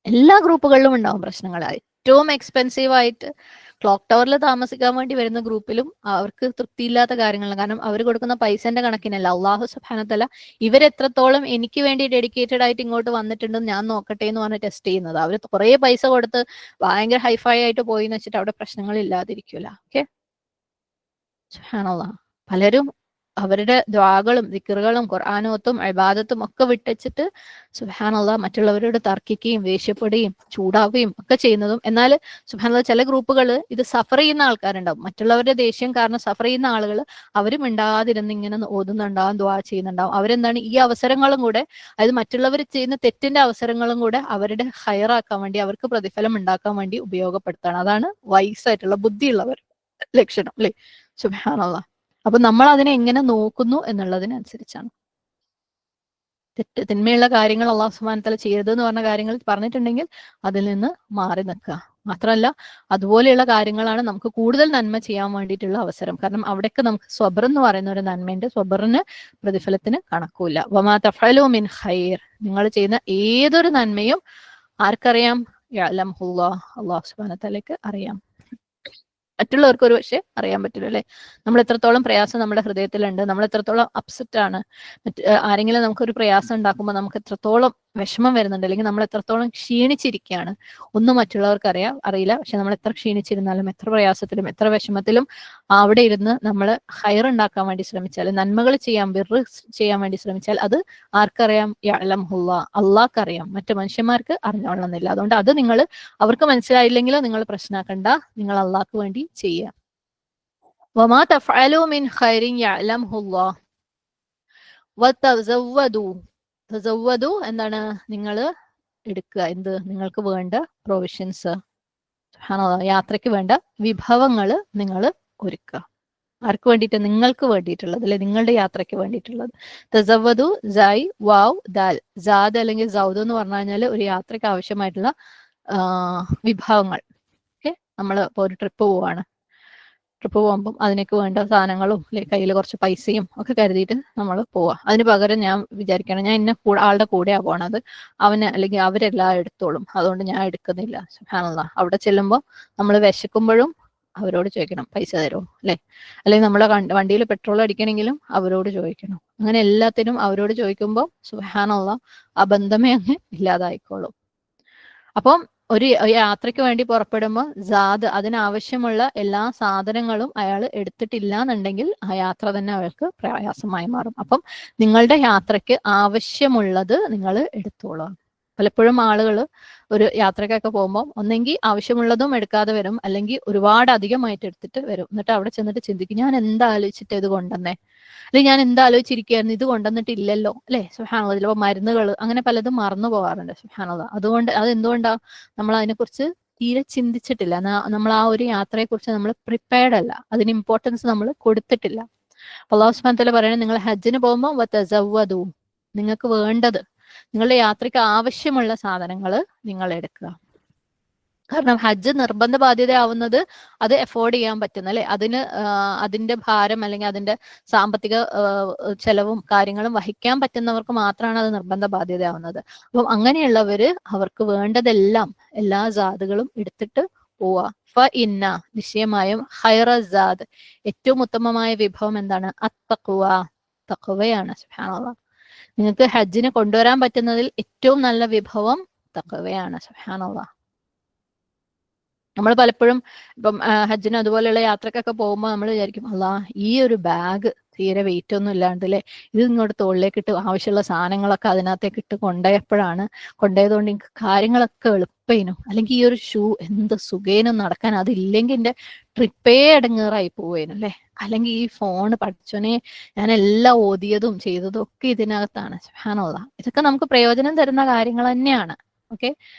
എല്ലാ ഗ്രൂപ്പുകളിലും ഉണ്ടാവും പ്രശ്നങ്ങൾ. ഏറ്റവും എക്സ്പെൻസീവ് ആയിട്ട് ക്ലോക്ക് ടവറിൽ താമസിക്കാൻ വേണ്ടി വരുന്ന ഗ്രൂപ്പിലും അവർക്ക് തൃപ്തിയില്ലാത്ത കാര്യങ്ങളാണ്. കാരണം അവർ കൊടുക്കുന്ന പൈസന്റെ കണക്കിനല്ല. അള്ളാഹു സുബ്ഹാനഹു വതആല ഇവരെത്രത്തോളം എനിക്ക് വേണ്ടി ഡെഡിക്കേറ്റഡ് ആയിട്ട് ഇങ്ങോട്ട് വന്നിട്ടുണ്ടെന്ന് ഞാൻ നോക്കട്ടെ എന്ന് പറഞ്ഞ് ടെസ്റ്റ് ചെയ്യുന്നത്. അവർ കുറെ പൈസ കൊടുത്ത് ഭയങ്കര ഹൈഫൈ ആയിട്ട് പോയി എന്ന് വെച്ചിട്ട് അവിടെ പ്രശ്നങ്ങൾ ഇല്ലാതിരിക്കൂല. ഓക്കെ, സുബ്ഹാനല്ലാഹ്. പലരും അവരുടെ ദ്വാകളും ദിക്റുകളും ഖുർആനോത്തും ഇബാദത്തും ഒക്കെ വിട്ടച്ചിട്ട് സുബ്ഹാനല്ലാഹ് മറ്റുള്ളവരോട് തർക്കിക്കുകയും ദേഷ്യപ്പെടുകയും ചൂടാവുകയും ഒക്കെ ചെയ്യുന്നതും. എന്നാൽ സുബ്ഹാനല്ലാഹ് ചില ഗഗ്രൂപ്പുകൾ ഇത് സഫർ ചെയ്യുന്ന ആൾക്കാരുണ്ടാവും. മറ്റുള്ളവരുടെ ദേഷ്യം കാരണം സഫർ ചെയ്യുന്ന ആളുകൾ അവരും മിണ്ടാതിരുന്ന് ഇങ്ങനെ ഓതുന്നുണ്ടാവും, ദ്വാ ചെയ്യുന്നുണ്ടാവും. അവരെന്താണ് ഈ അവസരങ്ങളും കൂടെ, അതായത് മറ്റുള്ളവർ ചെയ്യുന്ന തെറ്റിന്റെ അവസരങ്ങളും കൂടെ അവരുടെ ഹൈറാക്കാൻ വേണ്ടി, അവർക്ക് പ്രതിഫലം ഉണ്ടാക്കാൻ വേണ്ടി ഉപയോഗപ്പെടുത്താണ്. അതാണ് വൈസായിട്ടുള്ള ബുദ്ധിയുള്ളവർ ലക്ഷണം അല്ലെ. സുബ്ഹാനല്ലാഹ്. അപ്പൊ നമ്മൾ അതിനെ എങ്ങനെ നോക്കുന്നു എന്നുള്ളതിനനുസരിച്ചാണ്. തിന്മയുള്ള കാര്യങ്ങൾ അള്ളാഹു സുബ്ഹാനഹു വതആല ചെയ്യരുത് എന്ന് പറഞ്ഞ കാര്യങ്ങൾ പറഞ്ഞിട്ടുണ്ടെങ്കിൽ അതിൽ നിന്ന് മാറി നിൽക്കുക. മാത്രമല്ല അതുപോലെയുള്ള കാര്യങ്ങളാണ് നമുക്ക് കൂടുതൽ നന്മ ചെയ്യാൻ വേണ്ടിയിട്ടുള്ള അവസരം. കാരണം അവിടെയൊക്കെ നമുക്ക് സ്വബർ എന്ന് പറയുന്ന ഒരു നന്മയുണ്ട്. സ്വബറിന് പ്രതിഫലത്തിന് കണക്കൂല. വമാ തഫഅലൂ മിൻ ഖൈർ, നിങ്ങൾ ചെയ്യുന്ന ഏതൊരു നന്മയും ആർക്കറിയാം? യഅലമുല്ലാഹ്, അള്ളാഹു സുബ്ഹാനഹു വതആലയ്ക്ക് അറിയാം. മറ്റുള്ളവർക്ക് ഒരു പക്ഷേ അറിയാൻ പറ്റില്ല അല്ലെ. നമ്മൾ എത്രത്തോളം പ്രയാസം നമ്മുടെ ഹൃദയത്തിലുണ്ട്, നമ്മൾ എത്രത്തോളം അപ്സെറ്റ് ആണ്, ആരെങ്കിലും നമുക്കൊരു പ്രയാസം ഉണ്ടാക്കുമ്പോൾ നമുക്ക് എത്രത്തോളം വിഷമം വരുന്നുണ്ട്, അല്ലെങ്കിൽ നമ്മൾ എത്രത്തോളം ക്ഷീണിച്ചിരിക്കുകയാണ്, ഒന്നും മറ്റുള്ളവർക്ക് അറിയില്ല. പക്ഷെ നമ്മൾ എത്ര ക്ഷീണിച്ചിരുന്നാലും എത്ര പ്രയാസത്തിലും എത്ര വിഷമത്തിലും അവിടെ ഇരുന്ന് നമ്മൾ ഹൈർ ഉണ്ടാക്കാൻ വേണ്ടി ശ്രമിച്ചാൽ, നന്മകൾ ചെയ്യാൻ ബിർ ചെയ്യാൻ വേണ്ടി ശ്രമിച്ചാൽ അത് ആർക്കറിയാം? യഅലമുല്ലാഹ്, അള്ളാഹ്ക്കറിയാം. മറ്റു മനുഷ്യന്മാർക്ക് അറിഞ്ഞോളണമെന്നില്ല. അതുകൊണ്ട് അത് നിങ്ങൾ അവർക്ക് മനസ്സിലായില്ലെങ്കിലോ നിങ്ങൾ പ്രശ്നമാക്കണ്ട, നിങ്ങൾ അള്ളാഹ്ക്ക് വേണ്ടി ചെയ്യുക. വമാ തഫഅലൂ മിൻ ഖൈറിൻ യഅലമുല്ലാഹ് വതസവ്വദൂ. തസവ്വദൂ എന്താണ്? നിങ്ങൾ എടുക്കുക. എന്ത്? നിങ്ങൾക്ക് വേണ്ട പ്രൊവിഷൻസ്, യാത്രയ്ക്ക് വേണ്ട വിഭവങ്ങൾ നിങ്ങൾ ഒരുക്കുക. ആർക്ക് വേണ്ടിയിട്ട്? നിങ്ങൾക്ക് വേണ്ടിയിട്ടുള്ളത് അല്ലെ, നിങ്ങളുടെ യാത്രയ്ക്ക് വേണ്ടിയിട്ടുള്ളത്. തസവ്വദു സായ് വാവ് ദാൽ. സാദ് അല്ലെങ്കിൽ സൗദ് എന്ന് പറഞ്ഞു കഴിഞ്ഞാൽ ഒരു യാത്രയ്ക്ക് ആവശ്യമായിട്ടുള്ള വിഭവങ്ങൾ. ഓക്കെ, നമ്മൾ ഇപ്പോൾ ഒരു ട്രിപ്പ് പോവാണ്, ട്രിപ്പ് പോകുമ്പം അതിനൊക്കെ വേണ്ട സാധനങ്ങളും അല്ലെ കയ്യിൽ കുറച്ച് പൈസയും ഒക്കെ കരുതിയിട്ട് നമ്മൾ പോവാ. അതിന് പകരം ഞാൻ വിചാരിക്കണം ഞാൻ ഇന്ന ആളുടെ കൂടെയാണ് പോണത്, അവന് അല്ലെങ്കിൽ അവരെല്ലാം എടുത്തോളും, അതുകൊണ്ട് ഞാൻ എടുക്കുന്നില്ല. സുബ്ഹാനല്ലാഹ്. അവിടെ ചെല്ലുമ്പോൾ നമ്മൾ വിശക്കുമ്പോഴും അവരോട് ചോദിക്കണം പൈസ തരുമോ അല്ലെ, അല്ലെങ്കിൽ നമ്മളെ വണ്ടിയിൽ പെട്രോൾ അടിക്കണമെങ്കിലും അവരോട് ചോദിക്കണം. അങ്ങനെ എല്ലാത്തിനും അവരോട് ചോദിക്കുമ്പോൾ സുബ്ഹാനല്ലാഹ് ആ ബന്ധമേ അങ്ങ് ഇല്ലാതായിക്കോളും. അപ്പം ഒരു യാത്രയ്ക്ക് വേണ്ടി പുറപ്പെടുമ്പോൾ സാദ്, അതിനാവശ്യമുള്ള എല്ലാ സാധനങ്ങളും അയാൾ എടുത്തിട്ടില്ല എന്നുണ്ടെങ്കിൽ ആ യാത്ര തന്നെ അയാൾക്ക് പ്രയാസമായി മാറും. അപ്പം നിങ്ങളുടെ യാത്രയ്ക്ക് ആവശ്യമുള്ളത് നിങ്ങൾ എടുത്തോളാം. പലപ്പോഴും ആളുകൾ ഒരു യാത്രക്കൊക്കെ പോകുമ്പോൾ ഒന്നെങ്കിൽ ആവശ്യമുള്ളതും എടുക്കാതെ വരും, അല്ലെങ്കിൽ ഒരുപാട് അധികമായിട്ട് എടുത്തിട്ട് വരും. എന്നിട്ട് അവിടെ ചെന്നിട്ട് ചിന്തിക്കും, ഞാൻ എന്താ ആലോചിച്ചിട്ട് ഇത് കൊണ്ടുവന്നേ, അല്ലെങ്കിൽ ഞാൻ എന്താ ആലോചിച്ചിരിക്കുകയായിരുന്നു, ഇത് കൊണ്ടുവന്നിട്ടില്ലല്ലോ അല്ലെ. സുബ്ഹാനല്ലാഹ്. ചിലപ്പോൾ മരുന്നുകൾ അങ്ങനെ പലതും മറന്നു പോകാറുണ്ട്. സുബ്ഹാനല്ലാഹ്. അതുകൊണ്ട് അത് എന്തുകൊണ്ടാ? നമ്മൾ അതിനെക്കുറിച്ച് തീരെ ചിന്തിച്ചിട്ടില്ല. നമ്മൾ ആ ഒരു യാത്രയെക്കുറിച്ച് നമ്മൾ പ്രിപ്പയർഡ് അല്ല, അതിന് ഇമ്പോർട്ടൻസ് നമ്മൾ കൊടുത്തിട്ടില്ല. അല്ലാഹു സുബ്ഹാനഹു വ തആല പറയുന്നത്, നിങ്ങൾ ഹജ്ജിന് പോകുമ്പോൾ വതസവ്വദു, നിങ്ങൾക്ക് വേണ്ടത്, നിങ്ങളുടെ യാത്രയ്ക്ക് ആവശ്യമുള്ള സാധനങ്ങൾ നിങ്ങൾ എടുക്കുക. കാരണം ഹജ്ജ് നിർബന്ധ ബാധ്യതയാവുന്നത് അത് എഫോർഡ് ചെയ്യാൻ പറ്റുന്ന അല്ലെ, അതിന്റെ ഭാരം അല്ലെങ്കിൽ അതിന്റെ സാമ്പത്തിക ചെലവും കാര്യങ്ങളും വഹിക്കാൻ പറ്റുന്നവർക്ക് മാത്രമാണ് അത് നിർബന്ധ ബാധ്യതയാവുന്നത്. അപ്പം അങ്ങനെയുള്ളവര് അവർക്ക് വേണ്ടതെല്ലാം എല്ലാ സാധുകളും എടുത്തിട്ട് പോവാ. ഫ ഇന്ന, നിശ്ചയമായും ഖൈറ സാദ്, ഏറ്റവും ഉത്തമമായ വിഭവം എന്താണ്? അത്തഖ്വ, തഖ്വയാണ്. സുബ്ഹാനല്ലാഹ്. നിങ്ങൾക്ക് ഹജ്ജിന് കൊണ്ടുവരാൻ പറ്റുന്നതിൽ ഏറ്റവും നല്ല വിഭവം തഖ്വയാണ്. സുബ്ഹാനല്ലാഹ്. നമ്മൾ പലപ്പോഴും ഇപ്പം ഹജ്ജിന് അതുപോലെയുള്ള യാത്രക്കൊക്കെ പോകുമ്പോൾ നമ്മൾ വിചാരിക്കും, അല്ലാ ഈ ഒരു ബാഗ് തീരെ വെയിറ്റ് ഒന്നും ഇല്ലാണ്ട് അല്ലേ, ഇത് ഇങ്ങോട്ട് തോളിലേക്ക് ഇട്ട് ആവശ്യമുള്ള സാധനങ്ങളൊക്കെ അതിനകത്തേക്ക് ഇട്ട് കൊണ്ടുപോയതുകൊണ്ട് എനിക്ക് കാര്യങ്ങളൊക്കെ എളുപ്പേനും, അല്ലെങ്കിൽ ഈ ഒരു ഷൂ എന്ത് സുഖേനും നടക്കാൻ, അതില്ലെങ്കിൽ എൻ്റെ ട്രിപ്പേ ഇടങ്ങേറായി പോവേനും അല്ലേ, അല്ലെങ്കിൽ ഈ ഫോൺ പഠിച്ചോനെ ഞാൻ എല്ലാം ഓതിയതും ചെയ്തതും ഒക്കെ ഇതിനകത്താണ്. സുബ്ഹാനല്ലാഹ്. ഇതൊക്കെ നമുക്ക് പ്രയോജനം തരുന്ന കാര്യങ്ങൾ തന്നെയാണ്. ഓക്കെ,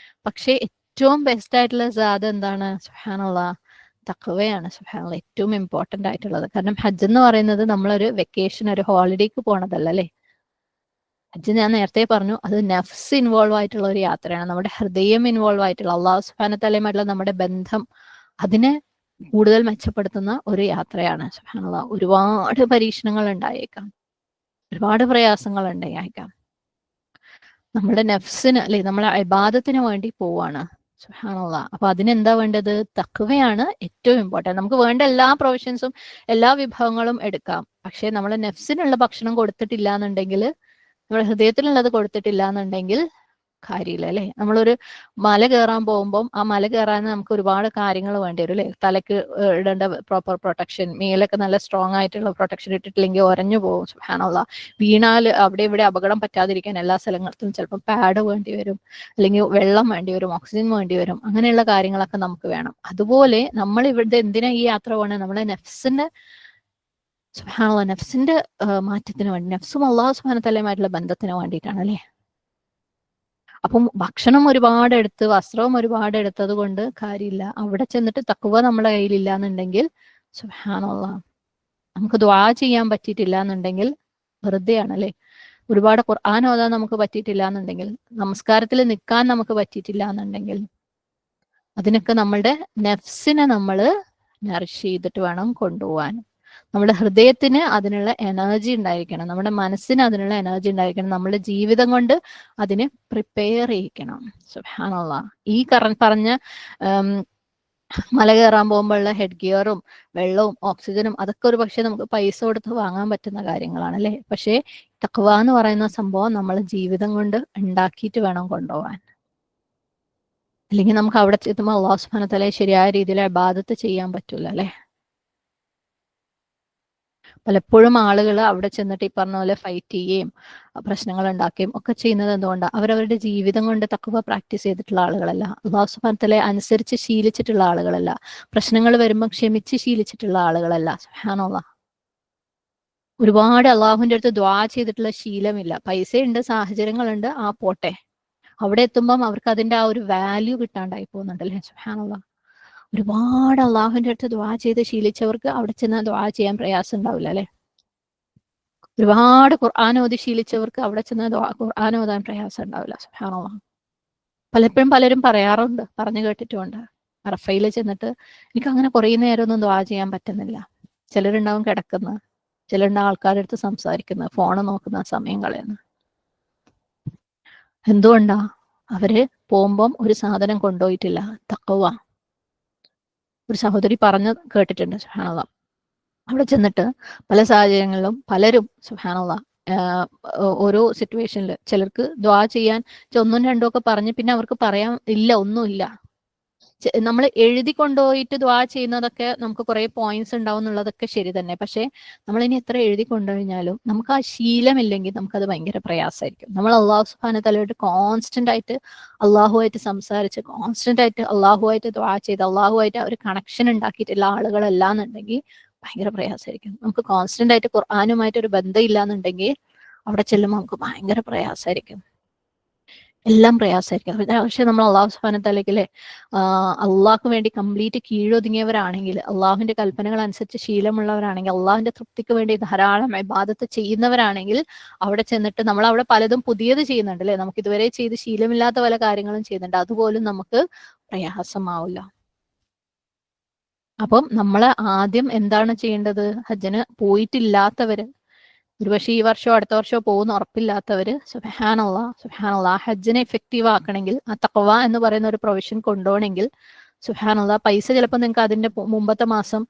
പക്ഷേ ഏറ്റവും ബെസ്റ്റ് ആയിട്ടുള്ള സാധ എന്താണ്? സുബ്ഹാനല്ലാഹ്, തഖ്വയാണ്. സുബ്ഹാനല്ലാഹ്, ഏറ്റവും ഇമ്പോർട്ടന്റ് ആയിട്ടുള്ളത്. കാരണം ഹജ്ജ് എന്ന് പറയുന്നത് നമ്മളൊരു വെക്കേഷൻ, ഒരു ഹോളിഡേക്ക് പോണതല്ല അല്ലേ. ഹജ്ജ് ഞാൻ നേരത്തെ പറഞ്ഞു, അത് നഫ്സ് ഇൻവോൾവ് ആയിട്ടുള്ള ഒരു യാത്രയാണ്. നമ്മുടെ ഹൃദയം ഇൻവോൾവ് ആയിട്ടുള്ള, അള്ളാഹു സുബ്ഹാനഹു വ തആലയുമായിട്ടുള്ള നമ്മുടെ ബന്ധം, അതിനെ കൂടുതൽ മെച്ചപ്പെടുത്തുന്ന ഒരു യാത്രയാണ്. സുബ്ഹാനല്ലാഹ്. ഒരുപാട് പരീക്ഷണങ്ങൾ ഉണ്ടായേക്കാം, ഒരുപാട് പ്രയാസങ്ങൾ ഉണ്ടായേക്കാം. നമ്മുടെ നഫ്സിന് അല്ലെ, നമ്മളെ ഇബാദത്തിന് വേണ്ടി പോവാണ്. സുബ്ഹാനല്ലാഹ്. അപ്പൊ അതിനെന്താ വേണ്ടത്? തഖ്വയാണ് ഏറ്റവും ഇമ്പോർട്ടന്റ്. നമുക്ക് വേണ്ട എല്ലാ പ്രൊവിഷൻസും എല്ലാ വിഭവങ്ങളും എടുക്കാം, പക്ഷെ നമ്മളെ നഫ്സിനുള്ള ഭക്ഷണം കൊടുത്തിട്ടില്ല എന്നുണ്ടെങ്കിൽ, നമ്മുടെ ഹൃദയത്തിലുള്ളത് കൊടുത്തിട്ടില്ല എന്നുണ്ടെങ്കിൽ കാര്യമില്ല അല്ലെ. നമ്മളൊരു മല കയറാൻ പോകുമ്പോൾ ആ മല കയറാൻ നമുക്ക് ഒരുപാട് കാര്യങ്ങൾ വേണ്ടി വരും അല്ലെ. തലക്ക് ഇടേണ്ട പ്രോപ്പർ പ്രൊട്ടക്ഷൻ, മേലൊക്കെ നല്ല സ്ട്രോങ് ആയിട്ടുള്ള പ്രൊട്ടക്ഷൻ ഇട്ടിട്ടില്ലെങ്കിൽ ഉരഞ്ഞു പോകും. സുബ്ഹാനല്ലാഹ്. വീണാൽ അവിടെ ഇവിടെ അപകടം പറ്റാതിരിക്കാൻ എല്ലാ സ്ഥലങ്ങളിലും ചിലപ്പോൾ പാഡ് വേണ്ടി വരും, അല്ലെങ്കിൽ വെള്ളം വേണ്ടി വരും, ഓക്സിജൻ വേണ്ടി വരും. അങ്ങനെയുള്ള കാര്യങ്ങളൊക്കെ നമുക്ക് വേണം. അതുപോലെ നമ്മൾ ഇവിടെ എന്തിനാ ഈ യാത്ര പോകണം? നമ്മളെ നഫ്സിന്റെ, സുബ്ഹാനല്ലാഹ്, നഫ്സിന്റെ മാറ്റത്തിന് വേണ്ടി, നഫ്സും അല്ലാഹു സുബ്ഹാനഹു വ തആലയുമായിട്ടുള്ള ബന്ധത്തിന് വേണ്ടിയിട്ടാണ് അല്ലെ. അപ്പം ഭക്ഷണം ഒരുപാട് എടുത്ത് വസ്ത്രവും ഒരുപാട് എടുത്തത് കൊണ്ട് കാര്യമില്ല. അവിടെ ചെന്നിട്ട് തഖ്വ നമ്മുടെ കയ്യിലില്ല എന്നുണ്ടെങ്കിൽ, സുബ്ഹാനല്ലാഹ്, നമുക്ക് ദുആ ചെയ്യാൻ പറ്റിയിട്ടില്ല എന്നുണ്ടെങ്കിൽ വെറുതെയാണ് അല്ലെ. ഒരുപാട് ഖുർആൻ ഓതാൻ നമുക്ക് പറ്റിയിട്ടില്ല എന്നുണ്ടെങ്കിൽ, നമസ്കാരത്തിൽ നിൽക്കാൻ നമുക്ക് പറ്റിയിട്ടില്ല എന്നുണ്ടെങ്കിൽ, അതിനൊക്കെ നമ്മളുടെ നഫ്സിനെ നമ്മൾ നറിഷ് ചെയ്തിട്ട് വേണം കൊണ്ടുപോകാൻ. നമ്മുടെ ഹൃദയത്തിന് അതിനുള്ള എനർജി ഉണ്ടായിരിക്കണം, നമ്മുടെ മനസ്സിന് അതിനുള്ള എനർജി ഉണ്ടായിരിക്കണം, നമ്മുടെ ജീവിതം കൊണ്ട് അതിനെ പ്രിപ്പയർ ചെയ്യിക്കണം. സുബ്ഹാനല്ലാഹ്. ഈ പറഞ്ഞ മല കയറാൻ പോകുമ്പോഴുള്ള ഹെഡ് ഗിയറും വെള്ളവും ഓക്സിജനും അതൊക്കെ ഒരു പക്ഷെ നമുക്ക് പൈസ കൊടുത്ത് വാങ്ങാൻ പറ്റുന്ന കാര്യങ്ങളാണ് അല്ലെ. പക്ഷേ തഖ്വ എന്ന് പറയുന്ന സംഭവം നമ്മൾ ജീവിതം കൊണ്ട് ഉണ്ടാക്കിയിട്ട് വേണം കൊണ്ടുപോകാൻ. അല്ലെങ്കിൽ നമുക്ക് അവിടെ എത്തുമ്പോൾ അല്ലാഹു സുബ്ഹാനഹു വ തആലയെ ശരിയായ രീതിയിൽ ഇബാദത്ത് ചെയ്യാൻ പറ്റൂല അല്ലെ. പലപ്പോഴും ആളുകൾ അവിടെ ചെന്നിട്ട് ഈ പറഞ്ഞ പോലെ ഫൈറ്റ് ചെയ്യുകയും പ്രശ്നങ്ങൾ ഉണ്ടാക്കുകയും ഒക്കെ ചെയ്യുന്നത് എന്തുകൊണ്ടാണ്? അവരവരുടെ ജീവിതം കൊണ്ട് തഖ്വ പ്രാക്ടീസ് ചെയ്തിട്ടുള്ള ആളുകളല്ല, അല്ലാഹു സുബ്ഹാനഹു വ തആലയെ അനുസരിച്ച് ശീലിച്ചിട്ടുള്ള ആളുകളല്ല, പ്രശ്നങ്ങൾ വരുമ്പോൾ ക്ഷമിച്ച് ശീലിച്ചിട്ടുള്ള ആളുകളല്ല. സുബ്ഹാനല്ലാഹ്. ഒരുപാട് അള്ളാഹുവിന്റെ അടുത്ത് ദുആ ചെയ്തിട്ടുള്ള ശീലമില്ല. പൈസയുണ്ട്, സാഹചര്യങ്ങളുണ്ട്, ആ പോട്ടെ. അവിടെ എത്തുമ്പം അവർക്ക് അതിന്റെ ആ ഒരു വാല്യൂ കിട്ടാണ്ടായി പോകുന്നുണ്ടല്ലേ. സുബ്ഹാനല്ലാഹ്. ഒരുപാട് അള്ളാഹുവിന്റെ അടുത്ത് ദുആ ചെയ്ത് ശീലിച്ചവർക്ക് അവിടെ ചെന്ന് ദുആ ചെയ്യാൻ പ്രയാസം ഉണ്ടാവില്ല അല്ലെ. ഒരുപാട് ഖുർആൻ ഓതി ശീലിച്ചവർക്ക് അവിടെ ചെന്ന് ഖുർആൻ ഓതാൻ പ്രയാസം ഉണ്ടാവില്ല. സുബ്ഹാനല്ലാഹ്. പലപ്പോഴും പലരും പറയാറുണ്ട്, പറഞ്ഞു കേട്ടിട്ടുമുണ്ട്, അറഫയിൽ ചെന്നിട്ട് എനിക്ക് അങ്ങനെ കുറേ നേരമൊന്നും ദുആ ചെയ്യാൻ പറ്റുന്നില്ല. ചിലരുണ്ടാവും കിടക്കുന്ന, ചിലരുണ്ടാവും ആൾക്കാരുടെ അടുത്ത് സംസാരിക്കുന്ന, ഫോണ് നോക്കുന്ന, സമയം കളയുന്ന. എന്തുകൊണ്ടാ? അവര് പോകുമ്പം ഒരു സാധനം കൊണ്ടുപോയിട്ടില്ല, തഖ്വ. ഒരു സഹോദരി പറഞ്ഞു കേട്ടിട്ടുണ്ട്, സുബ്ഹാനല്ലാഹ്. അവിടെ ചെന്നിട്ട് പല സാഹചര്യങ്ങളിലും പലരും സുബ്ഹാനല്ലാഹ് ഓരോ സിറ്റുവേഷനിൽ ചിലർക്ക് ദുആ ചെയ്യാൻ ഒന്നും രണ്ടും ഒക്കെ പറഞ്ഞ് പിന്നെ അവർക്ക് പറയാൻ ഇല്ല, ഒന്നുമില്ല. നമ്മൾ എഴുതി കൊണ്ടുപോയിട്ട് ദുആ ചെയ്യുന്നതൊക്കെ നമുക്ക് കുറെ പോയിന്റ്സ് ഉണ്ടാവും എന്നുള്ളതൊക്കെ ശരി തന്നെ. പക്ഷെ നമ്മൾ ഇനി എത്ര എഴുതി കൊണ്ടുകഴിഞ്ഞാലും നമുക്ക് ആ ശീലമില്ലെങ്കിൽ നമുക്കത് ഭയങ്കര പ്രയാസമായിരിക്കും. നമ്മൾ അള്ളാഹു സുബ്ഹാനഹു തആലയോട് കോൺസ്റ്റന്റ് ആയിട്ട് അള്ളാഹുവായിട്ട് സംസാരിച്ച് കോൺസ്റ്റന്റ് ആയിട്ട് അള്ളാഹുവായിട്ട് ദുആ ചെയ്ത് അള്ളാഹുവായിട്ട് ഒരു കണക്ഷൻ ഉണ്ടാക്കിയിട്ടുള്ള ആളുകളല്ല എന്നുണ്ടെങ്കിൽ ഭയങ്കര പ്രയാസമായിരിക്കും. നമുക്ക് കോൺസ്റ്റന്റ് ആയിട്ട് ഖുർആനുമായിട്ട് ഒരു ബന്ധം ഇല്ല എന്നുണ്ടെങ്കിൽ അവിടെ ചെല്ലുമ്പോൾ നമുക്ക് ഭയങ്കര പ്രയാസമായിരിക്കും, എല്ലാം പ്രയാസമായിരിക്കും. പക്ഷെ നമ്മൾ അള്ളാഹു സുബ്ഹാനഹു തആലയ്ക്ക് അള്ളാഹ്ക്ക് വേണ്ടി കംപ്ലീറ്റ് കീഴൊതുങ്ങിയവരാണെങ്കിൽ, അള്ളാഹുവിന്റെ കൽപ്പനകൾ അനുസരിച്ച് ശീലമുള്ളവരാണെങ്കിൽ, അള്ളാഹുവിന്റെ തൃപ്തിക്ക് വേണ്ടി ധാരാളം ഇബാദത്ത് ചെയ്യുന്നവരാണെങ്കിൽ അവിടെ ചെന്നിട്ട് നമ്മൾ അവിടെ പലതും പുതിയത് ചെയ്യുന്നുണ്ട് അല്ലെ. നമുക്ക് ഇതുവരെ ചെയ്ത് ശീലമില്ലാത്ത പല കാര്യങ്ങളും ചെയ്യുന്നുണ്ട്, അതുപോലും നമുക്ക് പ്രയാസമാവില്ല. അപ്പം നമ്മൾ ആദ്യം എന്താണ് ചെയ്യേണ്ടത്? ഹജ്ജിന് പോയിട്ടില്ലാത്തവര്, ഒരുപക്ഷെ ഈ വർഷമോ അടുത്ത വർഷമോ പോകുന്ന ഉറപ്പില്ലാത്തവര് സുബ്ഹാനല്ലാഹ് ഹജ്ജിനെ എഫക്റ്റീവ് ആക്കണമെങ്കിൽ ആ തഖ്വ എന്ന് പറയുന്ന ഒരു പ്രൊവിഷൻ കൊണ്ടുപോകണമെങ്കിൽ സുബ്ഹാനല്ലാഹ് പൈസ ചിലപ്പോൾ നിങ്ങൾക്ക് അതിന്റെ മുമ്പത്തെ മാസം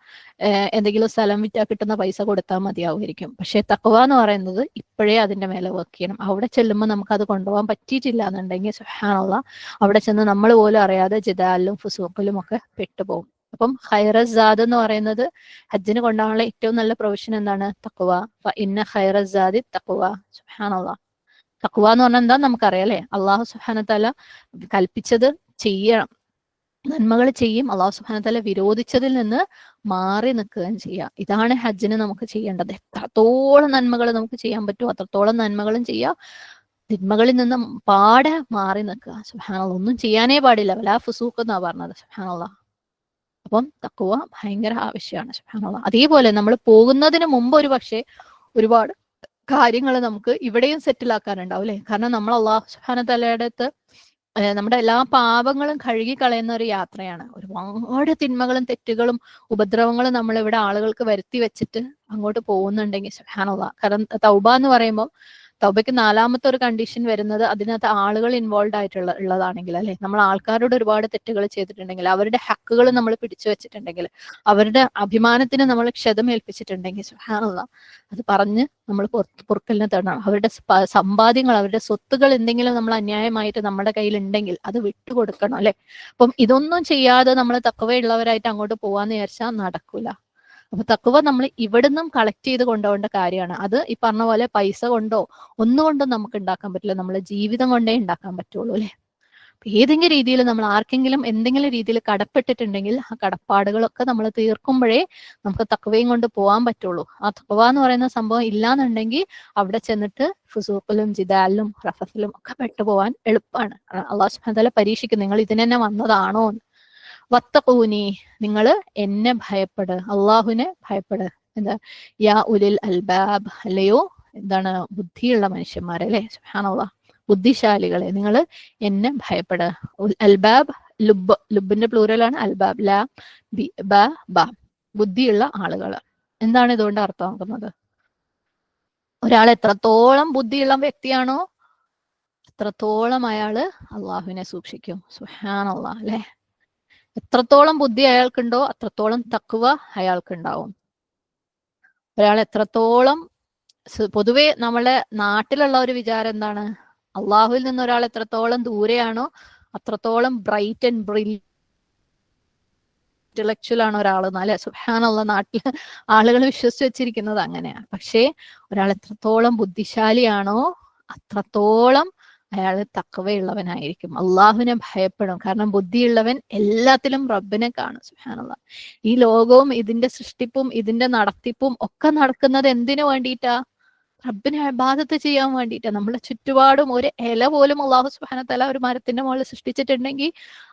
എന്തെങ്കിലും സ്ഥലം വിറ്റാൽ കിട്ടുന്ന പൈസ കൊടുത്താൽ മതിയാവുമായിരിക്കും. പക്ഷെ തഖ്വ എന്ന് പറയുന്നത് ഇപ്പോഴേ അതിന്റെ മേലെ വർക്ക് ചെയ്യണം. അവിടെ ചെല്ലുമ്പോൾ നമുക്ക് അത് കൊണ്ടുപോകാൻ പറ്റിയിട്ടില്ല എന്നുണ്ടെങ്കിൽ സുബ്ഹാനല്ലാഹ് അവിടെ ചെന്ന് നമ്മൾ പോലും അറിയാതെ ജിദാലിലും ഫുസൂഖിലും ഒക്കെ പെട്ടുപോകും. അപ്പം ഖൈറസാദ് എന്ന് പറയുന്നത് ഹജ്ജിന് കൊണ്ടുപോകാനുള്ള ഏറ്റവും നല്ല പ്രൊവിഷൻ എന്താണ്? തഖ്വ. ഇന്ന ഖൈറസാദി തഖ്വ. സുബ്ഹാനല്ലാഹ്. തഖ്വ എന്ന് പറഞ്ഞാൽ എന്താ നമുക്കറിയാം അല്ലെ. അള്ളാഹു സുബ്ഹാനഹു തആല കൽപ്പിച്ചത് ചെയ്യണം, നന്മകൾ ചെയ്യും. അള്ളാഹു സുബ്ഹാനഹു തആല വിരോധിച്ചതിൽ നിന്ന് മാറി നിൽക്കുകയും ചെയ്യുക. ഇതാണ് ഹജ്ജിന് നമുക്ക് ചെയ്യേണ്ടത്. എത്രത്തോളം നന്മകൾ നമുക്ക് ചെയ്യാൻ പറ്റുമോ അത്രത്തോളം നന്മകളും ചെയ്യുക, തിന്മകളിൽ നിന്നും പാടെ മാറി നിൽക്കുക. സുബ്ഹാനല്ലാഹ്. ഒന്നും ചെയ്യാനേ പാടില്ല. വലാ ഫുസൂഖ് എന്നാ പറഞ്ഞത്. സുബ്ഹാനല്ലാഹ്. അപ്പം തഖ്വ ഭയങ്കര ആവശ്യമാണ്. സുബ്ഹാനല്ലാഹ്. അതേപോലെ നമ്മൾ പോകുന്നതിന് മുമ്പ് ഒരു പക്ഷേ ഒരുപാട് കാര്യങ്ങൾ നമുക്ക് ഇവിടെയും സെറ്റിൽ ആക്കാനുണ്ടാവും അല്ലെ. കാരണം നമ്മൾ അള്ളാഹു സുബ്ഹാനഹു തആലയുടെ അടുത്ത് നമ്മുടെ എല്ലാ പാപങ്ങളും കഴുകി കളയുന്ന ഒരു യാത്രയാണ്. ഒരുപാട് തിന്മകളും തെറ്റുകളും ഉപദ്രവങ്ങളും നമ്മൾ ഇവിടെ ആളുകൾക്ക് വരുത്തി വെച്ചിട്ട് അങ്ങോട്ട് പോകുന്നുണ്ടെങ്കിൽ സുബ്ഹാനല്ലാഹ്. കാരണം തൗബ എന്ന് പറയുമ്പോൾ തൗബയ്ക്ക് നാലാമത്തെ ഒരു കണ്ടീഷൻ വരുന്നത് അതിനകത്ത് ആളുകൾ ഇൻവോൾവ് ഉള്ളതാണെങ്കിൽ അല്ലെ. നമ്മൾ ആൾക്കാരോട് ഒരുപാട് തെറ്റുകൾ ചെയ്തിട്ടുണ്ടെങ്കിൽ, അവരുടെ ഹക്കുകൾ നമ്മൾ പിടിച്ചു വെച്ചിട്ടുണ്ടെങ്കിൽ, അവരുടെ അഭിമാനത്തിന് നമ്മൾ ക്ഷതമേൽപ്പിച്ചിട്ടുണ്ടെങ്കിൽ സുബ്ഹാനല്ലാഹ് അത് പറഞ്ഞ് നമ്മൾ പൊറുക്കലിനെ തേടണം. അവരുടെ സമ്പാദ്യങ്ങൾ, അവരുടെ സ്വത്തുകൾ എന്തെങ്കിലും നമ്മൾ അന്യായമായിട്ട് നമ്മുടെ കയ്യിൽ ഉണ്ടെങ്കിൽ അത് വിട്ടുകൊടുക്കണം അല്ലെ. അപ്പം ഇതൊന്നും ചെയ്യാതെ നമ്മൾ തഖ്വയുള്ളവരായിട്ട് അങ്ങോട്ട് പോവാന്ന് വിചാരിച്ചാൽ നടക്കൂല. അപ്പൊ തഖ്വ നമ്മൾ ഇവിടുന്നും കളക്ട് ചെയ്ത് കൊണ്ടുപോകേണ്ട കാര്യമാണ്. അത് ഈ പറഞ്ഞ പോലെ പൈസ കൊണ്ടോ ഒന്നുകൊണ്ടും നമുക്ക് ഉണ്ടാക്കാൻ പറ്റില്ല, നമ്മളെ ജീവിതം കൊണ്ടേ ഉണ്ടാക്കാൻ പറ്റുള്ളൂ അല്ലെ. ഏതെങ്കിലും രീതിയിൽ നമ്മൾ ആർക്കെങ്കിലും എന്തെങ്കിലും രീതിയിൽ കടപ്പെട്ടിട്ടുണ്ടെങ്കിൽ ആ കടപ്പാടുകളൊക്കെ നമ്മൾ തീർക്കുമ്പോഴേ നമുക്ക് തഖ്വയും കൊണ്ട് പോകാൻ പറ്റുള്ളൂ. ആ തഖ്വ എന്ന് പറയുന്ന സംഭവം ഇല്ലാന്നുണ്ടെങ്കിൽ അവിടെ ചെന്നിട്ട് ഫുസൂഖിലും ജിദാലിലും റഫസിലും ഒക്കെ പെട്ടുപോകാൻ എളുപ്പമാണ്. അള്ളാഹു സുബ്ഹാനഹു തആല പരീക്ഷിക്കും, നിങ്ങൾ ഇതിന് തന്നെ വന്നതാണോ എന്ന്. വത്തഖൂനി, നിങ്ങൾ എന്നെ ഭയപ്പെട്, അള്ളാഹുവിനെ ഭയപ്പെട്. എന്താ? യാ ഉലിൽ അൽബാബ്, അല്ലയോ എന്താണ് ബുദ്ധിയുള്ള മനുഷ്യന്മാരെ അല്ലെ. സുബ്ഹാനല്ലാഹ്. ബുദ്ധിശാലികളെ നിങ്ങൾ എന്നെ ഭയപ്പെട്. അൽബാബ് ലുബിന്റെ പ്ലൂറലാണ് അൽബാബ്. ലാ ബി ബ ബ, ബുദ്ധിയുള്ള ആളുകൾ. എന്താണ് ഇതുകൊണ്ട് അർത്ഥമാക്കുന്നത്? ഒരാൾ എത്രത്തോളം ബുദ്ധിയുള്ള വ്യക്തിയാണോ അത്രത്തോളം അയാള് അള്ളാഹുവിനെ സൂക്ഷിക്കും. സുബ്ഹാനല്ലാഹ് അല്ലെ. എത്രത്തോളം ബുദ്ധി അയാൾക്കുണ്ടോ അത്രത്തോളം തഖ്വ അയാൾക്കുണ്ടാവും. ഒരാൾ എത്രത്തോളം പൊതുവെ നമ്മളെ നാട്ടിലുള്ള ഒരു വിചാരം എന്താണ്? അള്ളാഹുവിൽ നിന്ന് ഒരാൾ എത്രത്തോളം ദൂരെയാണോ അത്രത്തോളം ബ്രൈറ്റ് ആൻഡ് ബ്രില്യന്റ് ഇന്റലക്ച്വൽ ആണ് ഒരാൾ അല്ലെ. സുബ്ഹാനല്ലാഹ്. നാട്ടിൽ ആളുകൾ വിശ്വസിച്ച് വെച്ചിരിക്കുന്നത് അങ്ങനെയാണ്. പക്ഷേ ഒരാൾ എത്രത്തോളം ബുദ്ധിശാലിയാണോ അത്രത്തോളം അയാൾ തഖ്വയുള്ളവനായിരിക്കും, അള്ളാഹുവിനെ ഭയപ്പെടും. കാരണം ബുദ്ധിയുള്ളവൻ എല്ലാത്തിലും റബ്ബിനെ കാണും. സുബ്ഹാനല്ലാഹ്. ഈ ലോകവും ഇതിന്റെ സൃഷ്ടിപ്പും ഇതിന്റെ നടത്തിപ്പും ഒക്കെ നടക്കുന്നത് എന്തിനു വേണ്ടിയിട്ടാ? റബ്ബിനെ ഇബാദത്ത് ചെയ്യാൻ വേണ്ടിയിട്ട്. നമ്മുടെ ചുറ്റുപാടും ഒരു ഇല പോലും അള്ളാഹു സുബ്ഹാനഹു വ തആല ഒരു മരത്തിന്റെ മുകളിൽ സൃഷ്ടിച്ചിട്ടുണ്ടെങ്കിൽ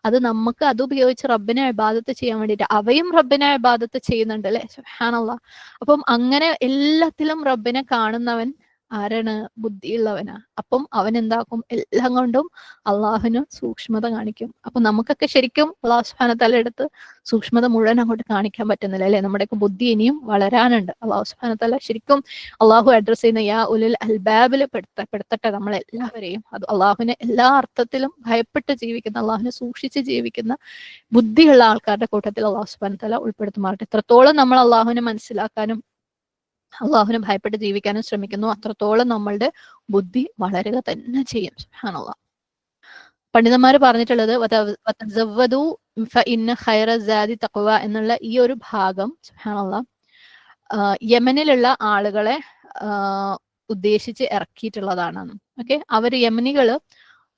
അത് നമുക്ക് അത് ഉപയോഗിച്ച് റബ്ബിനെ ഇബാദത്ത് ചെയ്യാൻ വേണ്ടിയിട്ട്. അവയും റബ്ബിനെ ഇബാദത്ത് ചെയ്യുന്നുണ്ട് അല്ലെ? സുബ്ഹാനല്ലാഹ്. അപ്പം അങ്ങനെ എല്ലാത്തിലും റബ്ബിനെ കാണുന്നവൻ ആരാണ്? ബുദ്ധിയുള്ളവനാ. അപ്പം അവൻ എന്താക്കും? എല്ലാം കൊണ്ടും അള്ളാഹുവിന് സൂക്ഷ്മത കാണിക്കും. അപ്പൊ നമുക്കൊക്കെ ശരിക്കും അള്ളാഹു സുബ്ഹാനഹു വ തആലയുടെ അടുത്ത് സൂക്ഷ്മത മുഴുവൻ അങ്ങോട്ട് കാണിക്കാൻ പറ്റുന്നില്ല അല്ലെ? നമ്മുടെയൊക്കെ ബുദ്ധി ഇനിയും വളരാനുണ്ട്. അള്ളാഹു സുബ്ഹാനഹു വ തആല ശരിക്കും അള്ളാഹു അഡ്രസ് ചെയ്യുന്ന യാ ഉലുൽ അൽബാബിൽ പെടുത്തട്ടെ നമ്മളെല്ലാവരെയും. അത് അള്ളാഹുവിനെ എല്ലാ അർത്ഥത്തിലും ഭയപ്പെട്ട് ജീവിക്കുന്ന, അള്ളാഹുവിനെ സൂക്ഷിച്ച് ജീവിക്കുന്ന ബുദ്ധിയുള്ള ആൾക്കാരുടെ കൂട്ടത്തിൽ അള്ളാഹു സുബ്ഹാനഹു വ തആല ഉൾപ്പെടുത്തുമാറട്ടെ. എത്രത്തോളം നമ്മൾ അള്ളാഹുവിനെ മനസ്സിലാക്കാനും അള്ളാഹുവിനെ ഭയപ്പെട്ട് ജീവിക്കാനും ശ്രമിക്കുന്നു, അത്രത്തോളം നമ്മളുടെ ബുദ്ധി വളരുക തന്നെ ചെയ്യും. സുബ്ഹാനല്ലാഹ്. പണ്ഡിതന്മാര് പറഞ്ഞിട്ടുള്ളത് വതസവ്വദു ഫഇന്ന ഖൈറ സാദി തഖ്വ എന്നുള്ള ഈ ഒരു ഭാഗം സുബ്ഹാനല്ലാഹ് യമനിലുള്ള ആളുകളെ ഉദ്ദേശിച്ച് ഇറക്കിയിട്ടുള്ളതാണ്. ഓക്കെ, യമനികള്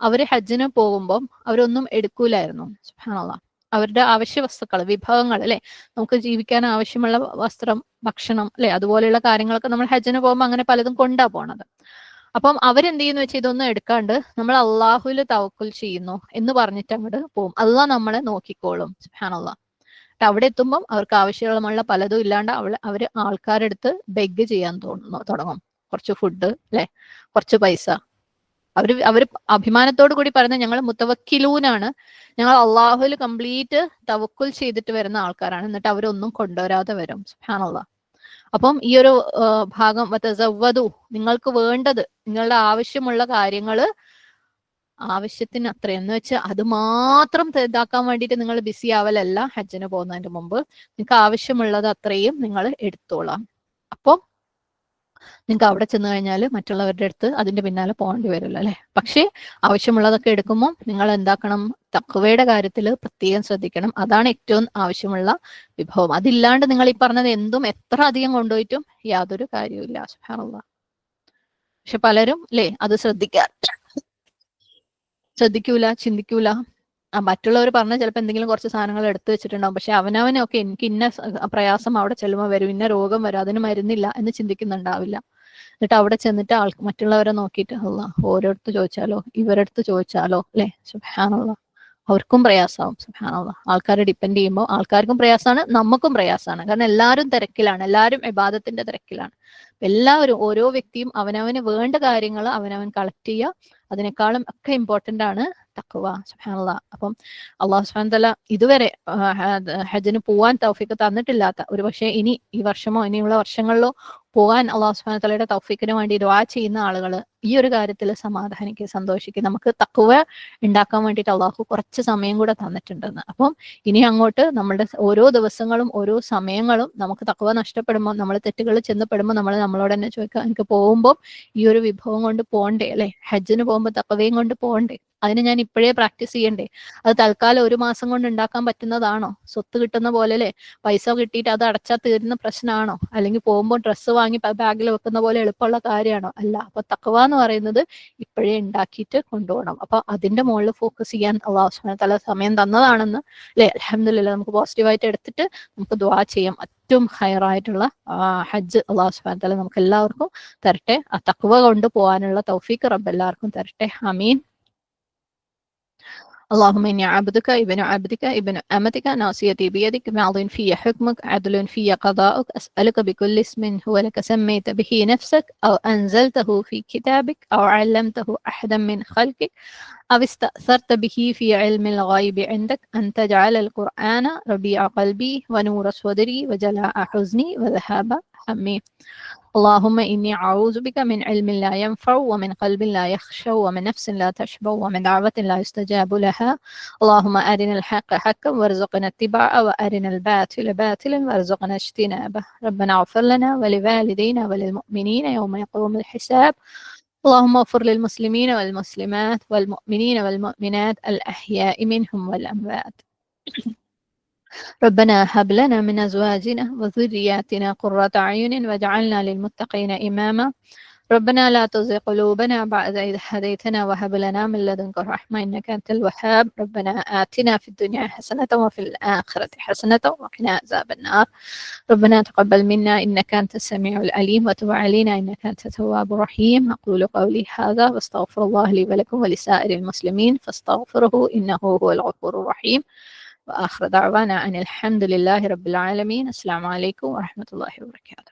അവര് ഹജ്ജിന് പോകുമ്പോൾ അവരൊന്നും എടുക്കൂലായിരുന്നു. സുബ്ഹാനല്ലാഹ്. അവരുടെ ആവശ്യ വസ്തുക്കൾ, വിഭവങ്ങൾ അല്ലെ, നമുക്ക് ജീവിക്കാൻ ആവശ്യമുള്ള വസ്ത്രം, ഭക്ഷണം അല്ലെ, അതുപോലെയുള്ള കാര്യങ്ങളൊക്കെ നമ്മൾ ഹജ്ജിന് പോകുമ്പോൾ അങ്ങനെ പലതും കൊണ്ടാ പോണത്. അപ്പം അവരെന്ത് ചെയ്യുന്നു വെച്ചാൽ ഇതൊന്നും എടുക്കാണ്ട് നമ്മൾ അള്ളാഹുല് തവക്കുൽ ചെയ്യുന്നു എന്ന് പറഞ്ഞിട്ട് അങ്ങോട്ട് പോകും. അള്ളാഹ് നമ്മളെ നോക്കിക്കോളും. സുബ്ഹാനല്ലാഹ്. അവിടെ എത്തുമ്പം അവർക്ക് ആവശ്യമുള്ള പലതും ഇല്ലാണ്ട് അവര് ആൾക്കാരെടുത്ത് ബെഗ് ചെയ്യാൻ തുടങ്ങും. കുറച്ച് ഫുഡ് അല്ലെ, കുറച്ച് പൈസ. അവര് അഭിമാനത്തോടു കൂടി പറയുന്നത് ഞങ്ങൾ മുത്തവക്കിലൂനാണ്, ഞങ്ങൾ അള്ളാഹുൽ കംപ്ലീറ്റ് തവക്കുൽ ചെയ്തിട്ട് വരുന്ന ആൾക്കാരാണ്. എന്നിട്ട് അവരൊന്നും കൊണ്ടുവരാതെ വരും. സുബ്ഹാനല്ലാഹ്. അപ്പം ഈ ഒരു ഭാഗം വതസവ്വദു, നിങ്ങൾക്ക് വേണ്ടത്, നിങ്ങളുടെ ആവശ്യമുള്ള കാര്യങ്ങള് ആവശ്യത്തിന് അത്ര എന്ന് വെച്ചാൽ അത് മാത്രം ഇതാക്കാൻ വേണ്ടിയിട്ട് നിങ്ങൾ ബിസി ആവലല്ല. ഹജ്ജിന് പോകുന്നതിന് മുമ്പ് നിങ്ങൾക്ക് ആവശ്യമുള്ളത് അത്രയും നിങ്ങൾ എടുത്തോളാം. അപ്പം നിങ്ങൾക്ക് അവിടെ ചെന്ന് കഴിഞ്ഞാൽ മറ്റുള്ളവരുടെ അടുത്ത് അതിന്റെ പിന്നാലെ പോകേണ്ടി വരില്ല അല്ലെ? പക്ഷേ ആവശ്യമുള്ളതൊക്കെ എടുക്കുമ്പോൾ നിങ്ങൾ എന്താക്കണം? തഖ്വയുടെ കാര്യത്തിൽ പ്രത്യേകം ശ്രദ്ധിക്കണം. അതാണ് ഏറ്റവും ആവശ്യമുള്ള വിഭവം. അതില്ലാണ്ട് നിങ്ങൾ ഈ പറഞ്ഞത് എന്തും എത്ര അധികം കൊണ്ടുപോയിട്ടും യാതൊരു കാര്യവുമില്ല. സുബ്ഹാനല്ലാഹ്. പക്ഷെ പലരും അല്ലേ അത് ശ്രദ്ധിക്കൂല, ചിന്തിക്കൂല. മറ്റുള്ളവർ പറഞ്ഞ ചിലപ്പോൾ എന്തെങ്കിലും കുറച്ച് സാധനങ്ങൾ എടുത്തു വെച്ചിട്ടുണ്ടാവും. പക്ഷെ അവനവനൊക്കെ എനിക്ക് ഇന്ന പ്രയാസം അവിടെ ചെല്ലുമ്പോൾ വരും, ഇന്ന രോഗം വരും, അതിന് മരുന്നില്ല എന്ന് ചിന്തിക്കുന്നുണ്ടാവില്ല. എന്നിട്ട് അവിടെ ചെന്നിട്ട് മറ്റുള്ളവരെ നോക്കിയിട്ട് അല്ലാഹ് ഓരോരുത്തർ ചോദിച്ചാലോ, ഇവരടുത്ത് ചോദിച്ചാലോ അല്ലെ? സുബ്ഹാനല്ലാഹ്. അവർക്കും പ്രയാസമാവും. സുബ്ഹാനല്ലാഹ്. ആൾക്കാരെ ഡിപ്പെൻഡ് ചെയ്യുമ്പോൾ ആൾക്കാർക്കും പ്രയാസമാണ്, നമുക്കും പ്രയാസമാണ്. കാരണം എല്ലാവരും തിരക്കിലാണ്, എല്ലാവരും ഇബാദത്തിന്റെ തിരക്കിലാണ്. എല്ലാവരും, ഓരോ വ്യക്തിയും അവനവന് വേണ്ട കാര്യങ്ങൾ അവനവൻ കളക്ട് ചെയ്യുക. അതിനേക്കാളും ഒക്കെ ഇമ്പോർട്ടന്റ് ആണ് തഖ്വ. സുബ്ഹാനല്ലാഹ്. അപ്പം അള്ളാഹു സുബ്ഹാനഹു വ തആല ഇതുവരെ ഹജ്ജിന് പോവാൻ തൗഫീഖ് തന്നിട്ടില്ലാത്ത, ഒരു പക്ഷേ ഇനി ഈ വർഷമോ ഇനിയുള്ള വർഷങ്ങളിലോ പോകാൻ അള്ളാഹു സുബ്ഹാനഹു വ തആലയുടെ തൗഫീഖിന് വേണ്ടി ദുആ ചെയ്യുന്ന ആളുകൾ ഈ ഒരു കാര്യത്തിൽ സമാധാനിക്കുക, സന്തോഷിക്കുക. നമുക്ക് തഖ്വ ഉണ്ടാക്കാൻ വേണ്ടിയിട്ട് അള്ളാഹു കുറച്ച് സമയം കൂടെ തന്നിട്ടുണ്ടെന്ന്. അപ്പം ഇനി അങ്ങോട്ട് നമ്മളുടെ ഓരോ ദിവസങ്ങളും ഓരോ സമയങ്ങളും നമുക്ക് തഖ്വ നഷ്ടപ്പെടുമ്പോൾ, നമ്മൾ തെറ്റുകൾ ചെന്നപ്പെടുമ്പോൾ നമ്മൾ നമ്മളോട് തന്നെ ചോദിക്കുക, എനിക്ക് പോകുമ്പോൾ ഈ ഒരു വിഭവം കൊണ്ട് പോകണ്ടേ അല്ലെ? ഹജ്ജിന് പോകുമ്പോൾ തഖ്വയും കൊണ്ട് പോകണ്ടേ? അതിന് ഞാൻ ഇപ്പോഴേ പ്രാക്ടീസ് ചെയ്യണ്ടേ? അത് തൽക്കാലം ഒരു മാസം കൊണ്ട് ഉണ്ടാക്കാൻ പറ്റുന്നതാണോ? സ്വത്ത് കിട്ടുന്ന പോലെ അല്ലെ, പൈസ കിട്ടിയിട്ട് അത് അടച്ചാൽ തീരുന്ന പ്രശ്നമാണോ? അല്ലെങ്കിൽ പോകുമ്പോൾ ഡ്രസ്സ് വാങ്ങി ബാഗിൽ വെക്കുന്ന പോലെ എളുപ്പമുള്ള കാര്യമാണോ? അല്ല. അപ്പൊ തഖ്വ എന്ന് പറയുന്നത് ഇപ്പോഴേ ഉണ്ടാക്കിയിട്ട് കൊണ്ടുപോകണം. അപ്പൊ അതിന്റെ മുകളിൽ ഫോക്കസ് ചെയ്യാൻ അള്ളാഹു സുബ്ഹാനഹു വ തആല സമയം തന്നതാണെന്ന് അല്ലെ? അൽഹംദുലില്ലാഹ്. നമുക്ക് പോസിറ്റീവായിട്ട് എടുത്തിട്ട് നമുക്ക് ദുആ ചെയ്യാം. ഏറ്റവും ഹൈറായിട്ടുള്ള ഹജ്ജ് അള്ളാഹു സുബ്ഹാനഹു വ തആല നമുക്ക് എല്ലാവർക്കും തരട്ടെ. ആ തഖ്വ കൊണ്ട് പോകാനുള്ള തൗഫീഖ് റബ്ബ് എല്ലാവർക്കും തരട്ടെ. ആമീൻ. اللهم إني عبدك ابن عبدك ابن أمتك ناصيتي بيدك ماض في حكمك عدل في قضاؤك أسألك بكل اسم هو لك سميت به نفسك أو أنزلته في كتابك أو علمته أحدا من خلقك أو استأثرت به في علم الغيب عندك أن تجعل القرآن ربيع قلبي ونور صدري وجلاء حزني وذهاب همي. اللهم إني أعوذ بك من علم لا ينفع ومن قلب لا يخشع ومن نفس لا تشبع ومن دعوة لا يستجاب لها. اللهم أرنا الحق حقا وارزقنا اتباعه وأرنا الباطل باطلا وارزقنا اجتنابه. ربنا اغفر لنا ولوالدينا وللمؤمنين يوم يقوم الحساب. اللهم اغفر للمسلمين والمسلمات والمؤمنين والمؤمنات الأحياء منهم والأموات. ربنا هب لنا من أزواجنا وذرياتنا قرة أعين واجعلنا للمتقين إماما. ربنا لا تزغ قلوبنا بعد إذ هديتنا وهب لنا من لدنك رحمة إنك أنت الوهاب. ربنا آتنا في الدنيا حسنة وفي الآخرة حسنة وقنا عذاب النار. ربنا تقبل منا إنك أنت السميع العليم وتب علينا إنك أنت التواب الرحيم. أقول قولي هذا واستغفر الله لي ولكم ولسائر المسلمين فاستغفره إنه هو الغفور الرحيم. وآخر دعوانا أن الحمد لله رب العالمين. السلام عليكم ورحمة الله وبركاته.